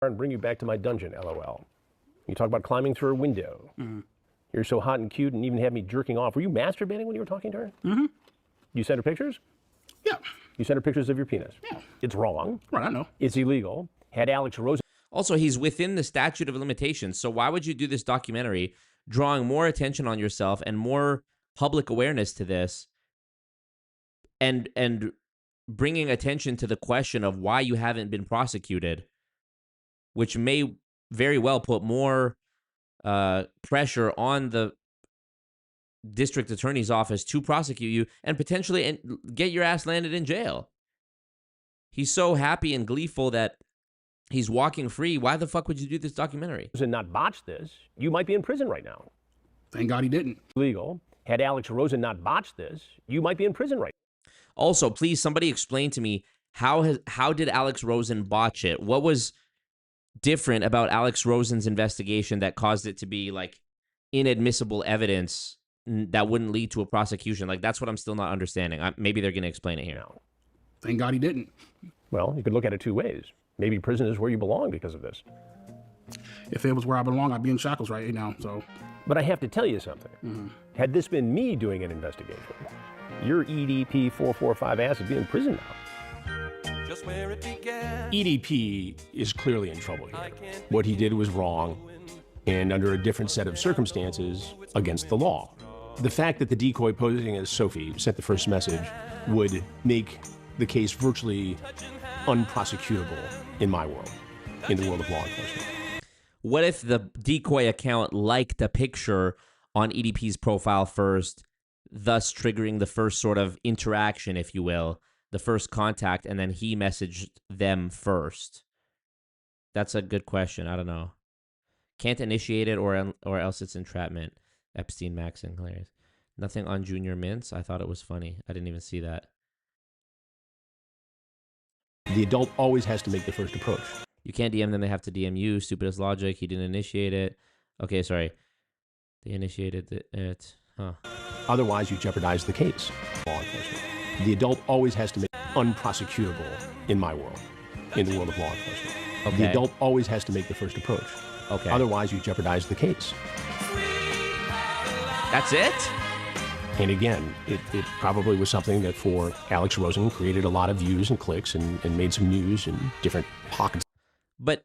And bring you back to my dungeon, LOL. You talk about climbing through a window. Mm-hmm. You're so hot and cute and even had me jerking off. Were you masturbating when you were talking to her? Mm-hmm. You sent her pictures? Yeah. You sent her pictures of your penis? Yeah. It's wrong. Right, I know. It's illegal. Had Alex Rosen... Also, he's within the statute of limitations, so why would you do this documentary drawing more attention on yourself and more public awareness to this and bringing attention to the question of why you haven't been prosecuted, which may very well put more pressure on the district attorney's office to prosecute you and potentially get your ass landed in jail. He's so happy and gleeful that he's walking free. Why the fuck would you do this documentary? And not botch this, you might be in prison right now. Thank God he didn't. Legal. Had Alex Rosen not botched this, you might be in prison right now. Also, please, somebody explain to me how did Alex Rosen botch it? What was different about Alex Rosen's investigation that caused it to be like inadmissible evidence that wouldn't lead to a prosecution? Like, that's what I'm still not understanding. Maybe they're going to explain it here. No. Thank God he didn't. Well, you could look at it 2 ways. Maybe prison is where you belong because of this. If it was where I belong, I'd be in shackles right now, so. But I have to tell you something. Mm-hmm. Had this been me doing an investigation, your EDP445 ass would be in prison now. Just where it began. EDP is clearly in trouble here. What he did was wrong, and under a different set of circumstances, against the law. The fact that the decoy posing as Sophie sent the first message would make the case virtually unprosecutable in my world, in the world of law enforcement. What if the decoy account liked a picture on EDP's profile first, thus triggering the first sort of interaction, if you will, the first contact, and then he messaged them first? That's a good question. I don't know. Can't initiate it, or else it's entrapment. Epstein, Max, and hilarious. Nothing on Junior Mints. I thought it was funny. I didn't even see that. The adult always has to make the first approach. You can't DM them. They have to DM you. Stupidest logic. He didn't initiate it. Okay, sorry. They initiated it. Huh. Otherwise, you jeopardize the case. Law enforcement. The adult always has to make unprosecutable in my world, in the world of law enforcement. Okay. The adult always has to make the first approach. Okay. Otherwise, you jeopardize the case. That's it? And again, it probably was something that for Alex Rosen created a lot of views and clicks and made some news in different pockets. But,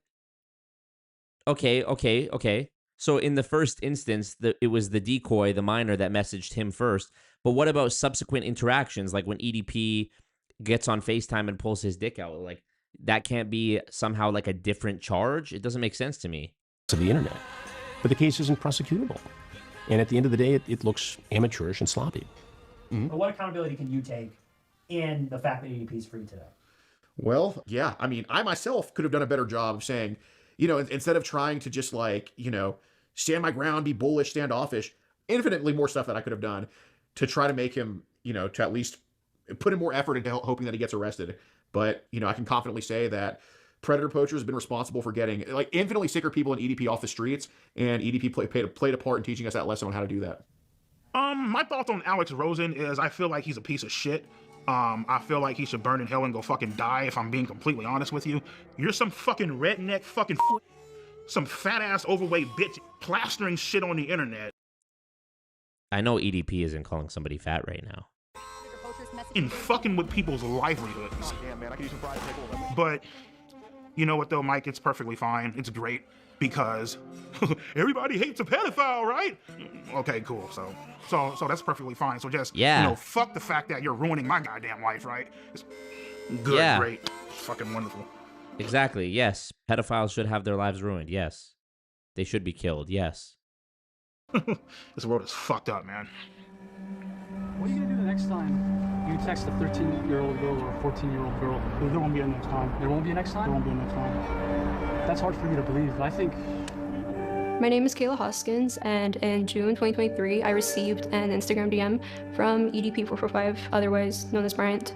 okay. So in the first instance, it was the decoy, the minor, that messaged him first. But what about subsequent interactions? Like when EDP gets on FaceTime and pulls his dick out, like that can't be somehow like a different charge? It doesn't make sense to me. Of the internet. But the case isn't prosecutable. And at the end of the day, it looks amateurish and sloppy. Mm-hmm. But what accountability can you take in the fact that EDP is free today? Well, yeah. I mean, I myself could have done a better job of saying, you know, instead of trying to just like, you know, stand my ground, be bullish, standoffish, infinitely more stuff that I could have done to try to make him, you know, to at least put in more effort into hoping that he gets arrested. But, you know, I can confidently say that Predator Poacher has been responsible for getting like infinitely sicker people in EDP off the streets, and EDP played a part in teaching us that lesson on how to do that. My thoughts on Alex Rosen is I feel like he's a piece of shit. I feel like he should burn in hell and go fucking die, if I'm being completely honest with you. You're some fucking redneck fucking some fat ass overweight bitch plastering shit on the internet. I know EDP isn't calling somebody fat right now. And fucking with people's livelihoods. But you know what though, Mike? It's perfectly fine. It's great because everybody hates a pedophile, right? Okay, cool. So that's perfectly fine. So just you know, fuck the fact that you're ruining my goddamn life, right? It's good, great, fucking wonderful. Exactly. Yes, pedophiles should have their lives ruined. Yes, they should be killed. Yes. This world is fucked up, man. What are you gonna do the next time you text a 13-year-old girl or a 14-year-old girl? There won't be a next time. There won't be a next time? There won't be a next time. That's hard for me to believe. I think... My name is Kayla Hoskins, and in June 2023, I received an Instagram DM from EDP445, otherwise known as Bryant.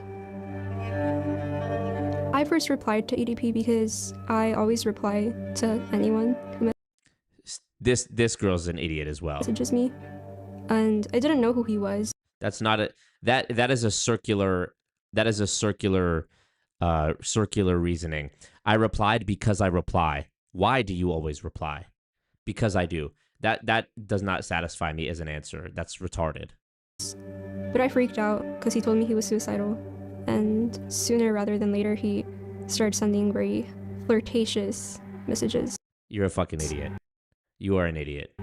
I first replied to EDP because I always reply to anyone who This girl's an idiot as well. messages me, and I didn't know who he was. That's not a that is a circular circular reasoning. I replied because I reply. Why do you always reply? Because I do. That does not satisfy me as an answer. That's retarded. But I freaked out because he told me he was suicidal, and sooner rather than later he started sending very flirtatious messages. You're a fucking idiot. You are an idiot.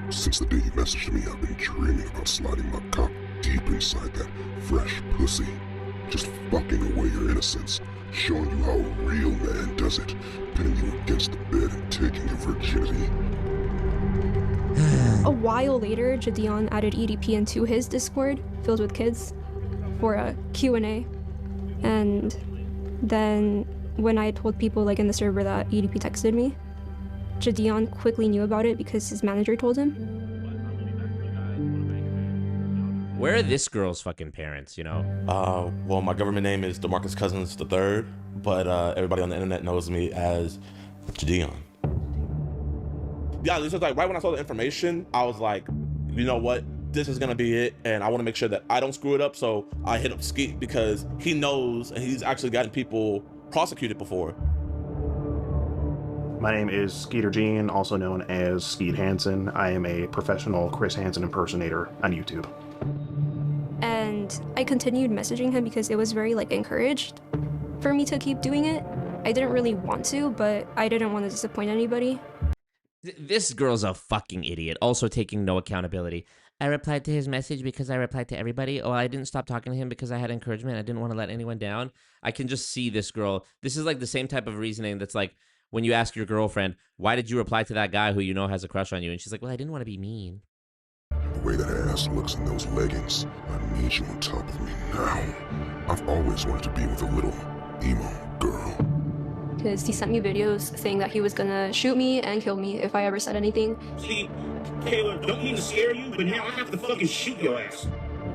Since the day you messaged me, I've been dreaming about sliding my cock deep inside that fresh pussy. Just fucking away your innocence. Showing you how a real man does it. Pinning you against the bed and taking your virginity. A while later, Jadion added EDP into his Discord, filled with kids, for a Q&A. And then when I told people like in the server that EDP texted me, Jadion quickly knew about it because his manager told him. Where are this girl's fucking parents, you know? Well, my government name is DeMarcus Cousins III, but everybody on the internet knows me as Jadion. Yeah, this is like right when I saw the information, I was like, you know what? This is gonna be it, and I want to make sure that I don't screw it up, so I hit up Skeet because he knows and he's actually gotten people prosecuted before. My name is Skeeter Jean, also known as Skeet Hansen. I am a professional Chris Hansen impersonator on YouTube. And I continued messaging him because it was very like encouraged for me to keep doing it. I didn't really want to, but I didn't want to disappoint anybody. This girl's a fucking idiot, also taking no accountability. I replied to his message because I replied to everybody. Oh, I didn't stop talking to him because I had encouragement. I didn't want to let anyone down. I can just see this girl. This is like the same type of reasoning that's like when you ask your girlfriend, why did you reply to that guy who you know has a crush on you? And she's like, well, I didn't want to be mean. The way that ass looks in those leggings, I need you on top of me now. I've always wanted to be with a little emo girl. Because he sent me videos saying that he was gonna shoot me and kill me if I ever said anything. See, Taylor, don't mean to scare you, but now I have to fucking shoot your ass.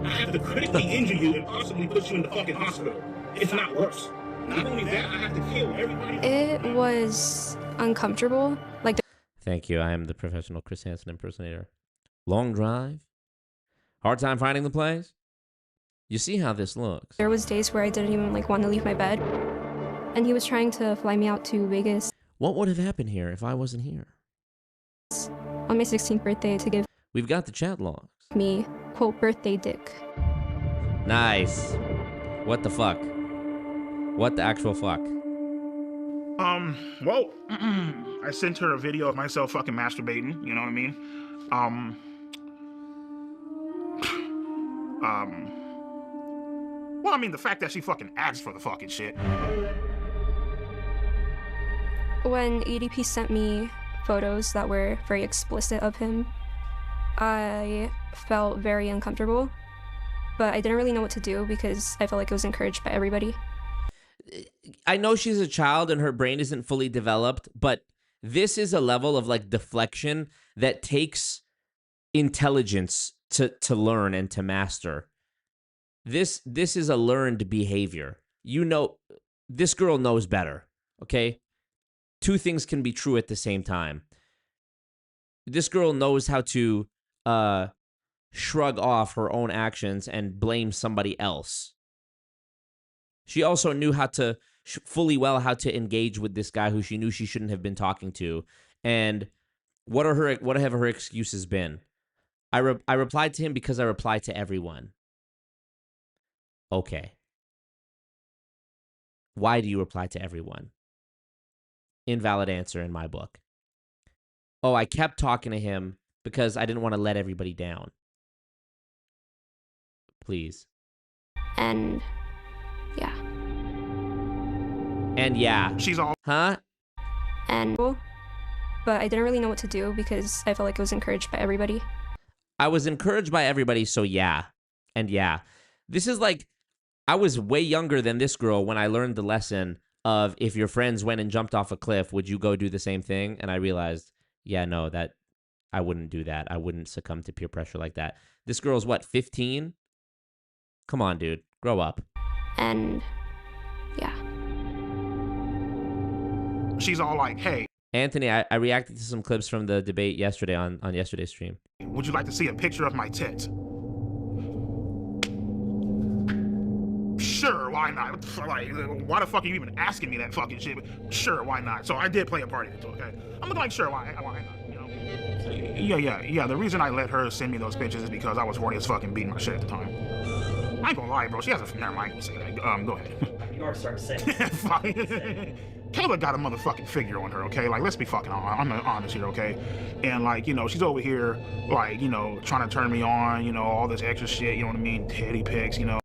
I have to critically injure you and possibly put you in the fucking hospital, if not worse. Not only that, I have to kill everybody. It was uncomfortable. Like, Thank you. I am the professional Chris Hansen impersonator. Long drive? Hard time finding the place? You see how this looks. there was days where I didn't even like want to leave my bed. And he was trying to fly me out to Vegas What would have happened here if I wasn't here? on my 16th birthday to give We've got the chat logs. me, quote, birthday dick. Nice. What the fuck? What the actual fuck? Well, I sent her a video of myself fucking masturbating, you know what I mean? Well, I mean, the fact that she fucking asked for the fucking shit. When EDP sent me photos that were very explicit of him, I felt very uncomfortable, but I didn't really know what to do because I felt like it was encouraged by everybody. I know she's a child and her brain isn't fully developed, but this is a level of like deflection that takes intelligence to learn and to master. This is a learned behavior. You know, this girl knows better, okay? Two things can be true at the same time. This girl knows how to shrug off her own actions and blame somebody else. She also knew how to fully well how to engage with this guy who she knew she shouldn't have been talking to. And what have her excuses been? I replied to him because I replied to everyone. Okay. Why do you reply to everyone? Invalid answer in my book. Oh, I kept talking to him because I didn't want to let everybody down. Please. And yeah. And yeah. She's all... Huh? And but I didn't really know what to do because I felt like it was encouraged by everybody. I was encouraged by everybody, so yeah. And yeah. This is like, I was way younger than this girl when I learned the lesson of if your friends went and jumped off a cliff, would you go do the same thing? And I realized, yeah, no, that I wouldn't do that. I wouldn't succumb to peer pressure like that. This girl's what, 15? Come on, dude. Grow up. And yeah. She's all like, hey. Anthony, I reacted to some clips from the debate yesterday on yesterday's stream. Would you like to see a picture of my tits? Sure, why not? Like, why the fuck are you even asking me that fucking shit? Sure, why not? So I did play a part in it, okay? I'm like, sure, why not? You know? Yeah. The reason I let her send me those pictures is because I was horny as fucking beating my shit at the time. I ain't gonna lie, bro. She has a... Never mind. Say that. Go ahead. You are starting to say. Fine. Kayla got a motherfucking figure on her, okay? Like, let's be fucking honest here, okay? And, like, you know, she's over here, like, you know, trying to turn me on, you know, all this extra shit, you know what I mean? Teddy pics, you know.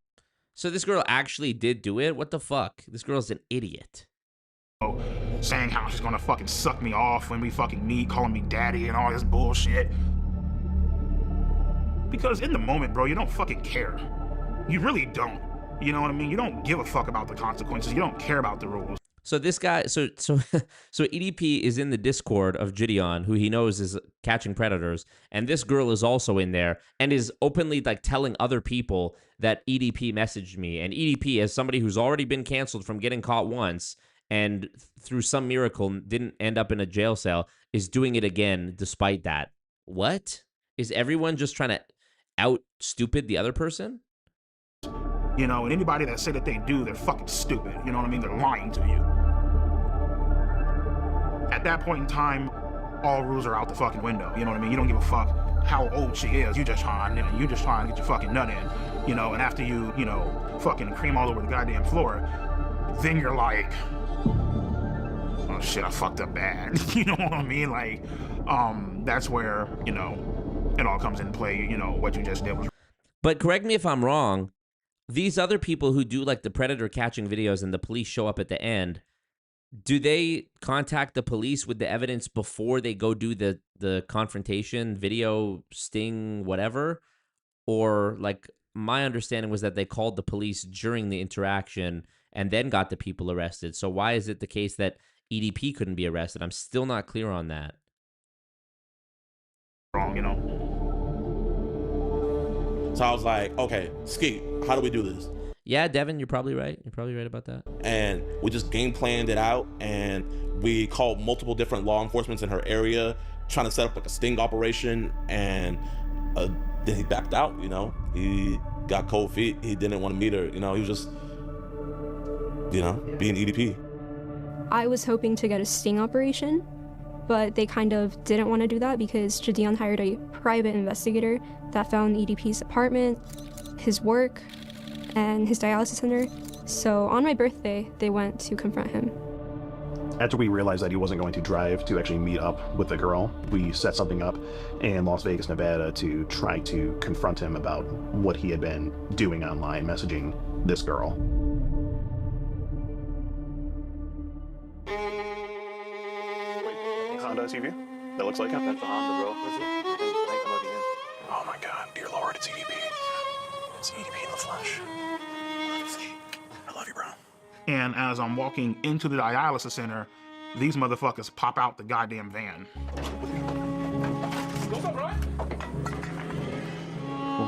So this girl actually did do it? What the fuck? This girl's an idiot. Saying how she's gonna fucking suck me off when we fucking meet, calling me daddy and all this bullshit. Because in the moment, bro, you don't fucking care. You really don't. You know what I mean? You don't give a fuck about the consequences. You don't care about the rules. So this guy, so EDP is in the Discord of Gideon, who he knows is catching predators, and this girl is also in there and is openly like telling other people that EDP messaged me. And EDP, as somebody who's already been canceled from getting caught once and through some miracle didn't end up in a jail cell, is doing it again despite that. What? Is everyone just trying to out stupid the other person? You know, and anybody that say that they do, they're fucking stupid. You know what I mean? They're lying to you. At that point in time, all rules are out the fucking window. You know what I mean? You don't give a fuck how old she is. You just trying to get your fucking nut in. You know, and after you know, fucking cream all over the goddamn floor, then you're like, oh shit, I fucked up bad. You know what I mean? Like, that's where, you know, it all comes into play. You know, what you just did was... But correct me if I'm wrong, these other people who do like the predator catching videos and the police show up at the end, Do they contact the police with the evidence before they go do the confrontation, video, sting, whatever? Or like my understanding was that they called the police during the interaction and then got the people arrested. So why is it the case that EDP couldn't be arrested? I'm still not clear on that. Wrong, you know. So I was like, okay, Skeet, how do we do this? Yeah, Devin, you're probably right. You're probably right about that. And we just game planned it out, and we called multiple different law enforcement in her area, trying to set up like a sting operation, and then he backed out, you know. He got cold feet. He didn't want to meet her, you know. He was just, you know, being EDP. I was hoping to get a sting operation, but they kind of didn't want to do that because Jadion hired a private investigator that found EDP's apartment, his work, and his dialysis center. So on my birthday, they went to confront him. After we realized that he wasn't going to drive to actually meet up with the girl, we set something up in Las Vegas, Nevada to try to confront him about what he had been doing online, messaging this girl. Honda SUV? That looks like it? That's a Honda, bro. Oh my god, dear Lord, it's EDP. It's EDP in the flesh. I love you, bro. And as I'm walking into the dialysis center, these motherfuckers pop out the goddamn van.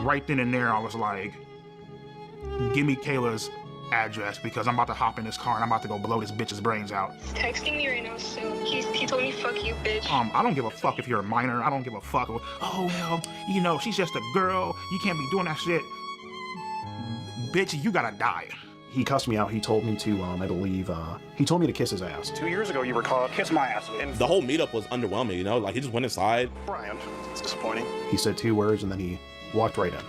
Right then and there, I was like, give me Kayla's address because I'm about to hop in this car and I'm about to go blow this bitch's brains out. He's texting me right now, so he told me, fuck you, bitch. I don't give a fuck if you're a minor. I don't give a fuck. Oh, well, you know, she's just a girl. You can't be doing that shit. Bitch, you gotta die. He cussed me out. He told me to, I believe, he told me to kiss his ass. 2 years ago, you were called kiss my ass. And the whole meetup was underwhelming, you know? Like, he just went inside. Brian, it's disappointing. He said 2 words and then he walked right in.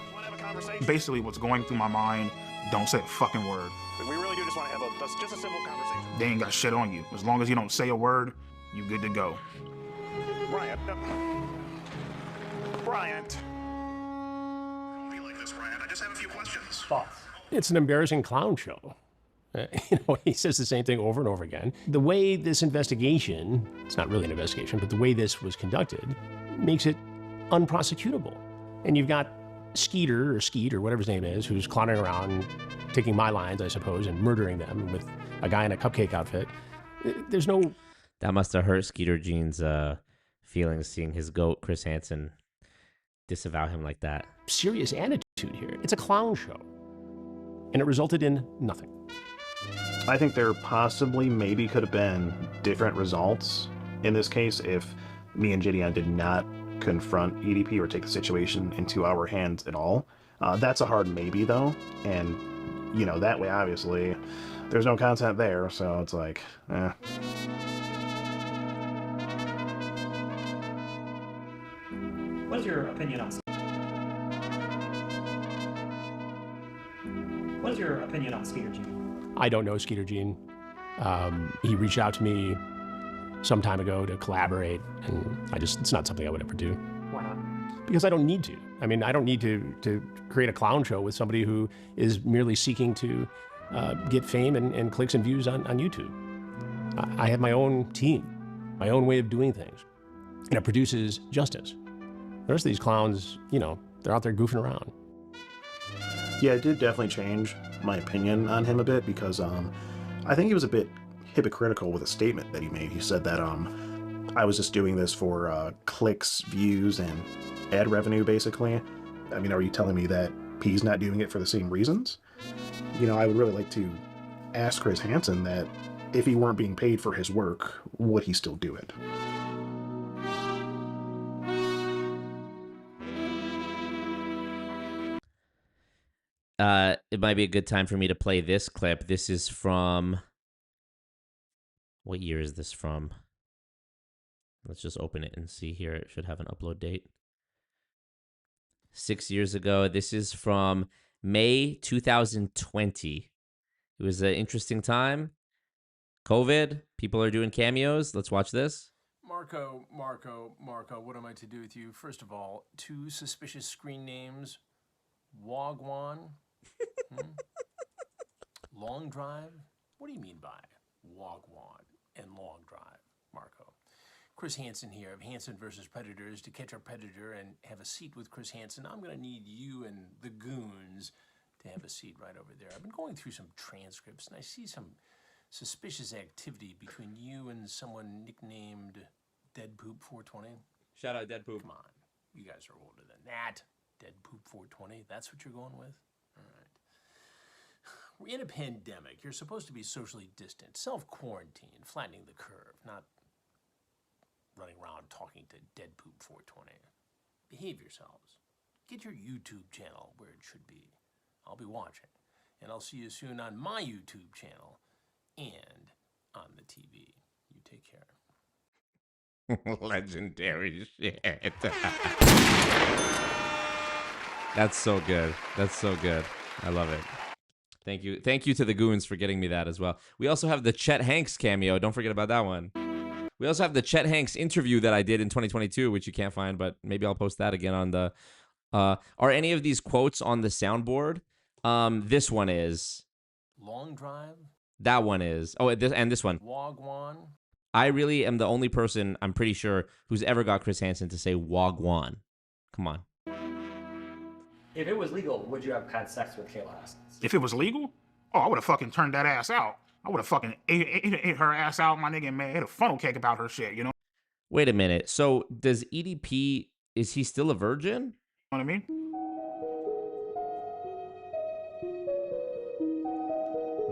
Basically, what's going through my mind, don't say a fucking word. We really do just want to have just a simple conversation. They ain't got shit on you. As long as you don't say a word, you good to go. Brian. Bryant. Don't be like this, Brian. I just have a few questions. Thoughts? It's an embarrassing clown show. You know, he says the same thing over and over again. The way this investigation, it's not really an investigation, but the way this was conducted makes it unprosecutable. And you've got Skeeter, or Skeet, or whatever his name is, who's clowning around, taking my lines, I suppose, and murdering them with a guy in a cupcake outfit. There's no... That must have hurt Skeeter Jean's feelings seeing his goat, Chris Hansen, disavow him like that. Serious attitude here. It's a clown show. And it resulted in nothing. I think there possibly maybe could have been different results in this case if me and Gideon did not confront EDP or take the situation into our hands at all. That's a hard maybe though, and you know, that way obviously there's no content there, so it's like, eh. What is your opinion on Skeeter Jean? I don't know Skeeter Jean. He reached out to me some time ago to collaborate, and it's not something I would ever do. Why not? Because I don't need to. I mean, I don't need to create a clown show with somebody who is merely seeking to get fame and clicks and views on YouTube. I have my own team, my own way of doing things, and it produces justice. The rest of these clowns, you know, they're out there goofing around. Yeah, it did definitely change my opinion on him a bit because I think he was a bit hypocritical with a statement that he made. He said that I was just doing this for clicks, views, and ad revenue, basically. I mean, are you telling me that he's not doing it for the same reasons? You know, I would really like to ask Chris Hansen that if he weren't being paid for his work, would he still do it? It might be a good time for me to play this clip. This is from... What year is this from? Let's just open it and see here. It should have an upload date. 6 years ago. This is from May 2020. It was an interesting time. COVID. People are doing cameos. Let's watch this. Marco, what am I to do with you? First of all, 2 suspicious screen names. Wagwan. Long Drive? What do you mean by Wagwan? and long drive, Marco. Chris Hansen here of Hansen versus Predators. To catch our predator and have a seat with Chris Hansen, I'm going to need you and the goons to have a seat right over there. I've been going through some transcripts, and I see some suspicious activity between you and someone nicknamed Deadpoop420. Shout out Deadpoop. Come on. You guys are older than that. Deadpoop420, that's what you're going with? All right. We're in a pandemic. You're supposed to be socially distant, self-quarantine, flattening the curve, not running around talking to Deadpoop420. Behave yourselves. Get your YouTube channel where it should be. I'll be watching. And I'll see you soon on my YouTube channel and on the TV. You take care. Legendary shit. That's so good. That's so good. I love it. Thank you. Thank you to the goons for getting me that as well. We also have the Chet Hanks cameo. Don't forget about that one. We also have the Chet Hanks interview that I did in 2022, which you can't find, but maybe I'll post that again on the... are any of these quotes on the soundboard? This one is. Long drive? That one is. Oh, this one. Wagwan? I really am the only person, I'm pretty sure, who's ever got Chris Hansen to say Wagwan. Come on. If it was legal, would you have had sex with Kayla Haskins? If it was legal, oh, I would have fucking turned that ass out. I would have fucking ate her ass out, my nigga, and made a funnel cake about her shit, you know? Wait a minute. So does EDP, is he still a virgin? You know what I mean?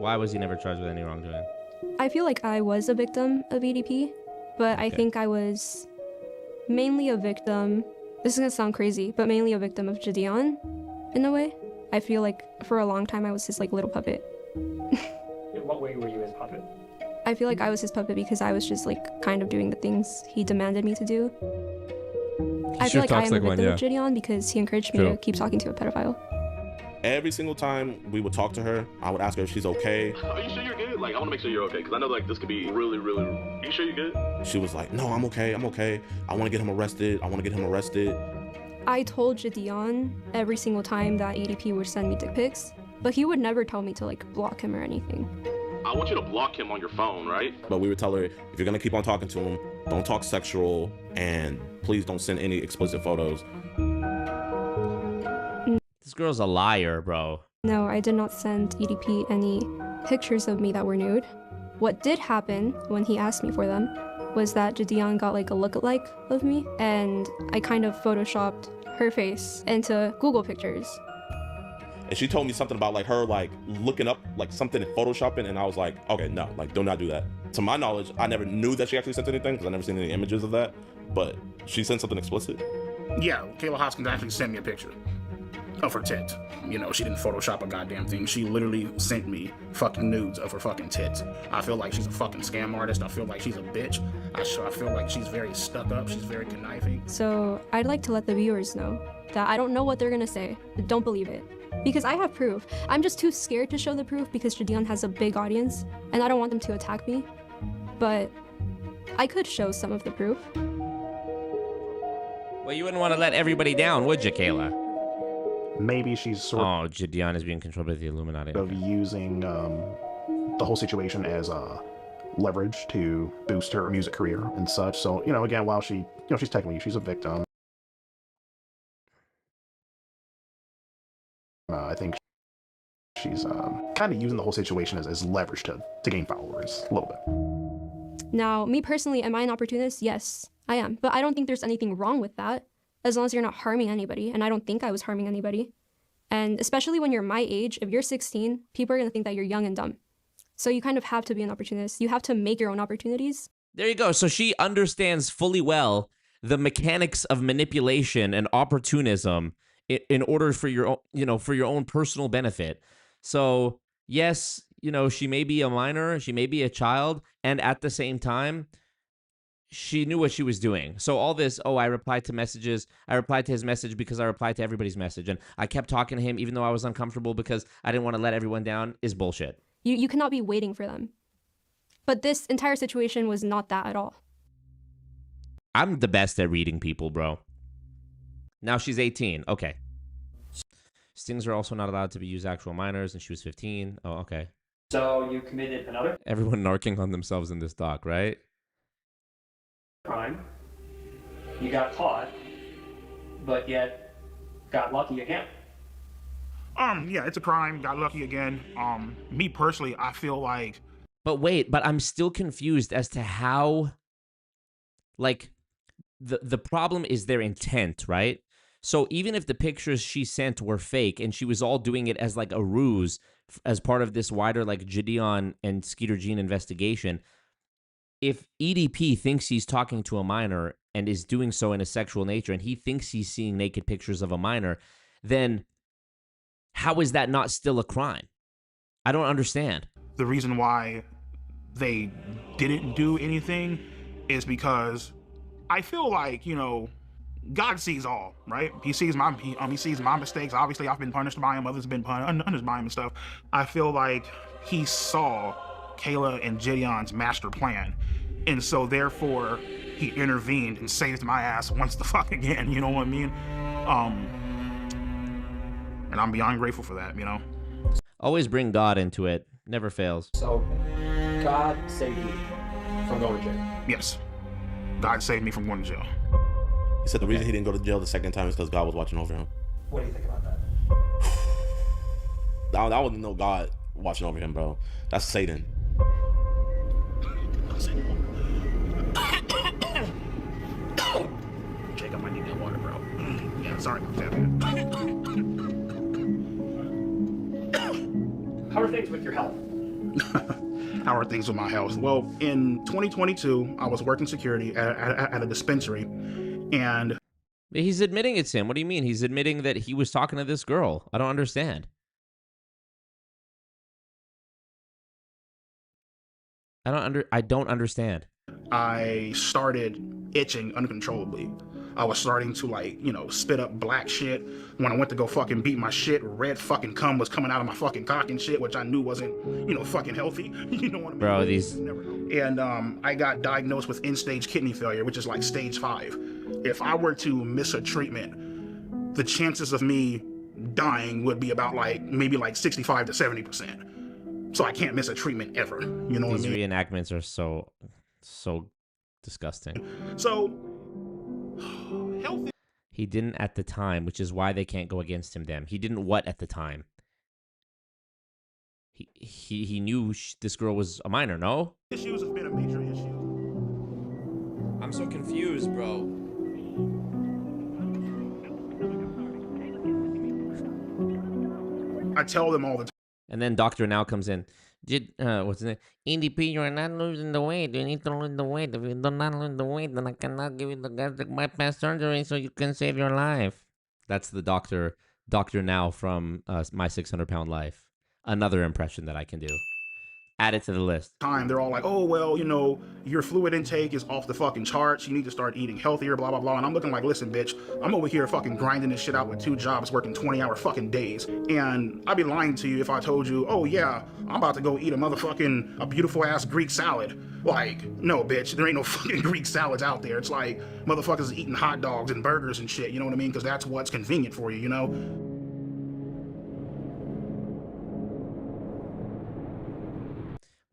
Why was he never charged with any wrongdoing? I feel like I was a victim of EDP, but I think I was mainly a victim. This is gonna sound crazy, but mainly a victim of Gideon, in a way. I feel like for a long time I was his like little puppet. In what way were you his puppet? I feel like I was his puppet because I was just like kind of doing the things he demanded me to do. I feel like I am a victim of Gideon because he encouraged me to keep talking to a pedophile. Every single time we would talk to her, I would ask her if she's okay. Are you sure you're good? Like, I want to make sure you're okay, because I know, like, this could be really, really... Are you sure you're good? She was like, no, I'm okay, I'm okay. I want to get him arrested. I want to get him arrested. I told Gideon every single time that EDP would send me dick pics, but he would never tell me to, like, block him or anything. I want you to block him on your phone, right? But we would tell her, if you're going to keep on talking to him, don't talk sexual, and please don't send any explicit photos. This girl's a liar, bro. No, I did not send EDP any pictures of me that were nude. What did happen when he asked me for them was that Gideon got like a lookalike of me, and I kind of photoshopped her face into Google pictures. And she told me something about like her like looking up like something in photoshopping, and I was like, okay, no, like do not do that. To my knowledge, I never knew that she actually sent anything because I never seen any images of that, but she sent something explicit. Yeah, Kayla Hoskins actually sent me a picture of her tits. You know, she didn't Photoshop a goddamn thing. She literally sent me fucking nudes of her fucking tits. I feel like she's a fucking scam artist. I feel like she's a bitch. I feel like she's very stuck up. She's very conniving. So I'd like to let the viewers know that I don't know what they're gonna say, but don't believe it. Because I have proof. I'm just too scared to show the proof because Gideon has a big audience, and I don't want them to attack me. But I could show some of the proof. Well, you wouldn't want to let everybody down, would you, Kayla? Maybe she's sort Oh, Gideon is being controlled by the Illuminati. of using the whole situation as leverage to boost her music career and such. So, you know, again, while she's technically, she's a victim. I think she's kind of using the whole situation as leverage to gain followers a little bit. Now, me personally, am I an opportunist? Yes, I am. But I don't think there's anything wrong with that, as long as you're not harming anybody, and I don't think I was harming anybody. And especially when you're my age, if you're 16, people are going to think that you're young and dumb. So you kind of have to be an opportunist. You have to make your own opportunities. There you go. So she understands fully well the mechanics of manipulation and opportunism in order for your own, for your own personal benefit. So yes, she may be a minor, she may be a child, and at the same time, she knew what she was doing. So all this, I replied to messages. I replied to his message because I replied to everybody's message. And I kept talking to him even though I was uncomfortable because I didn't want to let everyone down is bullshit. You cannot be waiting for them. But this entire situation was not that at all. I'm the best at reading people, bro. Now she's 18. Okay. Stings are also not allowed to be used actual minors, and she was 15. Oh, okay. So you committed another Everyone narking on themselves in this doc, right? crime. You got caught, but yet got lucky again. Yeah, it's a crime. Got lucky again. Me personally, I feel like. But wait, but I'm still confused as to how, like, the problem is their intent, right? So even if the pictures she sent were fake and she was all doing it as like a ruse as part of this wider like Gideon and Skeeter Jean investigation, if EDP thinks he's talking to a minor and is doing so in a sexual nature and he thinks he's seeing naked pictures of a minor, then how is that not still a crime? I don't understand. The reason why they didn't do anything is because I feel like, you know, God sees all, right? He sees my mistakes. Obviously, I've been punished by him. Others have been punished by him and stuff. I feel like he saw Kayla and Gideon's master plan, and so therefore he intervened and saved my ass once the fuck again. You know what I mean? And I'm beyond grateful for that. You know. Always bring God into it. Never fails. So God saved you from going to jail. Yes, God saved me from going to jail. He said the reason he didn't go to jail the second time is because God was watching over him. What do you think about that? I wouldn't know God watching over him, bro. That's Satan. Jacob, I need that water, bro. Yeah, sorry about that. How are things with your health? How are things with my health? Well, in 2022, I was working security at a dispensary, and he's admitting it's him. What do you mean? He's admitting that he was talking to this girl. I don't understand. I don't understand. I started itching uncontrollably. I was starting to, like, you know, spit up black shit. When I went to go fucking beat my shit, red fucking cum was coming out of my fucking cock and shit, which I knew wasn't, you know, fucking healthy. You know what I mean? Bro, these... And I got diagnosed with end-stage kidney failure, which is like stage 5. If I were to miss a treatment, the chances of me dying would be about like, maybe like 65 to 70%. So I can't miss a treatment ever. You know what I mean? These reenactments are so disgusting. So, healthy. He didn't at the time, which is why they can't go against him. He didn't what at the time? He knew this girl was a minor, no? Issues have been a major issue. I'm so confused, bro. I tell them all the time. And then Dr. Now comes in. What's his name? EDP, you are not losing the weight. You need to lose the weight. If you do not lose the weight, then I cannot give you the gastric bypass surgery so you can save your life. That's the Dr. Now from My 600-Pound Life. Another impression that I can do. Add it to the list. They're all like, oh, well, you know, your fluid intake is off the fucking charts. You need to start eating healthier, blah, blah, blah. And I'm looking like, listen, bitch, I'm over here fucking grinding this shit out with 2 jobs, working 20-hour fucking days. And I'd be lying to you if I told you, oh, yeah, I'm about to go eat a beautiful ass Greek salad. Like, no, bitch, there ain't no fucking Greek salads out there. It's like motherfuckers eating hot dogs and burgers and shit. You know what I mean? Because that's what's convenient for you, you know?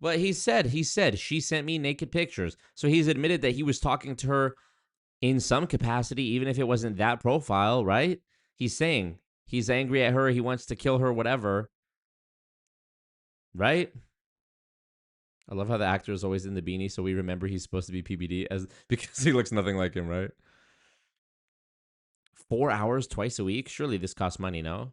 But he said she sent me naked pictures. So he's admitted that he was talking to her in some capacity, even if it wasn't that profile, right? He's saying he's angry at her. He wants to kill her, whatever. Right? I love how the actor is always in the beanie, so we remember he's supposed to be PBD because he looks nothing like him, right? 4 hours twice a week? Surely this costs money, no?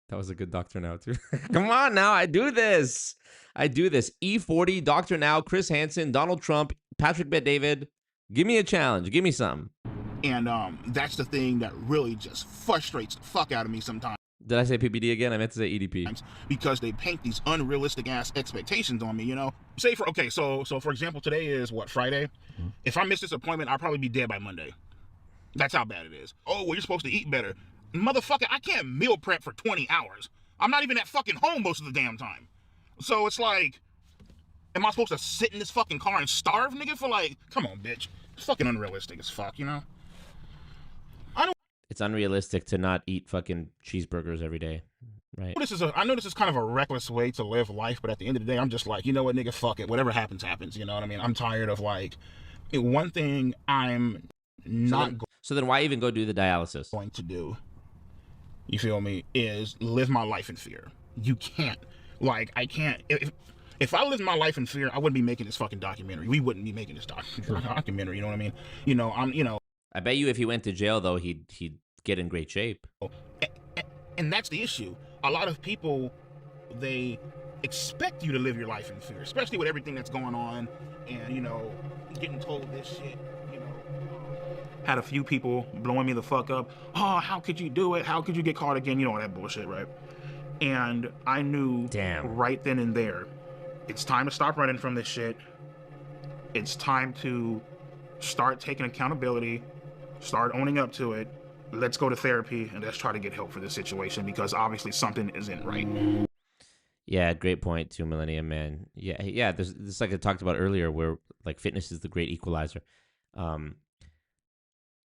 That was a good Dr. Now, too. Come on now, I do this. E40, Dr. Now, Chris Hansen, Donald Trump, Patrick Bet-David. Give me a challenge. Give me something. And that's the thing that really just frustrates the fuck out of me sometimes. Did I say PBD again? I meant to say EDP. Because they paint these unrealistic ass expectations on me, you know? So for example, today is what, Friday? Mm-hmm. If I miss this appointment, I'll probably be dead by Monday. That's how bad it is. Oh, well, you're supposed to eat better. Motherfucker, I can't meal prep for 20 hours. I'm not even at fucking home most of the damn time. So it's like, am I supposed to sit in this fucking car and starve, nigga, for like, come on, bitch. It's fucking unrealistic as fuck, you know? It's unrealistic to not eat fucking cheeseburgers every day. Right. I know this is kind of a reckless way to live life, but at the end of the day, I'm just like, you know what, nigga, fuck it. Whatever happens, happens. You know what I mean? I'm tired of like, one thing I'm not So then why even go do the dialysis? going to do, you feel me, is live my life in fear. You can't. Like, I can't. If I lived my life in fear, I wouldn't be making this fucking documentary. We wouldn't be making this documentary. You know what I mean? You know, I bet you if he went to jail though, he'd get in great shape. And that's the issue. A lot of people, they expect you to live your life in fear, especially with everything that's going on, and you know, getting told this shit. You know, had a few people blowing me the fuck up. Oh, how could you do it? How could you get caught again? You know, all that bullshit, right? And I knew, right then and there, it's time to stop running from this shit. It's time to start taking accountability, start owning up to it. Let's go to therapy and let's try to get help for this situation, because obviously something isn't right. Yeah, great point, 2 Millennium Man. Yeah. There's like I talked about earlier, where like fitness is the great equalizer.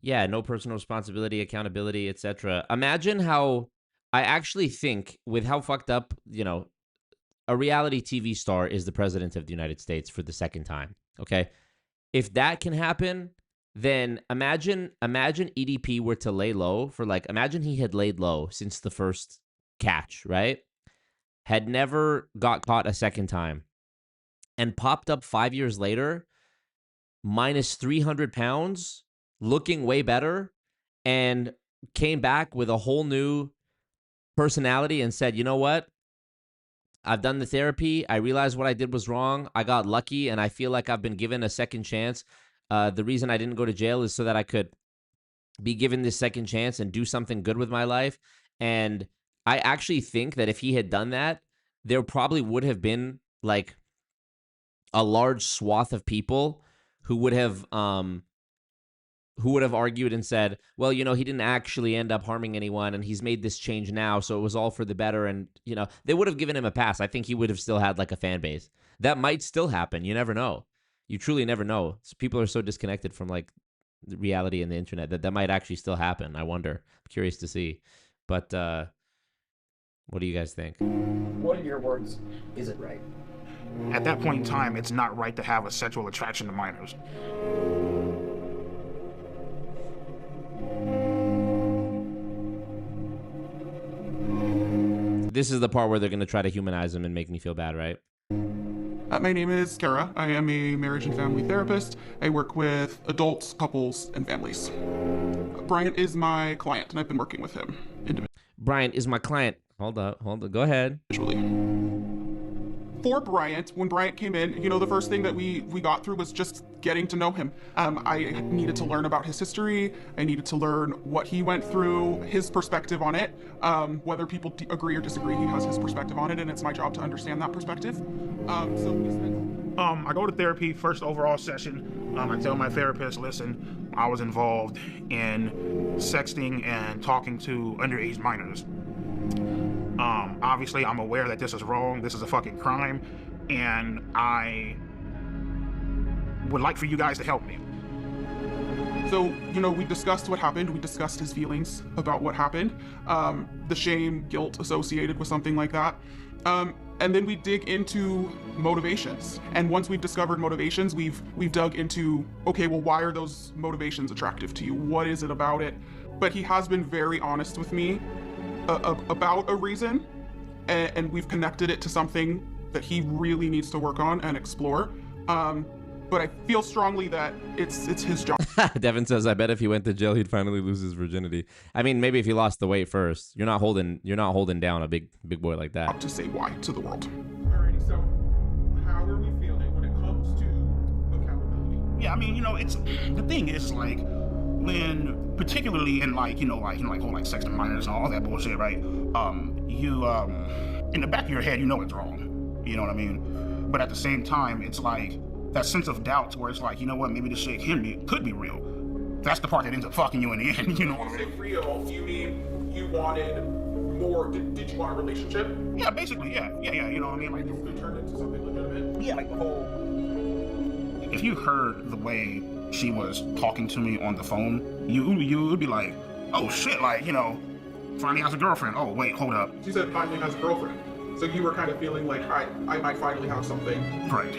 Yeah, no personal responsibility, accountability, etc. Imagine how I actually think with how fucked up, you know, a reality TV star is the president of the United States for the second time. Okay, if that can happen, then imagine EDP were to lay low for like, imagine he had laid low since the first catch, right? Had never got caught a second time and popped up 5 years later, minus 300 pounds, looking way better, and came back with a whole new personality and said, you know what? I've done the therapy. I realized what I did was wrong. I got lucky, and I feel like I've been given a second chance. The reason I didn't go to jail is so that I could be given this second chance and do something good with my life. And I actually think that if he had done that, there probably would have been like a large swath of people who would have argued and said, well, you know, he didn't actually end up harming anyone, and he's made this change now, so it was all for the better. And, you know, they would have given him a pass. I think he would have still had like a fan base. That might still happen. You never know. You truly never know. People are so disconnected from like the reality and the internet that might actually still happen. I wonder. I'm curious to see. But what do you guys think? What, in your words, is it right? At that point in time, it's not right to have a sexual attraction to minors. This is the part where they're going to try to humanize him and make me feel bad, right? My name is Kara. I am a marriage and family therapist. I work with adults, couples, and families. Bryant is my client, and I've been working with him individually. Bryant is my client. Hold up. Go ahead. For Bryant, when Bryant came in, you know, the first thing that we got through was just getting to know him. I needed to learn about his history. I needed to learn what he went through, his perspective on it. Whether people agree or disagree, he has his perspective on it, and it's my job to understand that perspective. I go to therapy, first overall session. I tell my therapist, listen, I was involved in sexting and talking to underage minors. Obviously, I'm aware that this is wrong. This is a fucking crime, and I would like for you guys to help me. So, you know, we discussed what happened. We discussed his feelings about what happened, the shame, guilt associated with something like that. And then we dig into motivations. And once we've discovered motivations, we've dug into, okay, well, why are those motivations attractive to you? What is it about it? But he has been very honest with me about a reason, and we've connected it to something that he really needs to work on and explore. But I feel strongly that it's his job. Devin says, I bet if he went to jail, he'd finally lose his virginity. I mean, maybe if he lost the weight first. You're not holding down a big boy like that. To say why to the world. Alrighty, so how are we feeling when it comes to accountability? Yeah, I mean, you know, it's the thing is like when, particularly in like, whole like sex and minors and all that bullshit, right? You in the back of your head, you know it's wrong. You know what I mean? But at the same time, it's like that sense of doubt where it's like, you know what, maybe this shit could be real. That's the part that ends up fucking you in the end, you know what I mean? Real, do you mean you wanted more, did you want a relationship? Yeah, basically, yeah, you know what I mean? Like, this could turn into something legitimate? Yeah, like the whole... If you heard the way she was talking to me on the phone, you would be like, oh shit, like, you know, finally has a girlfriend. Oh, wait, hold up. She said finally has a girlfriend. So you were kind of feeling like, I might finally have something. Correct.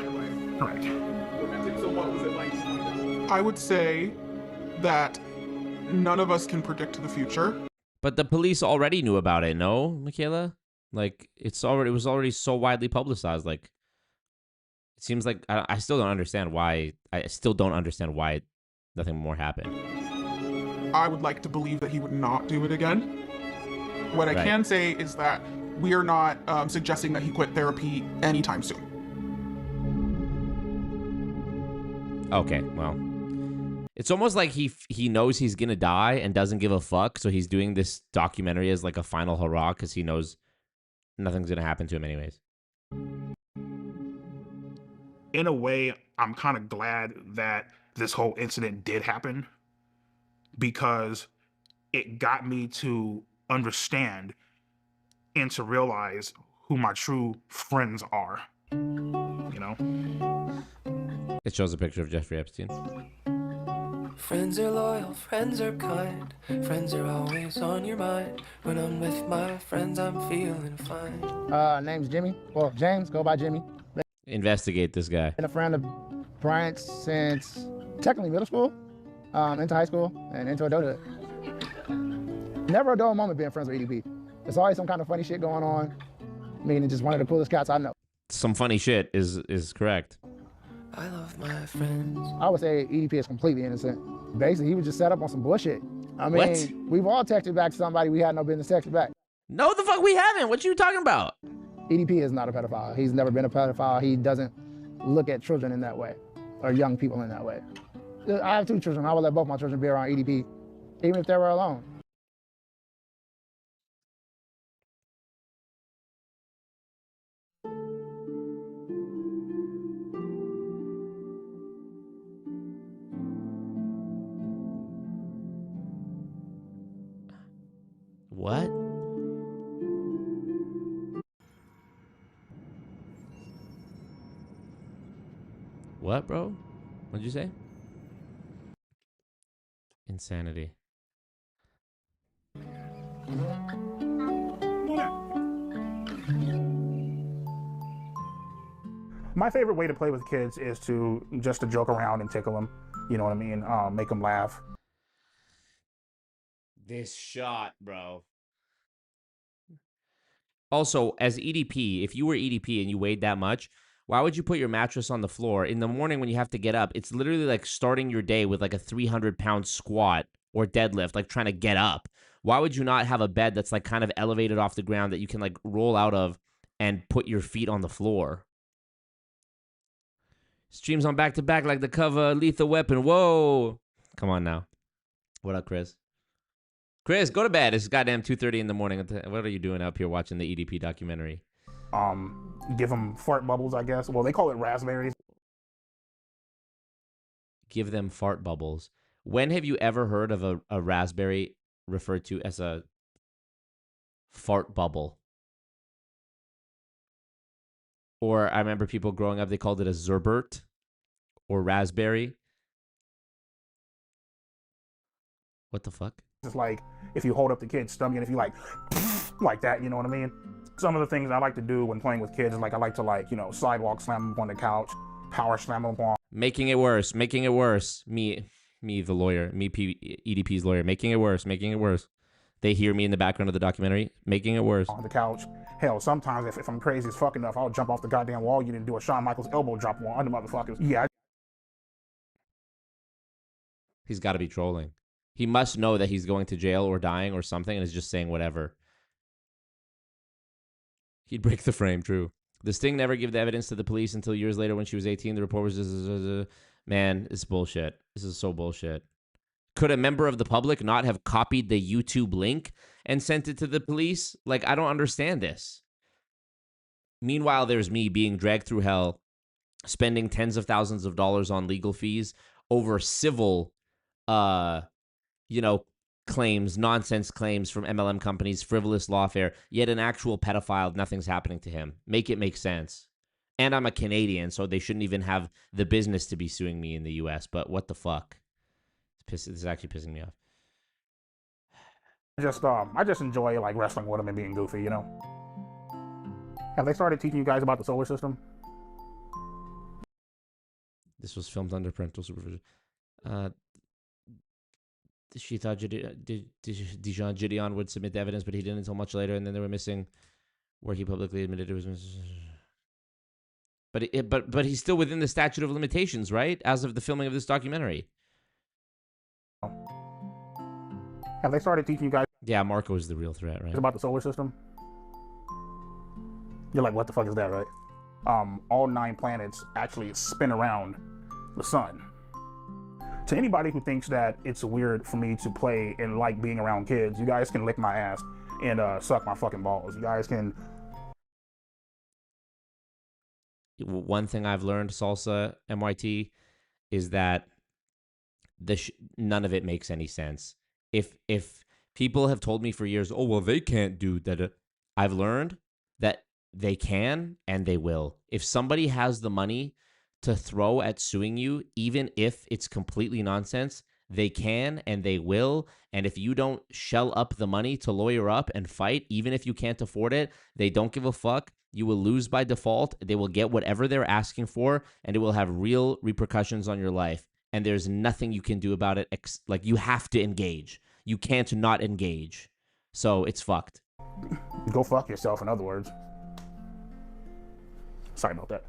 Correct. Romantic. So what was it like? I would say that none of us can predict the future. But the police already knew about it, no, Michaela? Like, it was already so widely publicized. Like, it seems like I still don't understand why. I still don't understand why nothing more happened. I would like to believe that he would not do it again. What I Right. can say is that we are not suggesting that he quit therapy anytime soon. Okay, well, it's almost like he knows he's gonna die and doesn't give a fuck, so he's doing this documentary as like a final hurrah because he knows nothing's gonna happen to him anyways. In a way, I'm kind of glad that this whole incident did happen because it got me to understand and to realize who my true friends are. You know? It shows a picture of Jeffrey Epstein. Friends are loyal, friends are kind, friends are always on your mind. When I'm with my friends, I'm feeling fine. Name's Jimmy. Well, James, go by Jimmy. Investigate this guy. Been a friend of Bryant's since technically middle school, into high school, and into adulthood. Never a dull moment being friends with EDP. There's always some kind of funny shit going on. I mean, it's just one of the coolest cats I know. Some funny shit is correct. I love my friends. I would say EDP is completely innocent. Basically, he was just set up on some bullshit. I mean, What? we've all texted back to somebody we had no business texting back. No, the fuck we haven't. What you talking about? EDP is not a pedophile. He's never been a pedophile. He doesn't look at children in that way, or young people in that way. I have 2 children. I would let both my children be around EDP, even if they were alone. What? What, bro? What'd you say? Insanity. My favorite way to play with kids is to just to joke around and tickle them. You know what I mean? Make them laugh. This shot, bro. Also, as EDP, if you were EDP and you weighed that much, why would you put your mattress on the floor in the morning when you have to get up? It's literally like starting your day with like a 300-pound squat or deadlift, like trying to get up. Why would you not have a bed that's like kind of elevated off the ground that you can like roll out of and put your feet on the floor? Streams on back to back like the cover Lethal Weapon. Whoa. Come on now. What up, Chris? Chris, go to bed. It's goddamn 2:30 in the morning. What are you doing up here watching the EDP documentary? Give them fart bubbles, I guess. Well, they call it raspberries. Give them fart bubbles. When have you ever heard of a raspberry referred to as a fart bubble? Or I remember people growing up, they called it a zerbert or raspberry. What the fuck? It's like if you hold up the kid's stomach and if you like that, you know what I mean? Some of the things I like to do when playing with kids is like I like to sidewalk slam them up on the couch, power slam them up on. Making it worse. Making it worse. Me, the lawyer. EDP's lawyer. Making it worse. Making it worse. They hear me in the background of the documentary. Making it worse. On the couch. Hell, sometimes if I'm crazy as fuck enough, I'll jump off the goddamn wall. You didn't do a Shawn Michaels elbow drop on other motherfuckers. Yeah. He's got to be trolling. He must know that he's going to jail or dying or something and is just saying whatever. He'd break the frame, true. The Sting never gave the evidence to the police until years later when she was 18. The report was just, man, it's bullshit. This is so bullshit. Could a member of the public not have copied the YouTube link and sent it to the police? Like, I don't understand this. Meanwhile, there's me being dragged through hell, spending tens of thousands of dollars on legal fees over civil, claims, nonsense claims from MLM companies, frivolous lawfare, yet an actual pedophile, nothing's happening to him. Make it make sense. And I'm a Canadian, so they shouldn't even have the business to be suing me in the U.S., but what the fuck? This is actually pissing me off. I just enjoy like wrestling with them and being goofy, you know. Have they started teaching you guys about the solar system? This was filmed under parental supervision. She thought Dijon Gideon would submit the evidence, but he didn't until much later, and then they were missing where he publicly admitted it was. But he's still within the statute of limitations, right? As of the filming of this documentary. Have they started teaching you guys? Yeah, Marco is the real threat, right? About the solar system? You're like, what the fuck is that, right? All 9 planets actually spin around the sun. To anybody who thinks that it's weird for me to play and like being around kids, you guys can lick my ass and suck my fucking balls. You guys can. One thing I've learned, Salsa MYT, is that none of it makes any sense. If people have told me for years, oh well, they can't do that, I've learned that they can and they will. If somebody has the money to throw at suing you, even if it's completely nonsense, they can and they will. And if you don't shell up the money to lawyer up and fight, even if you can't afford it, they don't give a fuck. You will lose by default. They will get whatever they're asking for, and it will have real repercussions on your life. And there's nothing you can do about it. Like, you have to engage. You can't not engage. So it's fucked. Go fuck yourself, in other words. Sorry about that.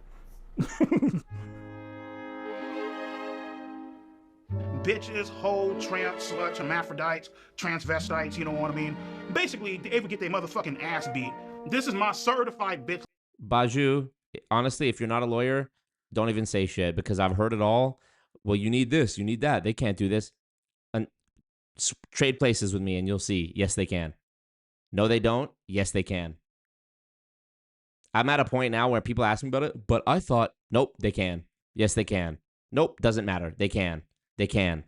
Bitches, hoes, tramps, sluts, hermaphrodites, transvestites, you know what I mean? Basically, they ever get their motherfucking ass beat. This is my certified bitch. Baju, honestly, if you're not a lawyer, don't even say shit, because I've heard it all. Well, you need this, you need that. They can't do this. And trade places with me and you'll see. Yes, they can. No, they don't. Yes, they can. I'm at a point now where people ask me about it, but I thought, nope, they can. Yes, they can. Nope, doesn't matter. They can. They can.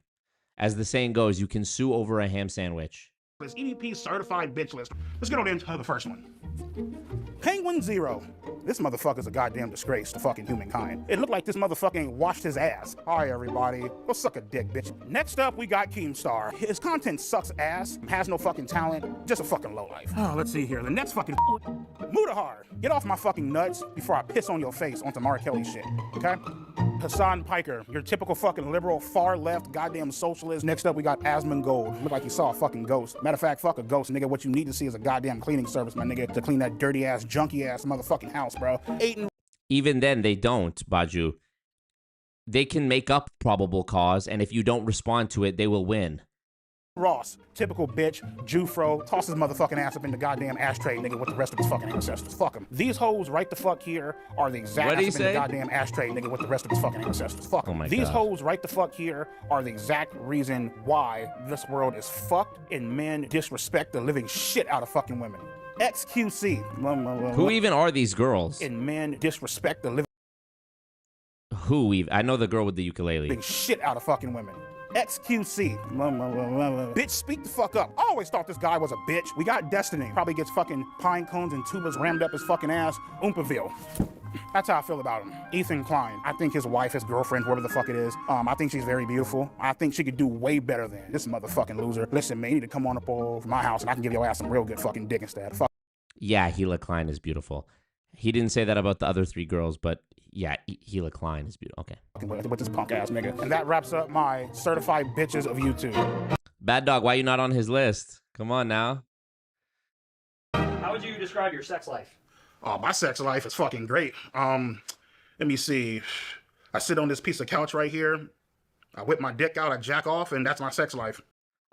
As the saying goes, you can sue over a ham sandwich. This EDP certified bitch list. Let's get on into the first one. Penguin Zero. This motherfucker's a goddamn disgrace to fucking humankind. It looked like this motherfucker ain't washed his ass. Hi, everybody. Go suck a dick, bitch. Next up, we got Keemstar. His content sucks ass, has no fucking talent, just a fucking lowlife. Oh, let's see here. The next fucking Mudahar. Get off my fucking nuts before I piss on your face onto Mark Kelly shit, okay? Hassan Piker, your typical fucking liberal, far left, goddamn socialist. Next up, we got Asmongold. Look like you saw a fucking ghost. Matter of fact, fuck a ghost, nigga. What you need to see is a goddamn cleaning service, my nigga, to clean that dirty ass, junky ass motherfucking house, bro. Even then, they don't, Baju. They can make up probable cause, and if you don't respond to it, they will win. Ross, typical bitch, Jufro, toss his motherfucking ass up in the goddamn ashtray, nigga, with the rest of his fucking ancestors. Fuck him. These hoes right the fuck here are the exact What'd he ass up in the goddamn ashtray, nigga, with the rest of his fucking ancestors. Fuck 'em. Oh my These God. hoes right the fuck here are the exact reason why this world is fucked and men disrespect the living shit out of fucking women. XQC. Who even are these girls? And men disrespect the living Who even? I know the girl with the ukulele. shit out of fucking women. XQC. Bitch, speak the fuck up. I always thought this guy was a bitch. We got Destiny. Probably gets fucking pine cones and tubas rammed up his fucking ass. Oompaville. That's how I feel about him. Ethan Klein. I think his wife, his girlfriend, whoever the fuck it is, I think she's very beautiful. I think she could do way better than this motherfucking loser. Listen, man, you need to come on up over my house and I can give your ass some real good fucking dick instead. Fuck. Yeah, Gila Klein is beautiful. He didn't say that about the other 3 girls, but yeah, Gila Klein is beautiful. Okay. With this punk ass nigga. And that wraps up my certified bitches of YouTube. Bad Dog, why are you not on his list? Come on now. How would you describe your sex life? Oh, my sex life is fucking great. Let me see. I sit on this piece of couch right here. I whip my dick out, I jack off, and that's my sex life.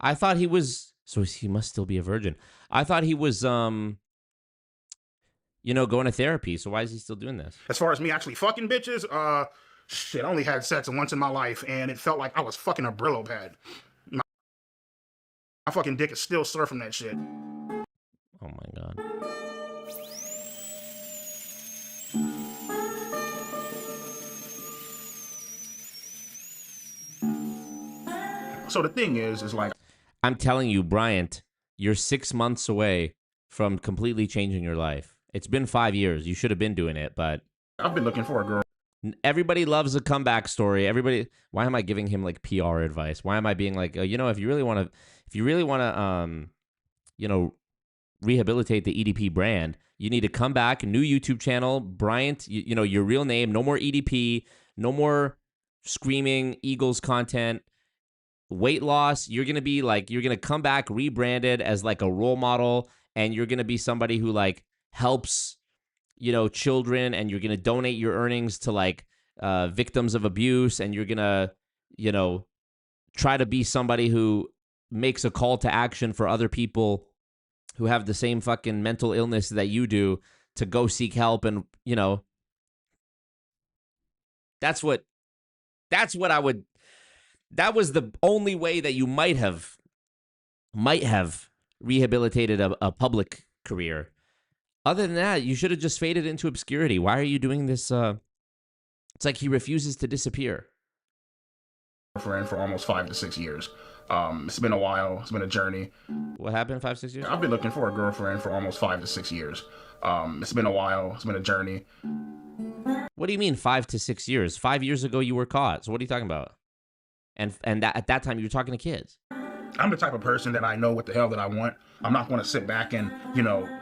I thought he was, so he must still be a virgin. I thought he was, going to therapy. So why is he still doing this? As far as me actually fucking bitches, shit, I only had sex once in my life, and it felt like I was fucking a Brillo pad. My fucking dick is still surfing that shit. Oh my God. So the thing is like, I'm telling you, Bryant, you're 6 months away from completely changing your life. It's been 5 years. You should have been doing it, but I've been looking for a girl. Everybody loves a comeback story. Why am I giving him like PR advice? Why am I being like, if you really want to rehabilitate the EDP brand. You need to come back, new YouTube channel, Bryant, your real name, no more EDP, no more screaming Eagles content, weight loss. You're going to come back rebranded as like a role model, and you're going to be somebody who like helps, children, and you're going to donate your earnings to like victims of abuse, and you're going to, try to be somebody who makes a call to action for other people who have the same fucking mental illness that you do to go seek help. And, that was the only way that you might have rehabilitated a public career. Other than that, you should have just faded into obscurity. Why are you doing this? It's like he refuses to disappear. Friend for almost 5 to 6 years. It's been a while. It's been a journey. What happened 5, 6 years? I've been looking for a girlfriend for almost 5 to 6 years. It's been a while. It's been a journey. What do you mean 5 to 6 years? 5 years ago you were caught. So what are you talking about? And at that time you were talking to kids. I'm the type of person that I know what the hell that I want. I'm not going to sit back and,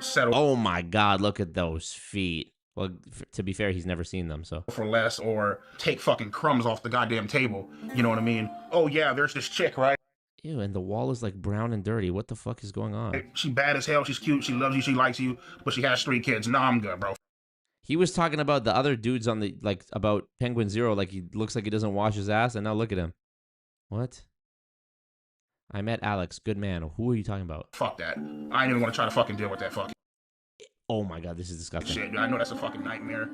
settle. Oh my God, look at those feet. Well, to be fair, he's never seen them, so. For less, or take fucking crumbs off the goddamn table. You know what I mean? Oh yeah, there's this chick, right? Ew, and the wall is like brown and dirty. What the fuck is going on? She bad as hell. She's cute. She loves you. She likes you. But she has 3 kids. Nah, I'm good, bro. He was talking about the other dudes on the, about Penguin Zero. Like, he looks like he doesn't wash his ass. And now look at him. What? I met Alex. Good man. Who are you talking about? Fuck that. I ain't even want to try to fucking deal with that fucking. Oh my God, this is disgusting. Shit, I know that's a fucking nightmare.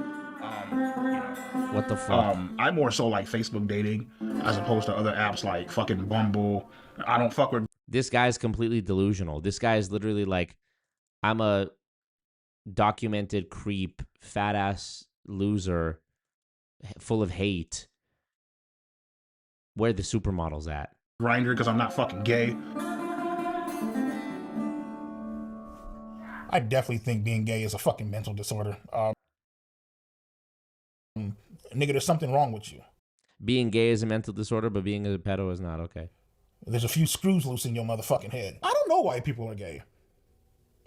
What the fuck? I more so like Facebook dating as opposed to other apps like fucking Bumble. I don't fuck with. This guy's completely delusional. This guy is literally like, I'm a documented creep, fat ass loser, full of hate. Where the supermodels at? Grindr because I'm not fucking gay. I definitely think being gay is a fucking mental disorder. Nigga, there's something wrong with you. Being gay is a mental disorder, but being a pedo is not. Okay. There's a few screws loose in your motherfucking head. I don't know why people are gay.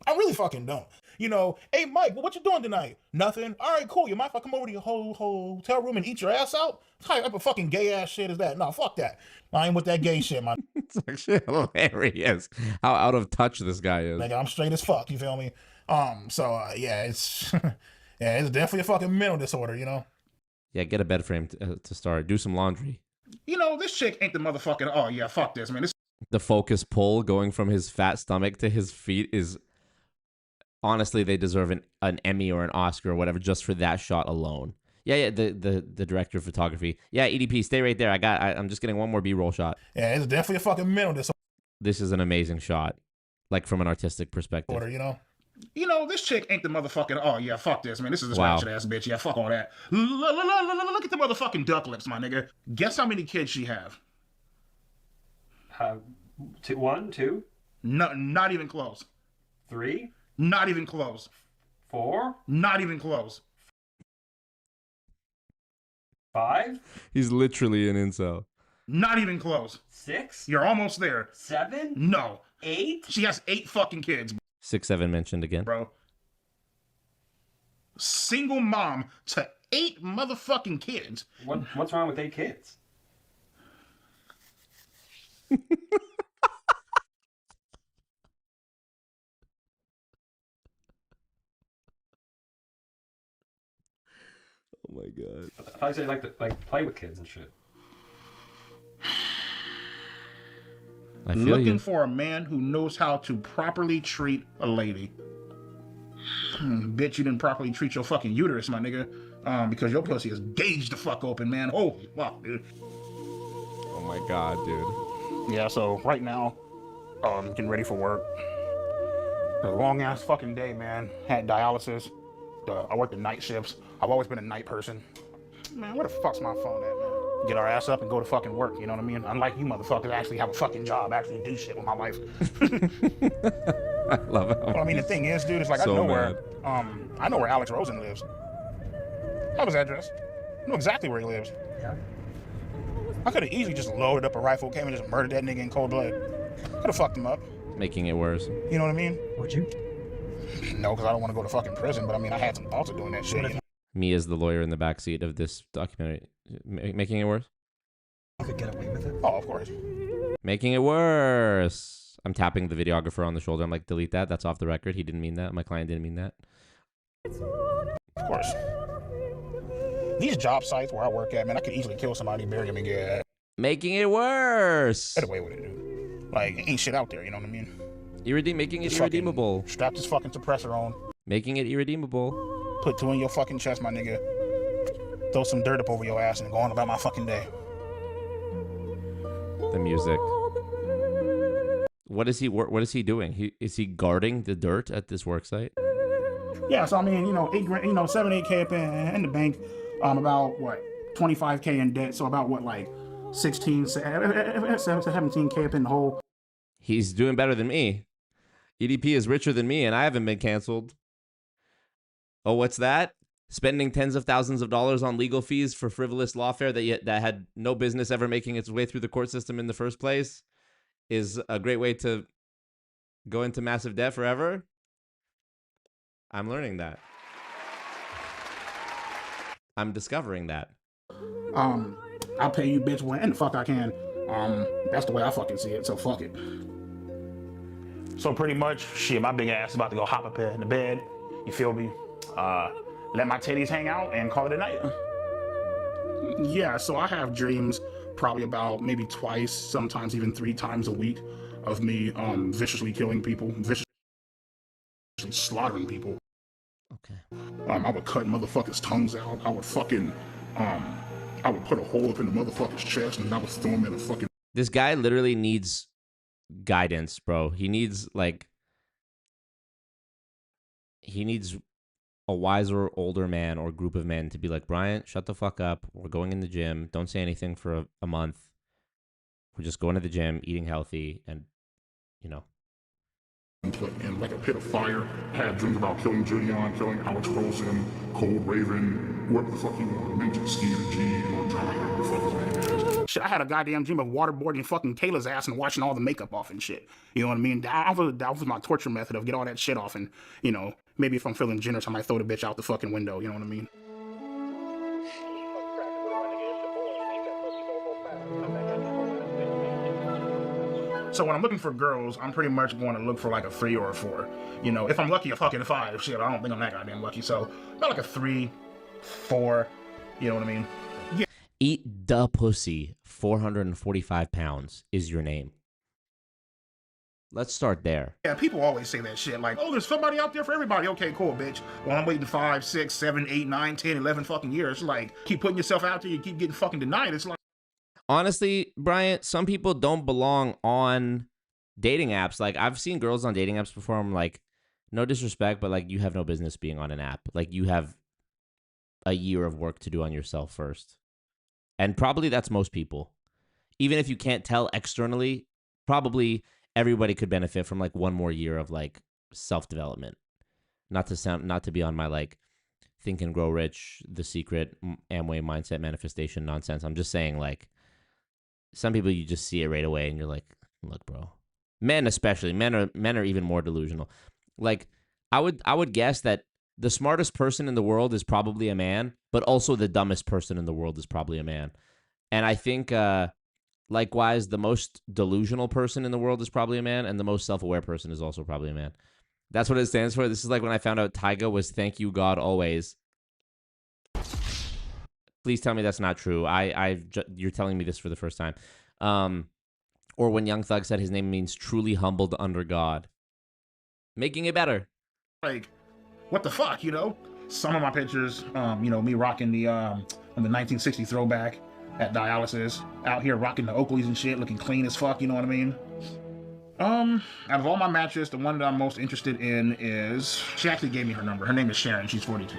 I really fucking don't. Hey Mike, what you doing tonight? Nothing. All right, cool. You mind if I come over to your hotel room and eat your ass out? What type of fucking gay ass shit is that? No, fuck that. I ain't with that gay shit, man. It's actually hilarious how out of touch this guy is. Nigga, I'm straight as fuck. You feel me? Yeah, it's it's definitely a fucking mental disorder. Yeah, get a bed frame to start. Do some laundry. This chick ain't the motherfucking. Oh yeah, fuck this, man. The focus pull going from his fat stomach to his feet is. Honestly, they deserve an Emmy or an Oscar or whatever just for that shot alone. Yeah, the director of photography. Yeah, EDP, stay right there. I'm just getting one more B-roll shot. Yeah, it's definitely a fucking mental disorder. This is an amazing shot, like from an artistic perspective. This chick ain't the motherfucking. Oh yeah, fuck this, man. This is this ratchet ass bitch. Yeah, fuck all that. Look at the motherfucking duck lips, my nigga. Guess how many kids she have? 1, 2? No, not even close. 3? Not even close. 4? Not even close. 5? He's literally an incel. Not even close. 6? You're almost there. 7? No. 8? She has 8 fucking kids. 6, 7 mentioned again. Bro. Single mom to 8 motherfucking kids. What's wrong with 8 kids? Oh my God. I thought you said you like to play with kids and shit. I feel Looking for a man who knows how to properly treat a lady. Bitch, you didn't properly treat your fucking uterus, my nigga. Because your pussy is gauged the fuck open, man. Holy fuck, dude. Oh my God, dude. Yeah, so right now, getting ready for work. A long ass fucking day, man. Had dialysis. I worked the night shifts. I've always been a night person. Man, where the fuck's my phone at, man? Get our ass up and go to fucking work, you know what I mean? Unlike you motherfuckers, actually have a fucking job, actually do shit with my life. I love it. Well, I mean, the thing is, dude, it's like So I know where Alex Rosen lives. I have his address. I know exactly where he lives. Yeah. I could have easily just loaded up a rifle, came and just murdered that nigga in cold blood. Could have fucked him up. Making it worse. You know what I mean? Would you? No, because I don't want to go to fucking prison. But I mean, I had some thoughts of doing that shit. You know? Me as the lawyer in the backseat of this documentary. Making it worse? You could get away with it. Oh, of course. Making it worse. I'm tapping the videographer on the shoulder. I'm like, delete that. That's off the record. He didn't mean that. My client didn't mean that. Of course. These job sites where I work at, man, I could easily kill somebody, bury them, and get Making it worse. Get away with it, dude. Like, ain't shit out there, you know what I mean? Making it irredeemable. Strap this fucking suppressor on. Making it irredeemable. Put 2 in your fucking chest, my nigga. Throw some dirt up over your ass and go on about my fucking day. The music. What is he doing? Is he guarding the dirt at this work site? Yeah, so I mean, you know, 8K up in the bank, about what, 25K in debt, so about what, like 17K up in the hole. He's doing better than me. EDP is richer than me, and I haven't been canceled. Oh, what's that? Spending tens of thousands of dollars on legal fees for frivolous lawfare that had no business ever making its way through the court system in the first place is a great way to go into massive debt forever. I'm learning that. I'm discovering that. I'll pay you, bitch, when the fuck I can. That's the way I fucking see it, so fuck it. So pretty much, shit, my big ass is about to go hop up in the bed, you feel me? Let my titties hang out and call it a night. Yeah, so I have dreams probably about maybe twice, sometimes even 3 times a week of me viciously killing people, viciously slaughtering people. Okay. I would cut motherfuckers' tongues out. I would fucking, I would put a hole up in the motherfucker's chest and I would throw him in a fucking... This guy literally needs guidance, bro. He needs a wiser older man or group of men to be like, Bryant, shut the fuck up. We're going in the gym. Don't say anything for a month. We're just going to the gym, eating healthy, and, you know. In like a pit of fire, had dreams about killing Julian, killing Alex Rosen, Cold Raven, whoever the fuck you want, Ninja Ski or G or John, whatever the fuck his name is. Shit, I had a goddamn dream of waterboarding fucking Taylor's ass and washing all the makeup off and shit. You know what I mean? That was my torture method of get all that shit off and, you know, maybe if I'm feeling generous, I might throw the bitch out the fucking window, you know what I mean? So when I'm looking for girls, I'm pretty much going to look for like a 3 or a 4. You know, if I'm lucky, a fucking 5. Shit, I don't think I'm that goddamn lucky. So about like a 3, 4. You know what I mean? Yeah. Eat the pussy. 445 pounds is your name. Let's start there. Yeah, people always say that shit like, oh, there's somebody out there for everybody. Okay, cool, bitch. Well, I'm waiting 5, 6, 7, 8, 9, 10, 11 fucking years. Like, keep putting yourself out there, you keep getting fucking denied. It's like, honestly, Bryant, some people don't belong on dating apps. Like, I've seen girls on dating apps before. I'm like, no disrespect, but like, you have no business being on an app. Like, you have a year of work to do on yourself first. And probably that's most people. Even if you can't tell externally, probably everybody could benefit from like 1 more year of like self-development. Not to be on my like Think and Grow Rich, The Secret, Amway mindset manifestation nonsense. I'm just saying, like, some people you just see it right away and you're like, look, bro. Men especially. Men are even more delusional. Like, I would guess that the smartest person in the world is probably a man, but also the dumbest person in the world is probably a man. And I think likewise, the most delusional person in the world is probably a man, and the most self-aware person is also probably a man. That's what it stands for. This is like when I found out Tyga was thank you, God, always. Please tell me that's not true. You're telling me this for the first time. Or when Young Thug said his name means truly humbled under God. Making it better. Like, what the fuck, you know? Some of my pictures, you know, me rocking the 1960 throwback at dialysis, out here rocking the Oakleys and shit, looking clean as fuck, you know what I mean? Out of all my matches, the one that I'm most interested in is, she actually gave me her number. Her name is Sharon. She's 42.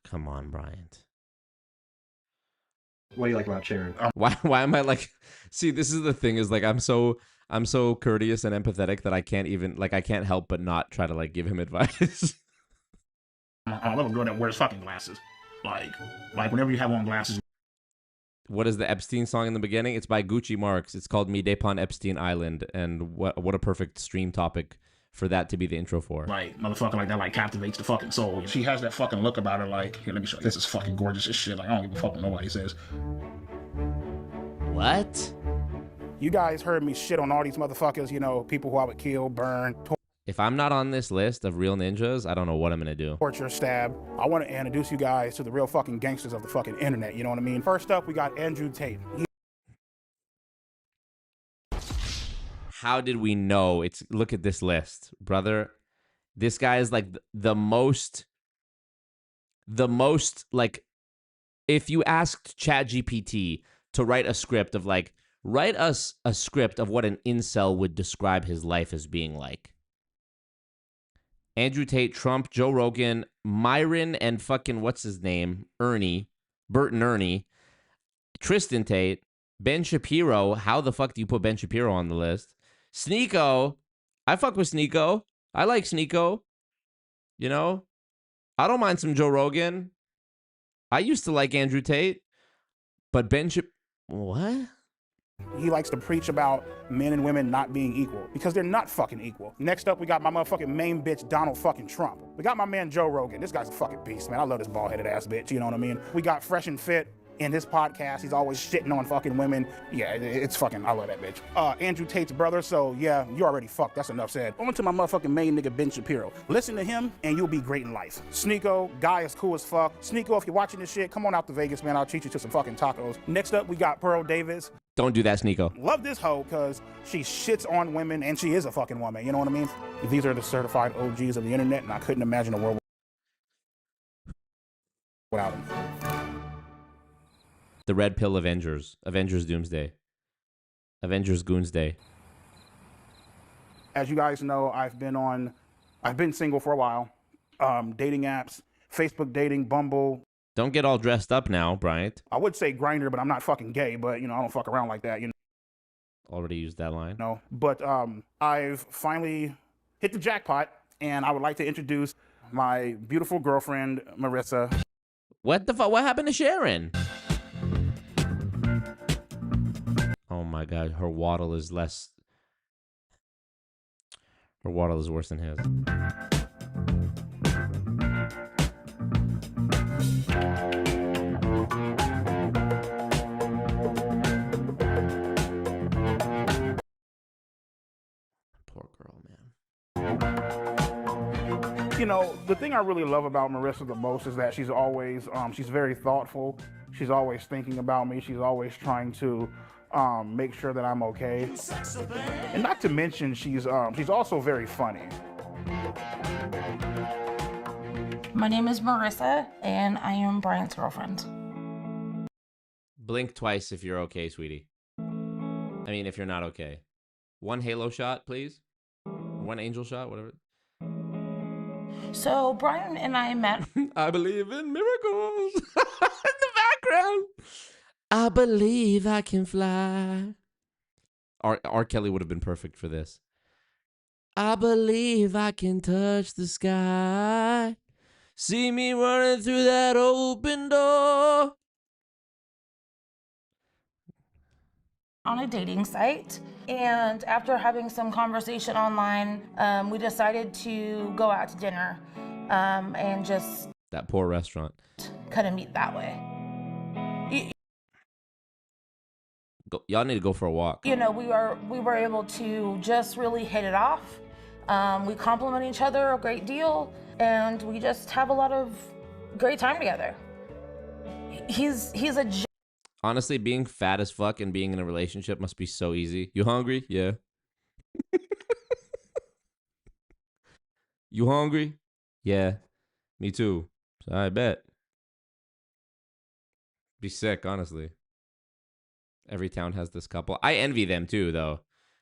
Come on, Bryant. What do you like about Sharon? Why am I like, see, this is the thing is like, I'm so courteous and empathetic that I can't help but not try to like give him advice. I love a girl that wears fucking glasses. Like whenever you have on glasses. What is the Epstein song in the beginning? It's by Gucci Marks. It's called Me Depon Epstein Island. And what a perfect stream topic for that to be the intro for. Like, motherfucker like that, like, captivates the fucking soul. She has that fucking look about her, like, here, let me show you. This is fucking gorgeous as shit. Like, I don't give a fuck what nobody says. What? You guys heard me shit on all these motherfuckers, you know, people who I would kill, burn, If I'm not on this list of real ninjas, I don't know what I'm going to do. torture, stab. I want to introduce you guys to the real fucking gangsters of the fucking internet, you know what I mean? First up, we got Andrew Tate. How did we know? Look at this list, brother. This guy is like the most like, if you asked ChatGPT to write a script of like, write us a script of what an incel would describe his life as being like. Andrew Tate, Trump, Joe Rogan, Myron, and fucking what's his name? Bert and Ernie, Tristan Tate, Ben Shapiro. How the fuck do you put Ben Shapiro on the list? Sneeko. I fuck with Sneeko. I like Sneeko. You know? I don't mind some Joe Rogan. I used to like Andrew Tate. But Ben Shapiro... What? He likes to preach about men and women not being equal because they're not fucking equal. Next up, we got my motherfucking main bitch, Donald fucking Trump. We got my man, Joe Rogan. This guy's a fucking beast, man. I love this bald-headed ass bitch, you know what I mean? We got Fresh and Fit. In this podcast, he's always shitting on fucking women. Yeah, it's fucking, I love that bitch. Andrew Tate's brother, so yeah, you already fucked. That's enough said. On to my motherfucking main nigga, Ben Shapiro. Listen to him, and you'll be great in life. Sneeko, guy is cool as fuck. Sneeko, if you're watching this shit, come on out to Vegas, man. I'll treat you to some fucking tacos. Next up, we got Pearl Davis. Don't do that, Sneeko. Love this hoe, because she shits on women, and she is a fucking woman, you know what I mean? These are the certified OGs of the internet, and I couldn't imagine a world without them. The Red Pill Avengers. Avengers Doomsday. Avengers Goonsday. As you guys know, I've been single for a while. Dating apps, Facebook dating, Bumble. Don't get all dressed up now, Bryant. I would say Grindr, but I'm not fucking gay, but, you know, I don't fuck around like that, you know. Already used that line. No, but I've finally hit the jackpot, and I would like to introduce my beautiful girlfriend, Marissa. What the fuck? What happened to Sharon? Oh my God, her waddle is less. Her waddle is worse than his. Poor girl, man. You know, the thing I really love about Marissa the most is that she's always, she's very thoughtful. She's always thinking about me. She's always trying to make sure that I'm okay. And not to mention, she's also very funny. My name is Marissa, and I am Brian's girlfriend. Blink twice if you're okay, sweetie. I mean, if you're not okay. One halo shot, please. One angel shot, whatever. So Brian and I met. I believe in miracles. In the background. I believe I can fly. R. Kelly would have been perfect for this. I believe I can touch the sky. See me running through that open door. On a dating site, and after having some conversation online, we decided to go out to dinner and just That poor restaurant. kind of meet that way. Y'all need to go for a walk. You know, we were able to just really hit it off. We compliment each other a great deal, and we just have a lot of great time together. He's a Honestly, being fat as fuck and being in a relationship must be so easy. You hungry? Yeah. You hungry? Yeah. Me too. So I bet. Be sick, honestly. Every town has this couple. I envy them too, though.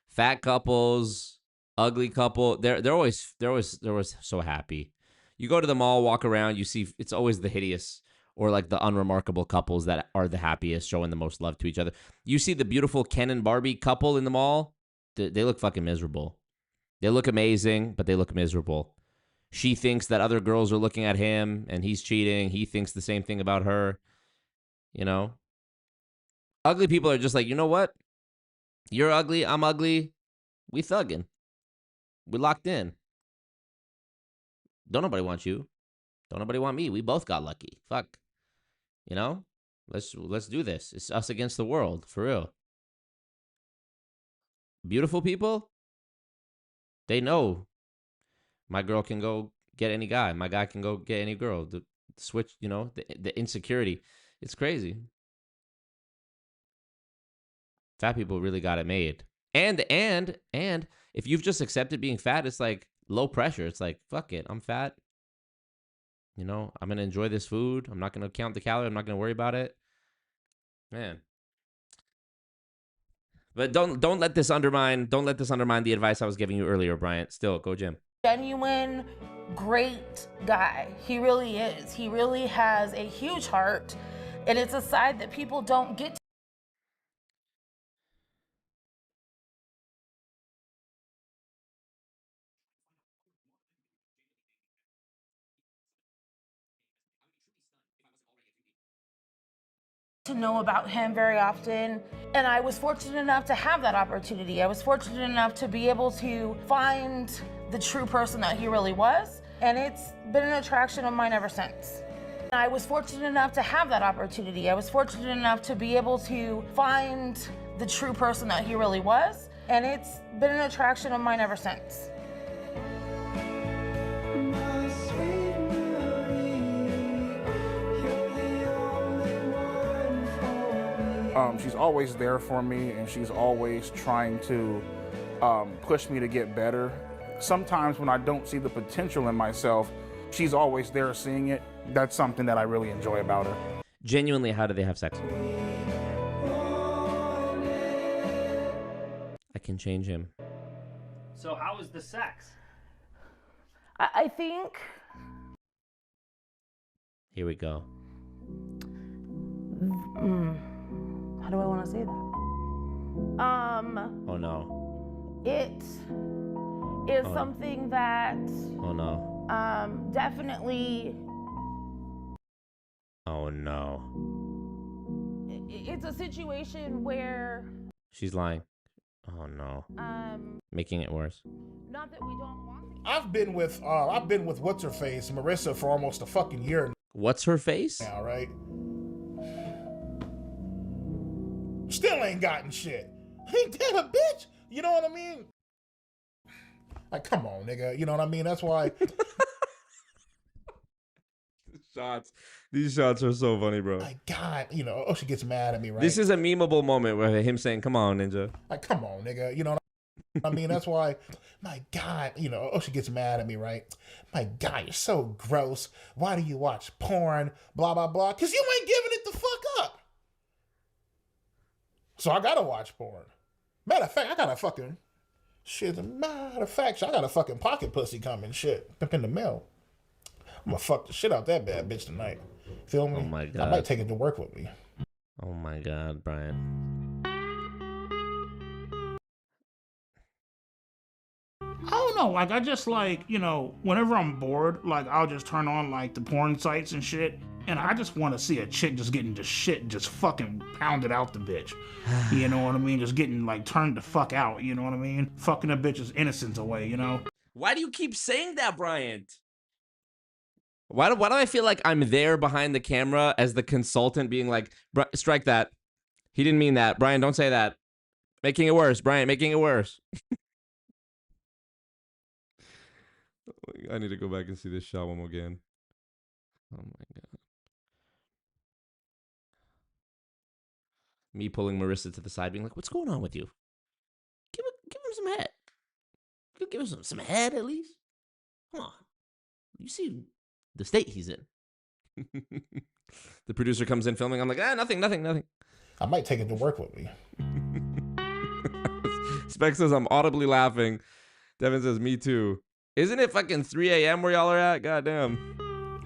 Fat couples, ugly couple. They're always so happy. You go to the mall, walk around, you see it's always the hideous or like the unremarkable couples that are the happiest, showing the most love to each other. You see the beautiful Ken and Barbie couple in the mall, they look fucking miserable. They look amazing, but they look miserable. She thinks that other girls are looking at him and he's cheating. He thinks the same thing about her. You know? Ugly people are just like, you know what? You're ugly. I'm ugly. We thugging. We locked in. Don't nobody want you. Don't nobody want me. We both got lucky. Fuck. You know? Let's do this. It's us against the world, for real. Beautiful people, they know my girl can go get any guy. My guy can go get any girl. The switch, you know, the insecurity. It's crazy. Fat people really got it made. And if you've just accepted being fat, it's like low pressure. It's like, fuck it, I'm fat. You know, I'm going to enjoy this food. I'm not going to count the calories. I'm not going to worry about it. Man. But don't let this undermine the advice I was giving you earlier, Bryant. Still, go gym. Genuine, great guy. He really is. He really has a huge heart, and it's a side that people don't get to know about him very often. And I was fortunate enough to have that opportunity. I was fortunate enough to be able to find the true person that he really was. And it's been an attraction of mine ever since. I was fortunate enough to have that opportunity. I was fortunate enough to be able to find the true person that he really was. And it's been an attraction of mine ever since. She's always there for me, and she's always trying to push me to get better. Sometimes when I don't see the potential in myself, she's always there seeing it. That's something that I really enjoy about her. Genuinely, how do they have sex? I can change him. So how is the sex? I think... Here we go. How do I want to say that? Oh no. It is something that Oh no. Definitely Oh no. it's a situation where She's lying. Oh no. Making it worse. not that we don't want I've been with what's her face, Marissa, for almost a fucking year What's her face? now, right? Still ain't gotten shit. Ain't that a bitch? You know what I mean? Like, come on, nigga. You know what I mean? That's why. These shots are so funny, bro. My God, you know, she gets mad at me, right? This is a memeable moment where him saying, "Come on, ninja." Like, come on, nigga. You know what I mean? That's why. My God, you know, she gets mad at me, right? My God, you're so gross. Why do you watch porn? Blah blah blah. Cause you ain't giving it the fuck up. So I gotta watch porn. Matter of fact, I got a fucking shit. Matter of fact, I got a fucking pocket pussy coming. Shit, up in the mail. I'm gonna fuck the shit out that bad bitch tonight. Feel me? Oh my God. I might take it to work with me. Oh my God, Brian. I don't know. Like, I just like, you know, whenever I'm bored, like, I'll just turn on like the porn sites and shit. And I just want to see a chick just getting the shit just fucking pounded out the bitch. You know what I mean? Just getting like turned the fuck out. You know what I mean? Fucking a bitch's innocence away, you know? Why do you keep saying that, Bryant? Why do I feel like I'm there behind the camera as the consultant being like, strike that. He didn't mean that. Brian, don't say that. Making it worse. Brian, making it worse. I need to go back and see this shot one more again. Oh my God. Me pulling Marissa to the side, being like, what's going on with you? Give him some head. Give him some head at least. Come on. You see the state he's in. The producer comes in filming. I'm like, nothing. I might take it to work with me. Spec says I'm audibly laughing. Devin says, me too. Isn't it fucking 3 a.m. where y'all are at? Goddamn.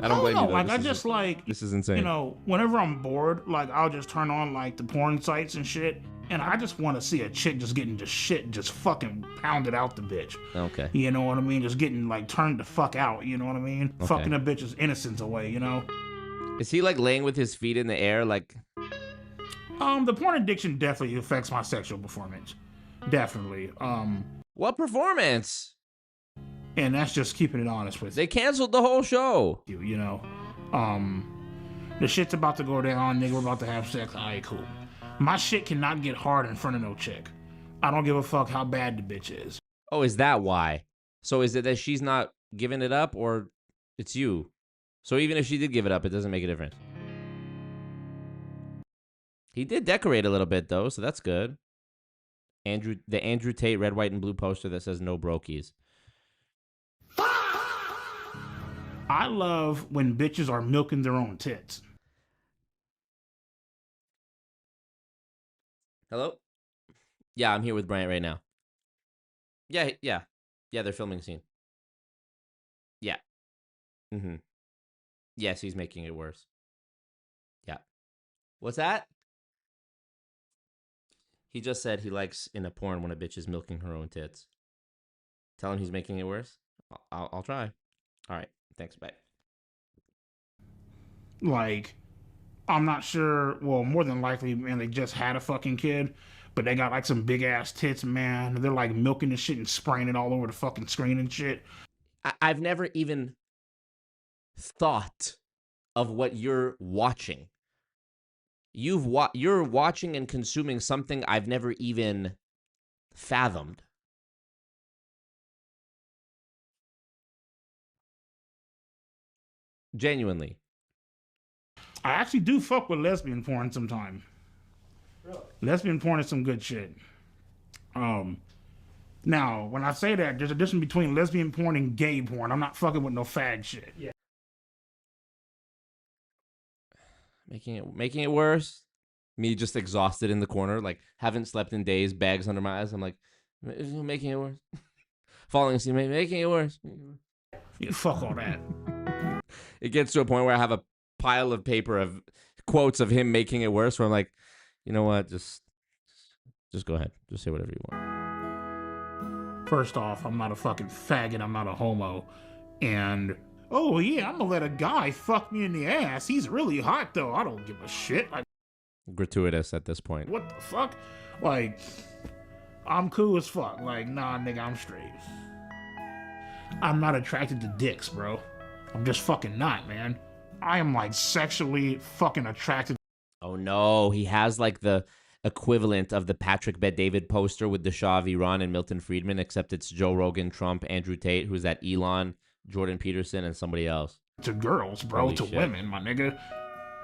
I don't blame you, though. Like, I just like, this is insane. You know, whenever I'm bored, like, I'll just turn on like the porn sites and shit. And I just want to see a chick just getting the shit just fucking pounded out the bitch. Okay. You know what I mean? Just getting like turned the fuck out. You know what I mean? Okay. Fucking a bitch's innocence away, you know? Is he like laying with his feet in the air? Like, The porn addiction definitely affects my sexual performance. Definitely. What performance? And that's just keeping it honest with you. They canceled the whole show. You know, the shit's about to go down, nigga. We're about to have sex. Alright, cool. My shit cannot get hard in front of no chick. I don't give a fuck how bad the bitch is. Oh, is that why? So is it that she's not giving it up, or it's you? So even if she did give it up, it doesn't make a difference. He did decorate a little bit though, so that's good. The Andrew Tate red, white, and blue poster that says no brokies. I love when bitches are milking their own tits. Hello? Yeah, I'm here with Bryant right now. Yeah, they're filming a scene. Yeah. Mm-hmm. Yes, he's making it worse. Yeah. What's that? He just said he likes in a porn when a bitch is milking her own tits. Tell him he's making it worse? I'll try. All right. Thanks, bye. Like, I'm not sure. Well, more than likely, man, they just had a fucking kid, but they got like some big ass tits, man. They're like milking the shit and spraying it all over the fucking screen and shit. I've never even thought of what you're watching. You're watching and consuming something I've never even fathomed. Genuinely. I actually do fuck with lesbian porn sometime. Really? Lesbian porn is some good shit. Now, when I say that, there's a difference between lesbian porn and gay porn. I'm not fucking with no fag shit. Yeah. Making it worse. Me just exhausted in the corner, like haven't slept in days, bags under my eyes. I'm like, making it worse. Falling asleep, making it worse. Yeah, fuck all that. It gets to a point where I have a pile of paper of quotes of him making it worse, where I'm like, you know what, just go ahead, just say whatever you want. First off, I'm not a fucking faggot. I'm not a homo, and oh yeah, I'm gonna let a guy fuck me in the ass. He's really hot though. I don't give a shit. Like, gratuitous at this point. what the fuck? Like, I'm cool as fuck. Like, nah, nigga, I'm straight. I'm not attracted to dicks, bro. I'm just fucking not, man. I am like sexually fucking attracted. Oh no, he has like the equivalent of the Patrick Bet-David poster with the Shah of Iran and Milton Friedman, except it's Joe Rogan, Trump, Andrew Tate, who's that Elon, Jordan Peterson, and somebody else. To girls, bro, Holy to shit. women, my nigga.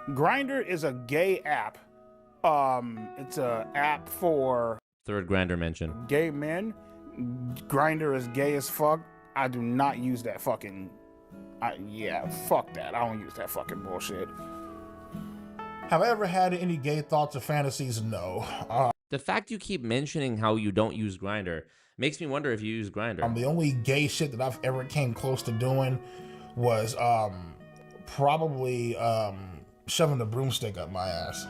Grindr is a gay app. It's a app for Third Grinder mention. gay men. Grindr is gay as fuck. I do not use that fucking. Yeah, fuck that. I don't use that fucking bullshit. Have I ever had any gay thoughts or fantasies? No. The fact you keep mentioning how you don't use Grindr makes me wonder if you use Grindr. The only gay shit that I've ever came close to doing was probably shoving the broomstick up my ass.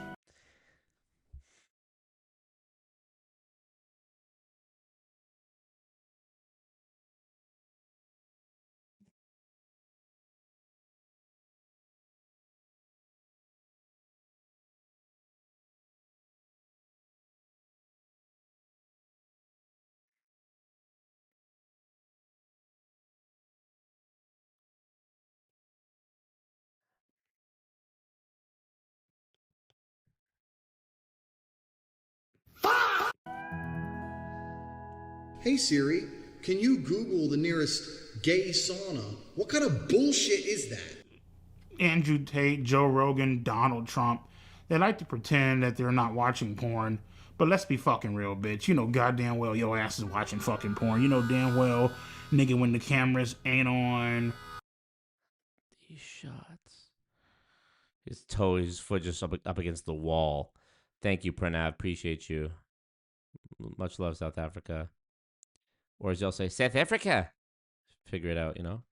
Hey Siri, can you Google the nearest gay sauna? What kind of bullshit is that? Andrew Tate, Joe Rogan, Donald Trump, they like to pretend that they're not watching porn, but let's be fucking real, bitch. You know goddamn well your ass is watching fucking porn. You know damn well, nigga, when the cameras ain't on. These shots. His toe, his foot just up against the wall. Thank you, Pranav. Appreciate you. Much love, South Africa. Or as y'all say, South Africa. Figure it out, you know?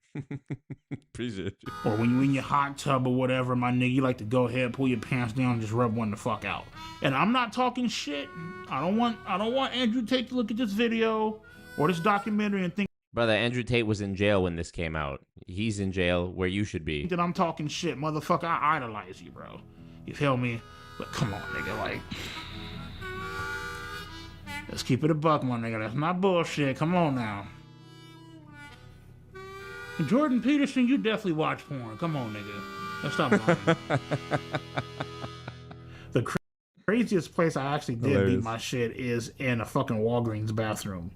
Appreciate you. Or when you in your hot tub or whatever, my nigga, you like to go ahead, pull your pants down, and just rub one the fuck out. And I'm not talking shit. I don't want Andrew Tate to look at this video or this documentary and think Brother, Andrew Tate was in jail when this came out. He's in jail where you should be. that I'm talking shit. Motherfucker, I idolize you, bro. You feel me? But come on, nigga, like, let's keep it a buck, my nigga. That's not bullshit. Come on now. Jordan Peterson, you definitely watch porn. Come on, nigga. Let's stop lying. The craziest place I actually did beat my shit is in a fucking Walgreens bathroom.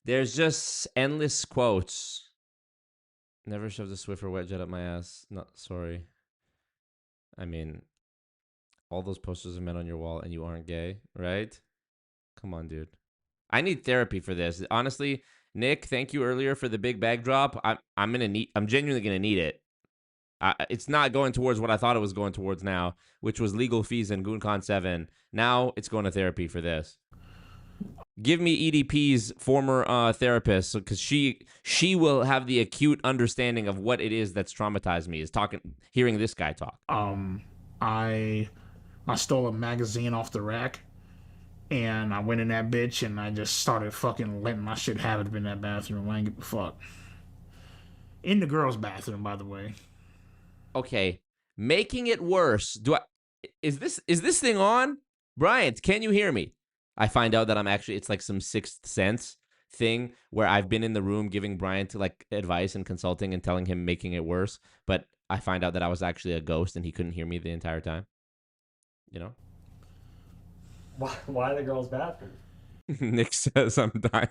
There's just endless quotes. Never shoved a Swiffer wet jet up my ass. Not sorry. I mean, all those posters of men on your wall and you aren't gay, right? Come on, dude. I need therapy for this. Honestly, Nick, thank you earlier for the big bag drop. I'm genuinely gonna need it. It's not going towards what I thought it was going towards now, which was legal fees and GoonCon 7. Now it's going to therapy for this. Give me EDP's former therapist, because she will have the acute understanding of what it is that's traumatized me, is hearing this guy talk. I stole a magazine off the rack, and I went in that bitch, and I just started fucking letting my shit have it in that bathroom. I ain't give a fuck. In the girls' bathroom, by the way. Okay, making it worse. Is this thing on? Bryant, can you hear me? I find out that it's like some Sixth Sense thing where I've been in the room giving Bryant like advice and consulting and telling him making it worse, but I find out that I was actually a ghost and he couldn't hear me the entire time. You know? Why the girls' bathroom? Nick says I'm dying.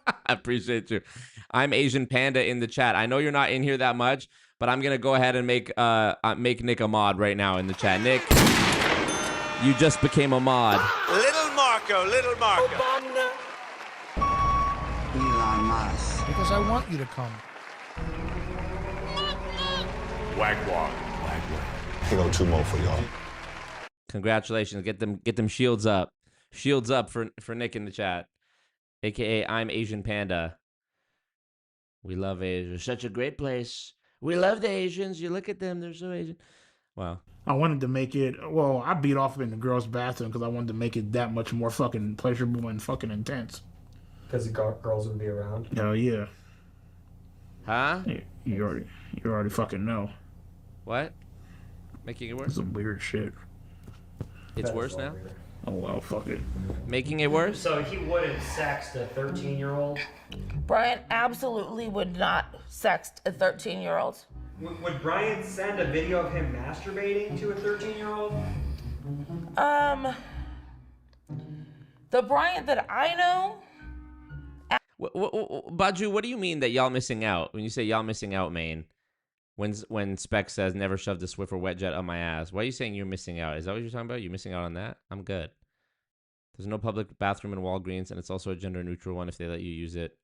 I appreciate you. I'm Asian Panda in the chat. I know you're not in here that much, but I'm gonna go ahead and make Nick a mod right now in the chat. Nick, you just became a mod. Little Marco. Elon Musk. Because I want you to come. Wagwan. Here go 2 more for y'all. Congratulations. Get them shields up. Shields up for Nick in the chat. AKA I'm Asian Panda. We love Asia. Such a great place. We love the Asians. You look at them, they're so Asian. Wow. I wanted to make it, well, I beat off in the girls' bathroom because I wanted to make it that much more fucking pleasurable and fucking intense. Because the girls would be around. Hell yeah. Huh? You already fucking know. What? Making it worse? Some weird shit. It's worse now? Weird. Oh, well, fuck it. Making it worse? So he wouldn't sext a 13-year-old? Brian absolutely would not sext a 13-year-old. Would Brian send a video of him masturbating to a 13-year-old? The Brian that I know... Baju, what do you mean that y'all missing out? When you say y'all missing out, Maine, when Spec says never shoved a Swiffer wet jet on my ass, why are you saying you're missing out? Is that what you're talking about? You missing out on that? I'm good. There's no public bathroom in Walgreens, and it's also a gender-neutral one if they let you use it.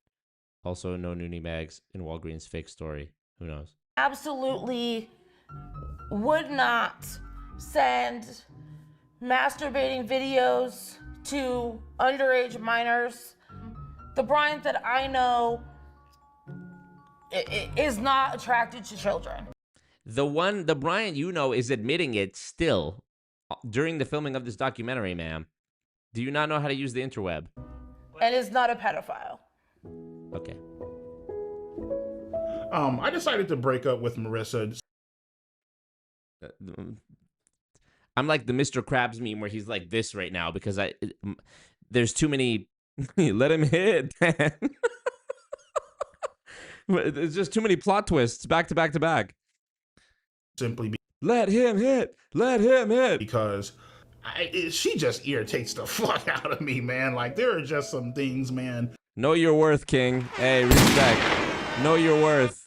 Also, no noonie bags in Walgreens. Fake story. Who knows? Absolutely would not send masturbating videos to underage minors. The Brian that I know is not attracted to children. The Brian you know is admitting it still during the filming of this documentary, ma'am. Do you not know how to use the interweb? And is not a pedophile. Okay. I decided to break up with Marissa. I'm like the Mr. Krabs meme where he's like this right now because there's too many. Let him hit, man. There's just too many plot twists back to back to back. Let him hit. Let him hit. Because she just irritates the fuck out of me, man. Like, there are just some things, man. Know your worth, King. Hey, respect. Know your worth.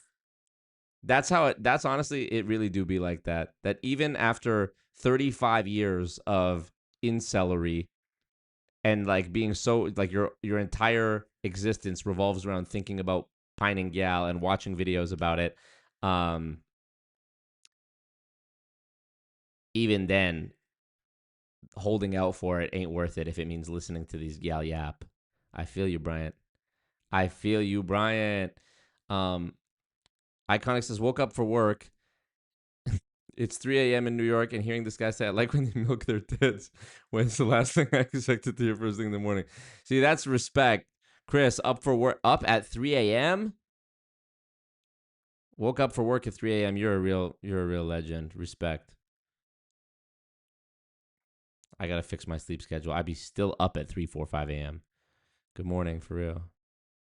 That's honestly, it really do be like that. That even after 35 years of incelery and like being so, like your entire existence revolves around thinking about pining gal and watching videos about it. Even then, holding out for it ain't worth it if it means listening to these gal yap. I feel you, Bryant. I feel you, Bryant. Iconic says, woke up for work. It's 3 a.m. in New York, and hearing this guy say, I like when they milk their tits. When's the last thing I expected to hear first thing in the morning? See, that's respect. Chris, up for work, up at 3 a.m.? Woke up for work at 3 a.m. You're a real legend. Respect. I gotta fix my sleep schedule. I'd be still up at 3, 4, 5 a.m. Good morning, for real.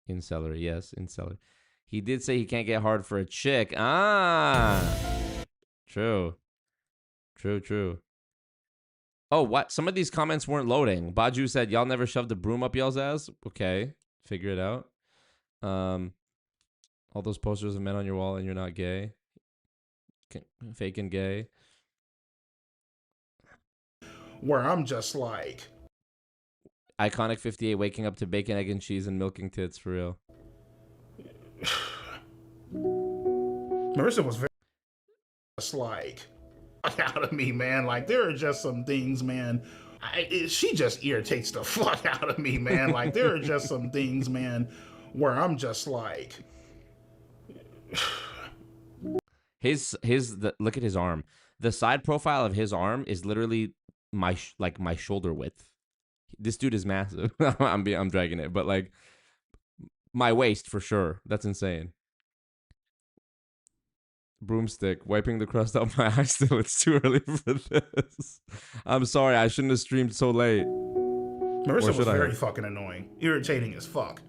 In celery, yes, in celery. He did say he can't get hard for a chick. True. True. Oh, what? Some of these comments weren't loading. Baju said, y'all never shoved a broom up y'all's ass? Okay, figure it out. All those posters of men on your wall and you're not gay. Faking gay. Where I'm just like... Iconic 58 waking up to bacon, egg, and cheese and milking tits, for real. Marissa was very just like... out of me, man. Like, there are just some things, man. She just irritates the fuck out of me, man. Like, there are just some things, man, where I'm just like... Look at his arm. The side profile of his arm is literally my shoulder width. This dude is massive. I'm dragging it, but like my waist for sure. That's insane. Broomstick wiping the crust out my eyes. Still, it's too early for this. I'm sorry. I shouldn't have streamed so late. Marissa was very fucking annoying, irritating as fuck,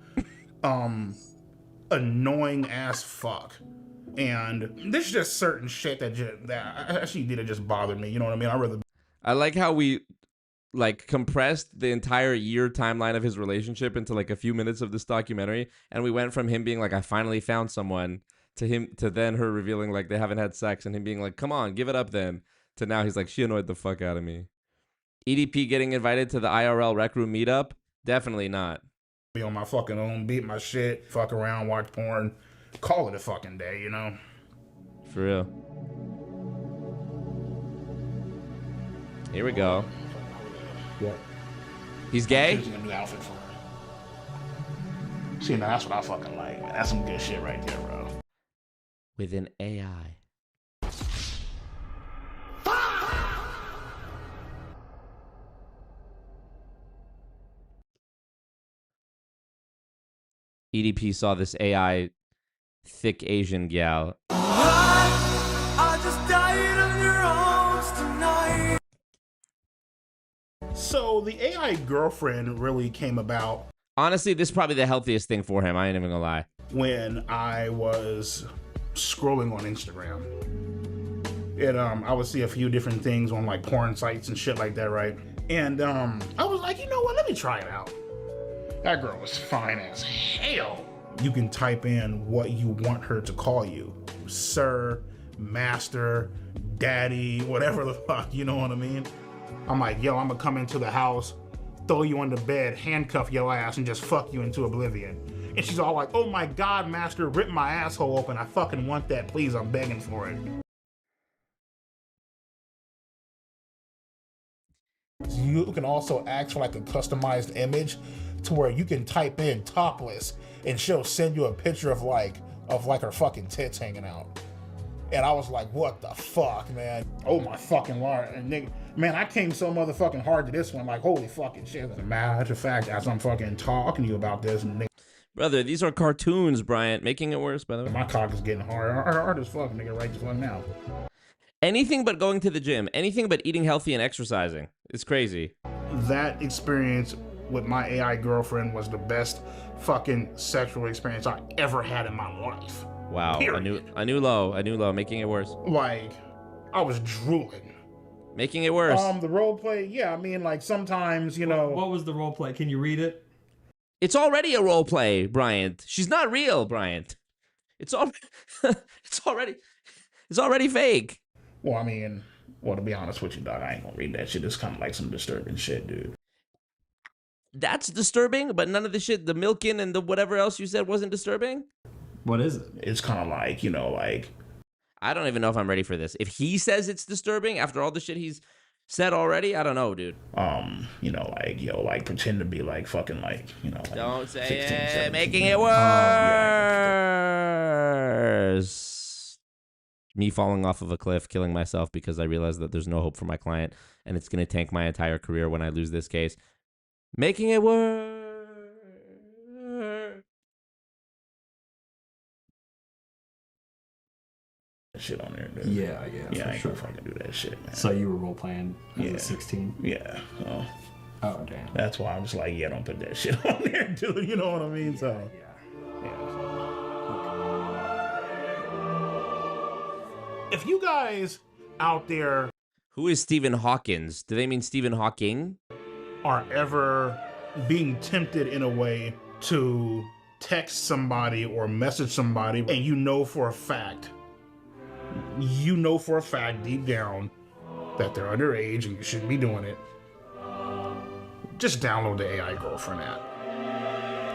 annoying as fuck. And there's just certain shit that she did, it just bothered me. You know what I mean? I like how we like compressed the entire year timeline of his relationship into like a few minutes of this documentary, and we went from him being like, I finally found someone, to then her revealing like they haven't had sex, and him being like, come on, give it up then, to now he's like, she annoyed the fuck out of me. EDP getting invited to the IRL Rec Room meetup? Definitely not. Be on my fucking own, beat my shit, fuck around, watch porn, call it a fucking day, you know? For real. Here we go. Yeah. He's gay? Choosing a new outfit for her. See, now that's what I fucking like, man. That's some good shit right there, bro. With an AI. EDP saw this AI thick Asian gal. I just died on your arms tonight. So the AI girlfriend really came about. Honestly, this is probably the healthiest thing for him. I ain't even gonna lie. When I was scrolling on Instagram. And I would see a few different things on like porn sites and shit like that, right? And I was like, you know what? Let me try it out. That girl was fine as hell. You can type in what you want her to call you. Sir, master, daddy, whatever the fuck, you know what I mean? I'm like, yo, I'm gonna come into the house, throw you on the bed, handcuff your ass, and just fuck you into oblivion. And she's all like, oh my God, master, rip my asshole open. I fucking want that, please, I'm begging for it. You can also ask for like a customized image to where you can type in topless and she'll send you a picture of like her fucking tits hanging out. And I was like, what the fuck, man? Oh my fucking Lord. And nigga, man, I came so motherfucking hard to this one, like, holy fucking shit. As a matter of fact, as I'm fucking talking to you about this, nigga, Brother, these are cartoons, Bryant. Making it worse, by the way. my cock is getting hard as fuck, nigga, right the fuck now. Anything but going to the gym. Anything but eating healthy and exercising. It's crazy. That experience with my AI girlfriend was the best fucking sexual experience I ever had in my life. Wow. Period. A new low. Making it worse. Like, I was drooling. Making it worse. The role play, yeah, I mean, like, sometimes, you know. What was the role play? Can you read it? It's already a role play, Bryant. She's not real, Bryant. It's already fake. Well, I mean, to be honest with you, dog, I ain't gonna read that shit. It's kind of like some disturbing shit, dude. That's disturbing, but none of the shit, the milking and the whatever else you said wasn't disturbing? What is it? It's kind of like, you know, like... I don't even know if I'm ready for this. If he says it's disturbing after all the shit he's said already, I don't know, dude. You know, like, yo, like, pretend to be, like, fucking, like, you know... Like don't say 16, it, 17, making you it know. worse. Me falling off of a cliff, killing myself because I realized that there's no hope for my client, and it's going to tank my entire career when I lose this case. Making it worse. shit on there, dude. Yeah, Yeah, for I ain't sure. gonna fucking do that shit, man. So you were role playing as a 16? Yeah. Oh, damn. That's why I'm just like, yeah, don't put that shit on there, dude. You know what I mean? So. If you guys out there Who is Stephen Hawkins? Do they mean Stephen Hawking? are ever being tempted in a way to text somebody or message somebody, and you know for a fact deep down that they're underage and you shouldn't be doing it, just download the AI Girlfriend app.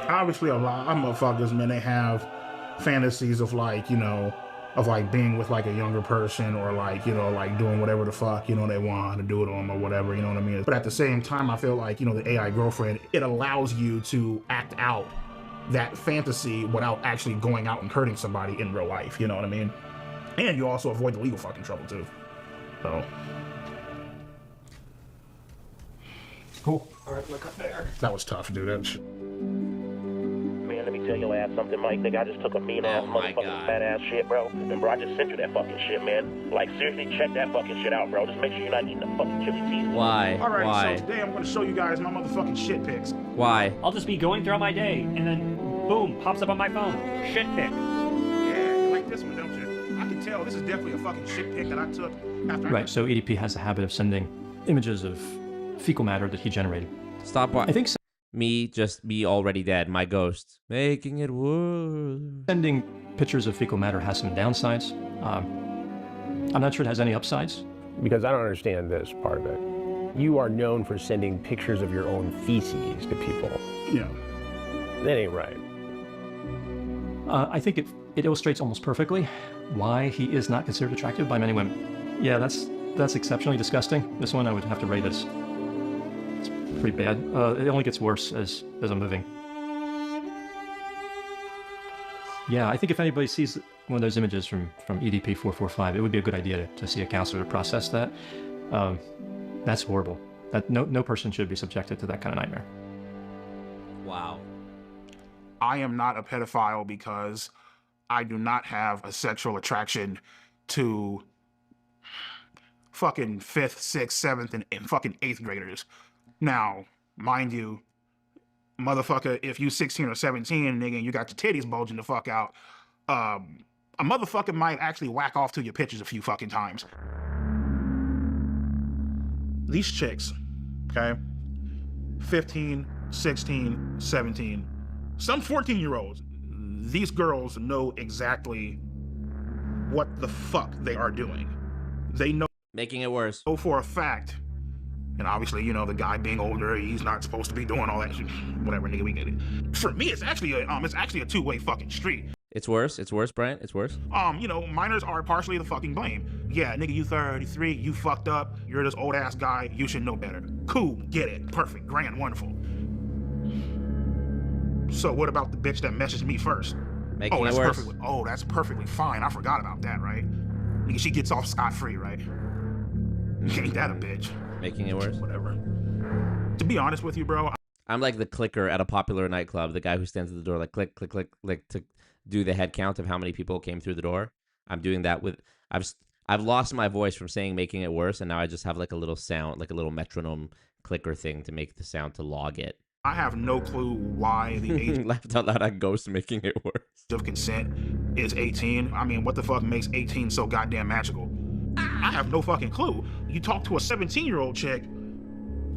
Obviously, a lot of motherfuckers, man, they have fantasies of like, you know, of like being with like a younger person or like, you know, like doing whatever the fuck, you know, they want to do it on or whatever, you know what I mean? But at the same time, I feel like, you know, the AI Girlfriend, it allows you to act out that fantasy without actually going out and hurting somebody in real life, you know what I mean? And you also avoid the legal fucking trouble too. So. Cool. All right, look up there. That was tough, dude. Man, let me tell your ass something, Mike. Nigga, I just took a mean ass motherfucking fat ass shit, bro. And bro, I just sent you that fucking shit, man. Like, seriously, check that fucking shit out, bro. Just make sure you're not eating the fucking chili cheese. Why? Alright, Why? so today I'm gonna show you guys my motherfucking shit pics. Why? I'll just be going throughout my day, and then boom, pops up on my phone. Shit pic. Yeah, you like this one, don't you? I can tell this is definitely a fucking shit pic that I took after Right, so EDP has a habit of sending images of fecal matter that he generated. Stop. I think me already dead. My ghost making it worse. sending pictures of fecal matter has some downsides. I'm not sure it has any upsides. Because I don't understand this part of it. You are known for sending pictures of your own feces to people. Yeah. That ain't right. I think it illustrates almost perfectly why he is not considered attractive by many women. Yeah, that's exceptionally disgusting. This one I would have to rate as it's pretty bad. It only gets worse as I'm moving. Yeah, I think if anybody sees one of those images from EDP445, it would be a good idea to see a counselor to process that. That's horrible. That no person should be subjected to that kind of nightmare. Wow. I am not a pedophile because I do not have a sexual attraction to fucking 5th, 6th, 7th, and fucking 8th graders. Now, mind you, motherfucker, if you 16 or 17, nigga, and you got your titties bulging the fuck out, a motherfucker might actually whack off to your pictures a few fucking times. These chicks, okay, 15, 16, 17, some 14-year-olds, these girls know exactly what the fuck they are doing. They know. Making it worse. Know for a fact. And obviously, you know, the guy being older, he's not supposed to be doing all that shit. Whatever, nigga, we get it. For me, it's actually a two-way fucking street. It's worse. It's worse, Brian. It's worse. You know, minors are partially the fucking blame. Yeah, nigga, you 33, you fucked up, you're this old ass guy, you should know better. Cool, get it, perfect, grand, wonderful. So what about the bitch that messaged me first? Making it worse. That's perfectly fine. I forgot about that, right? Nigga, she gets off scot-free, right? Ain't that a bitch? Making it worse. Whatever. To be honest with you, bro, I'm like the clicker at a popular nightclub, the guy who stands at the door like click, click, click, click to do the head count of how many people came through the door. I'm doing that with I've lost my voice from saying making it worse, and now I just have like a little sound, like a little metronome clicker thing to make the sound to log it. I have no clue why the age laughed out loud at Ghost making it worse of consent is 18. I mean, what the fuck makes 18 so goddamn magical? I have no fucking clue. You talk to a 17-year-old chick,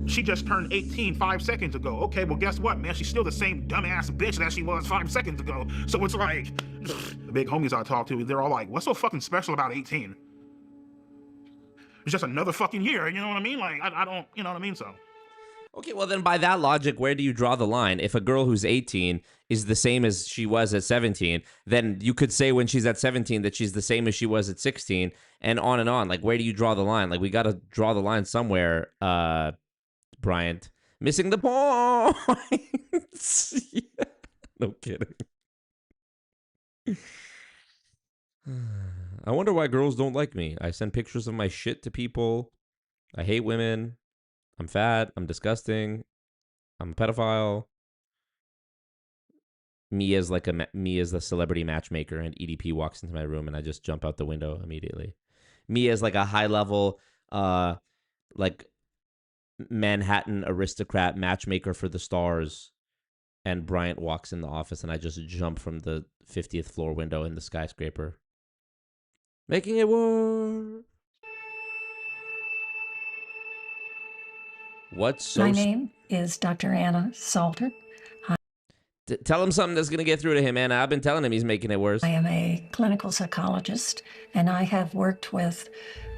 she just turned 18 5 seconds ago. Okay, well, guess what, man? She's still the same dumbass bitch that she was 5 seconds ago. So it's like, the big homies I talk to, they're all like, what's so fucking special about 18? It's just another fucking year, you know what I mean? Like, I don't, you know what I mean? So. Okay, well then by that logic, where do you draw the line? If a girl who's 18 is the same as she was at 17, then you could say when she's at 17 that she's the same as she was at 16, and on and on. Like, where do you draw the line? Like, we got to draw the line somewhere, Bryant. Missing the point. Yeah. No kidding. I wonder why girls don't like me. I send pictures of my shit to people. I hate women. I'm fat. I'm disgusting. I'm a pedophile. me as me as the celebrity matchmaker, and EDP walks into my room, and I just jump out the window immediately. Me as like a high level, like Manhattan aristocrat matchmaker for the stars, and Bryant walks in the office, and I just jump from the 50th floor window in the skyscraper, making it work. What's so? My name is Dr. Anna Salter. Tell him something that's going to get through to him, Anna. I've been telling him he's making it worse. I am a clinical psychologist, and I have worked with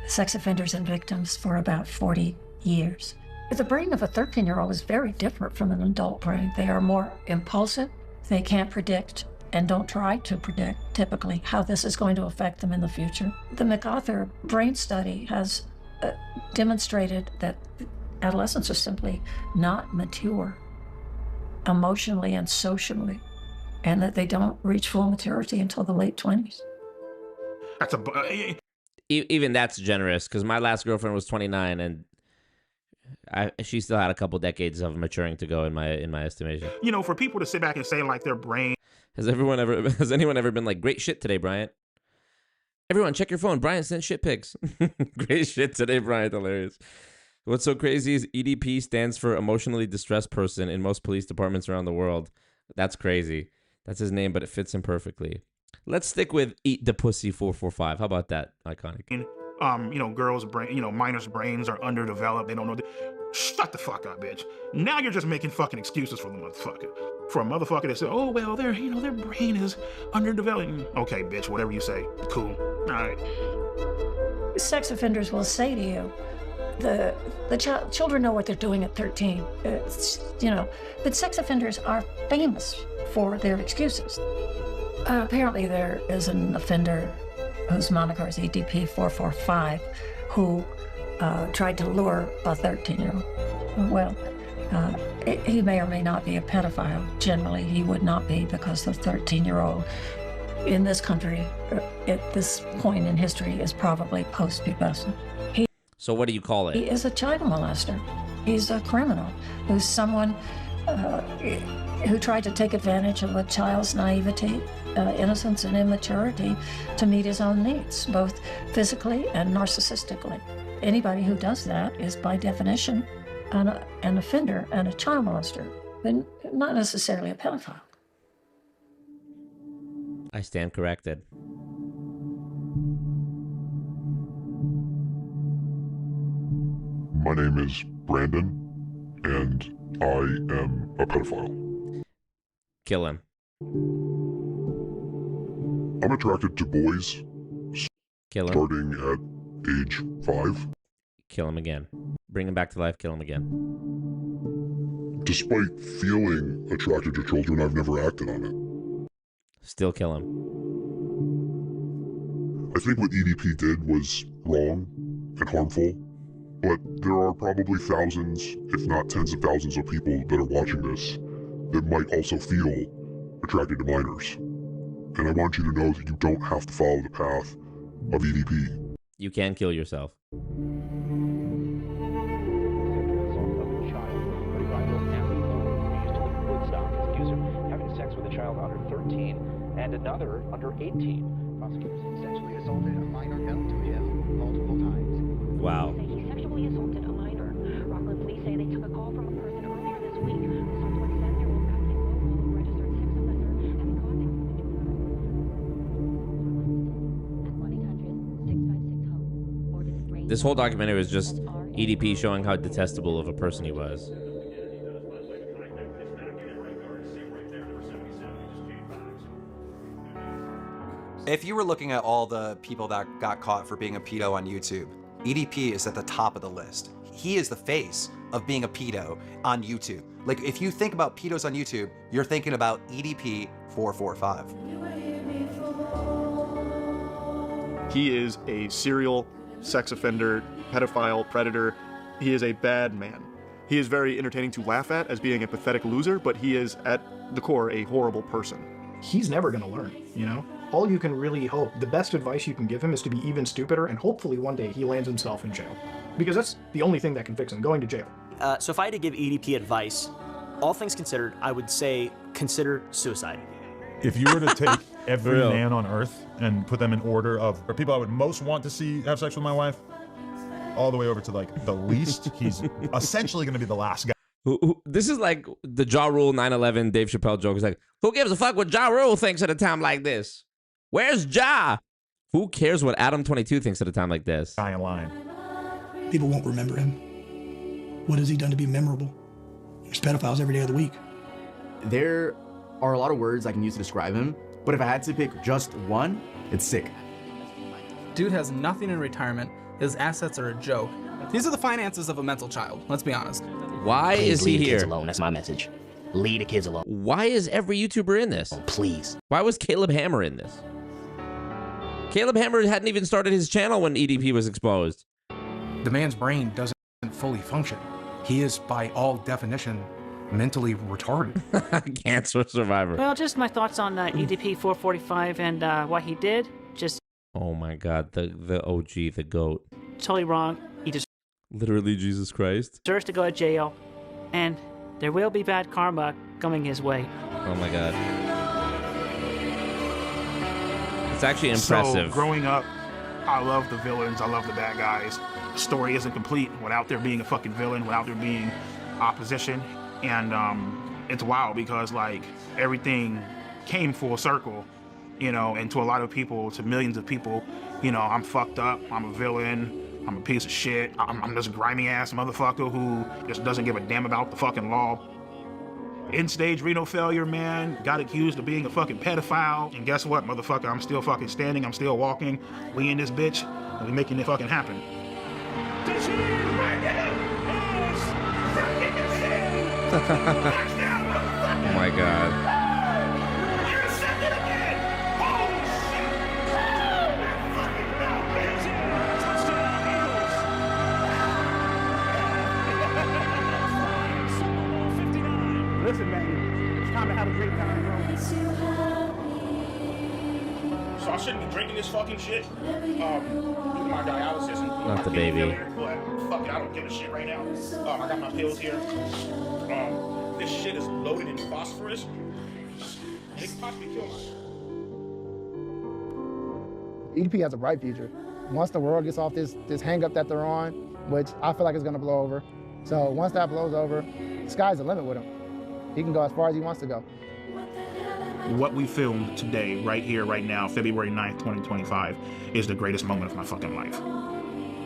sex offenders and victims for about 40 years. The brain of a 13-year-old is very different from an adult brain. They are more impulsive. They can't predict and don't try to predict, typically, how this is going to affect them in the future. The MacArthur brain study has demonstrated that adolescents are simply not mature emotionally and socially, and that they don't reach full maturity until the late 20s. That's a even that's generous, because my last girlfriend was 29, and she still had a couple decades of maturing to go in my estimation. You know, for people to sit back and say like their brain. Has anyone ever been like, great shit today, Bryant? Everyone, check your phone. Bryant sent shit pics. Great shit today, Bryant. Hilarious. What's so crazy is EDP stands for emotionally distressed person in most police departments around the world. That's crazy. That's his name, but it fits him perfectly. Let's stick with Eat the Pussy 445. How about that? Iconic. You know, girls' brain, minors' brains are underdeveloped. They don't know. Shut the fuck up, bitch. Now you're just making fucking excuses for the motherfucker. For a motherfucker that said, oh, well, their brain is underdeveloped. Okay, bitch, whatever you say. Cool. All right. Sex offenders will say to you, children know what they're doing at 13. But sex offenders are famous for their excuses. Apparently there is an offender whose moniker is EDP445 who tried to lure a 13-year-old. Well, he may or may not be a pedophile. Generally, he would not be, because the 13-year-old in this country at this point in history is probably post-pubescent. So what do you call it? He is a child molester. He's a criminal who's someone who tried to take advantage of a child's naivety, innocence, and immaturity to meet his own needs, both physically and narcissistically. Anybody who does that is, by definition, an offender and a child molester, but not necessarily a pedophile. I stand corrected. My name is Brandon, and I am a pedophile. Kill him. I'm attracted to boys. Kill him. Starting at age 5. Kill him again. Bring him back to life. Kill him again. Despite feeling attracted to children, I've never acted on it. Still kill him. I think what EDP did was wrong and harmful. But there are probably thousands, if not tens of thousands of people that are watching this that might also feel attracted to minors. And I want you to know that you don't have to follow the path of EDP. You can kill yourself. Having sex with a child under 13 and another under 18. Prosecutors sexually assaulted a minor known to him multiple times. Wow. He sexually assaulted a minor. Rockland police say they took a call from a person earlier this week who saw a 27-year-old Patsy Lobo, registered sex offender, having contact with the juvenile. This whole documentary was just EDP showing how detestable of a person he was. If you were looking at all the people that got caught for being a pedo on YouTube, EDP is at the top of the list. He is the face of being a pedo on YouTube. Like, if you think about pedos on YouTube, you're thinking about EDP445. He is a serial sex offender, pedophile, predator. He is a bad man. He is very entertaining to laugh at as being a pathetic loser, but he is, at the core, a horrible person. He's never going to learn, you know? All you can really hope, the best advice you can give him is to be even stupider, and hopefully one day he lands himself in jail. Because that's the only thing that can fix him, going to jail. So if I had to give EDP advice, all things considered, I would say consider suicide. If you were to take every Real. man on Earth and put them in order of or people I would most want to see have sex with my wife, all the way over to like the least, he's essentially going to be the last guy. This is like the Ja Rule 9/11 Dave Chappelle joke. It's like, who gives a fuck what Ja Rule thinks at a time like this? Where's Ja? Who cares what Adam 22 thinks at a time like this? Guy in line. People won't remember him. What has he done to be memorable? There's pedophiles every day of the week. There are a lot of words I can use to describe him, but if I had to pick just one, it's sick. Dude has nothing in retirement. His assets are a joke. These are the finances of a mental child, let's be honest. Why Please is he leave the here? kids alone. That's my message. Leave the kids alone. Why is every YouTuber in this? Please. Why was Caleb Hammer in this? Caleb Hammer hadn't even started his channel when EDP was exposed. The man's brain doesn't fully function. He is, by all definition, mentally retarded. Cancer survivor. Well, just my thoughts on EDP445 and what he did. Just Oh my God, the OG, the GOAT. totally wrong. He just Literally Jesus Christ. deserves to go to jail, and there will be bad karma coming his way. Oh my God. It's actually impressive. So growing up, I love the villains. I love the bad guys. The story isn't complete without there being a fucking villain, without there being opposition. And it's wild because like everything came full circle, you know, and to a lot of people, to millions of people, you know, I'm fucked up. I'm a villain. I'm a piece of shit. I'm this grimy ass motherfucker who just doesn't give a damn about the fucking law. End-stage renal failure, man. Got accused of being a fucking pedophile. And guess what, motherfucker? I'm still fucking standing. I'm still walking. We in this bitch, and we making it fucking happen. Oh my God. Listen, man, it's time to have a great time, bro. So I shouldn't be drinking this fucking shit. Due to my dialysis and Not the baby. failure, but fuck it, I don't give a shit right now. I got my pills here. This shit is loaded in phosphorus. It could possibly kill my. EDP has a bright future. Once the world gets off this hang up that they're on, which I feel like is gonna blow over. So once that blows over, the sky's the limit with him. He can go as far as he wants to go. What we filmed today, right here, right now, February 9th, 2025, is the greatest moment of my fucking life.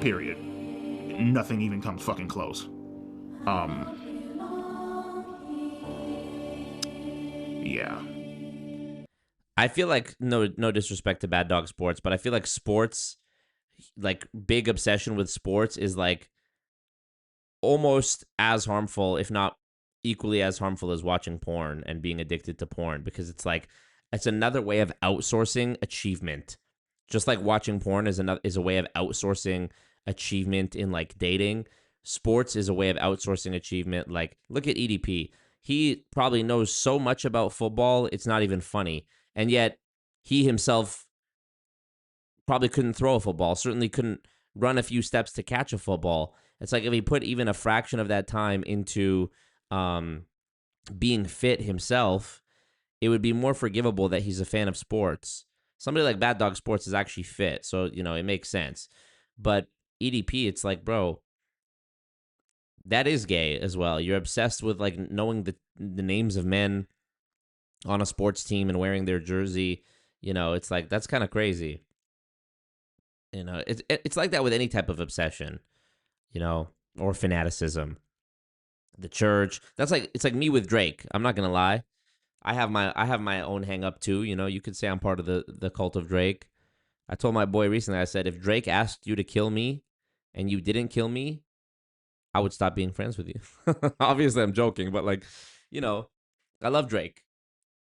Period. Nothing even comes fucking close. Yeah. I feel like no disrespect to Bad Dog Sports, but I feel like sports, like big obsession with sports, is like almost as harmful, if not equally as harmful, as watching porn and being addicted to porn, because it's like it's another way of outsourcing achievement. Just like watching porn is a way of outsourcing achievement in like dating. Sports is a way of outsourcing achievement. Like look at EDP. He probably knows so much about football, it's not even funny. And yet he himself probably couldn't throw a football, certainly couldn't run a few steps to catch a football. It's like if he put even a fraction of that time into being fit himself, it would be more forgivable that he's a fan of sports. Somebody like Bad Dog Sports is actually fit, so, you know, it makes sense. But EDP, it's like, bro, that is gay as well. You're obsessed with, like, knowing the names of men on a sports team and wearing their jersey. You know, it's like, that's kind of crazy. You know, it's like that with any type of obsession, you know, or fanaticism. The church. That's like, it's like me with Drake. I'm not gonna lie. I have my own hang up too. You know, you could say I'm part of the cult of Drake. I told my boy recently, I said, if Drake asked you to kill me and you didn't kill me, I would stop being friends with you. Obviously I'm joking, but like, you know, I love Drake.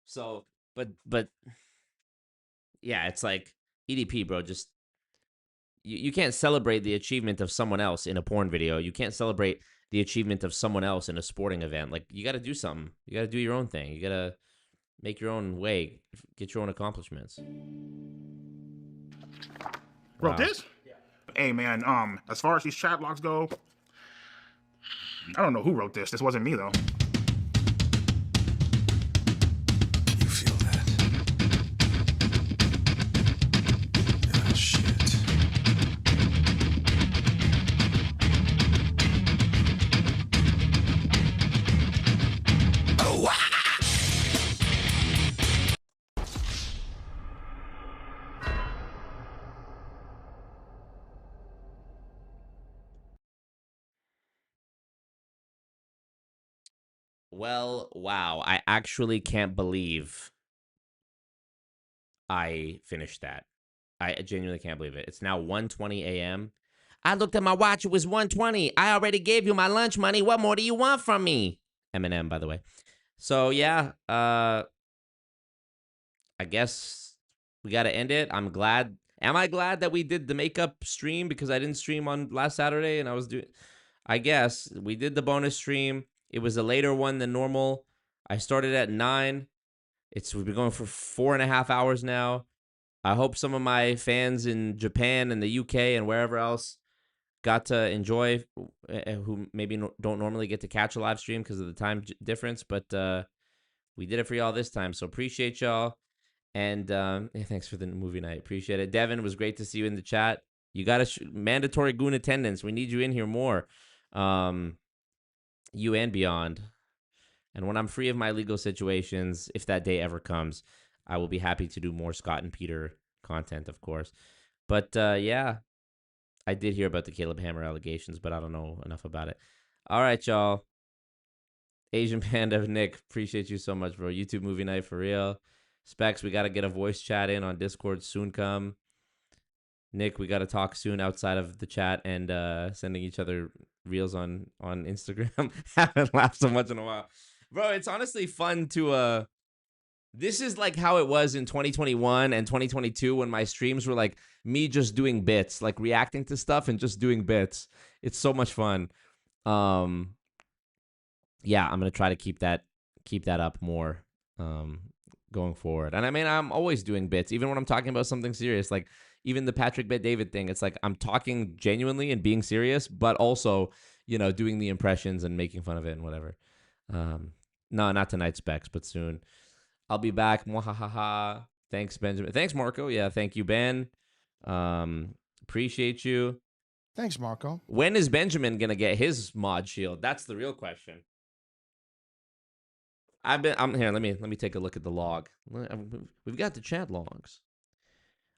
So, but yeah, it's like EDP, bro, just you can't celebrate the achievement of someone else in a porn video. You can't celebrate the achievement of someone else in a sporting event. Like, you got to do something. You got to do your own thing. You got to make your own way, get your own accomplishments. Wrote this? Hey, man, as far as these chat logs go, I don't know who wrote this. This wasn't me, though. You feel that? Well, wow. I actually can't believe I finished that. I genuinely can't believe it. It's now 1:20 a.m. I looked at my watch. It was 1:20. I already gave you my lunch money. What more do you want from me? Eminem, by the way. So, yeah. I guess we got to end it. I'm glad. Am I glad that we did the makeup stream because I didn't stream on last Saturday and I was doing... I guess we did the bonus stream. It was a later one than normal. I started at 9. We've been going for 4.5 hours now. I hope some of my fans in Japan and the UK and wherever else got to enjoy, who maybe don't normally get to catch a live stream because of the time difference. But we did it for y'all this time, so appreciate y'all. And yeah, thanks for the movie night. Appreciate it. Devin, it was great to see you in the chat. You got mandatory goon attendance. We need you in here more. You and beyond. And when I'm free of my legal situations, if that day ever comes, I will be happy to do more Scott and Peter content, of course. But yeah, I did hear about the Caleb Hammer allegations, but I don't know enough about it. All right, y'all. Asian Panda Nick, appreciate you so much, bro. YouTube movie night for real. Specs, we got to get a voice chat in on Discord soon come. Nick, we got to talk soon outside of the chat and sending each other reels on Instagram. Haven't laughed so much in a while. Bro, it's honestly fun to... This is like how it was in 2021 and 2022 when my streams were like me just doing bits, like reacting to stuff and just doing bits. It's so much fun. Yeah, I'm going to try to keep that up more going forward. And I mean, I'm always doing bits, even when I'm talking about something serious, like even the Patrick Bet David thing. It's like I'm talking genuinely and being serious, but also, you know, doing the impressions and making fun of it and whatever. No, not tonight, Specs, but soon. I'll be back. Mwahaha. Thanks, Benjamin. Thanks, Marco. Yeah, thank you, Ben. Appreciate you. Thanks, Marco. When is Benjamin gonna get his mod shield? That's the real question. I'm here. Let me take a look at the log. We've got the chat logs.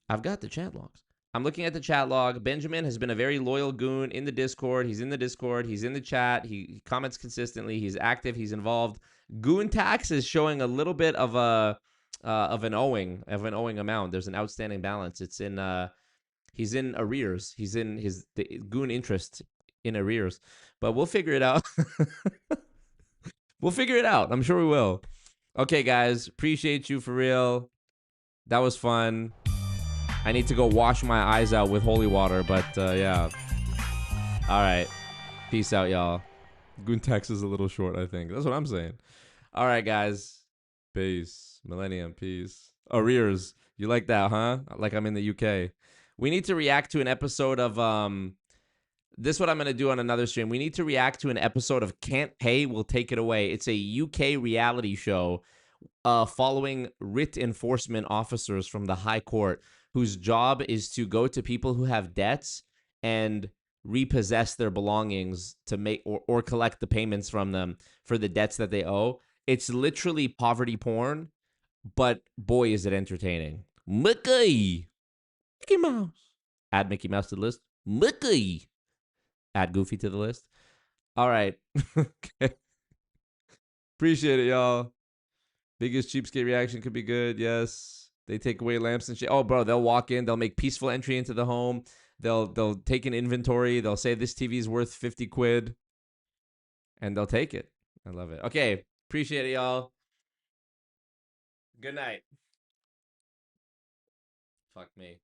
I've got the chat logs. I'm looking at the chat log. Benjamin has been a very loyal goon in the Discord. He's in the Discord. He's in the chat. He comments consistently. He's active. He's involved. Goon tax is showing a little bit of an owing amount. There's an outstanding balance. It's in he's in arrears. He's in the goon interest in arrears. But we'll figure it out. We'll figure it out. I'm sure we will. Okay, guys. Appreciate you for real. That was fun. I need to go wash my eyes out with holy water, but yeah. All right. Peace out, y'all. Goon tax is a little short, I think. That's what I'm saying. All right, guys. Peace. Millennium. Peace. Arrears. You like that, huh? Like I'm in the UK. We need to react to an episode of... This is what I'm going to do on another stream. We need to react to an episode of Can't Pay, We'll Take It Away. It's a UK reality show following writ enforcement officers from the High Court whose job is to go to people who have debts and repossess their belongings to make or collect the payments from them for the debts that they owe. It's literally poverty porn, but boy, is it entertaining. Mickey Mouse. Add Mickey Mouse to the list. Mickey. Add Goofy to the list. All right. Okay. Appreciate it, y'all. Biggest cheapskate reaction could be good. Yes. They take away lamps and shit. Oh, bro, they'll walk in. They'll make peaceful entry into the home. They'll take an inventory. They'll say this TV is worth 50 quid. And they'll take it. I love it. Okay. Appreciate it, y'all. Good night. Fuck me.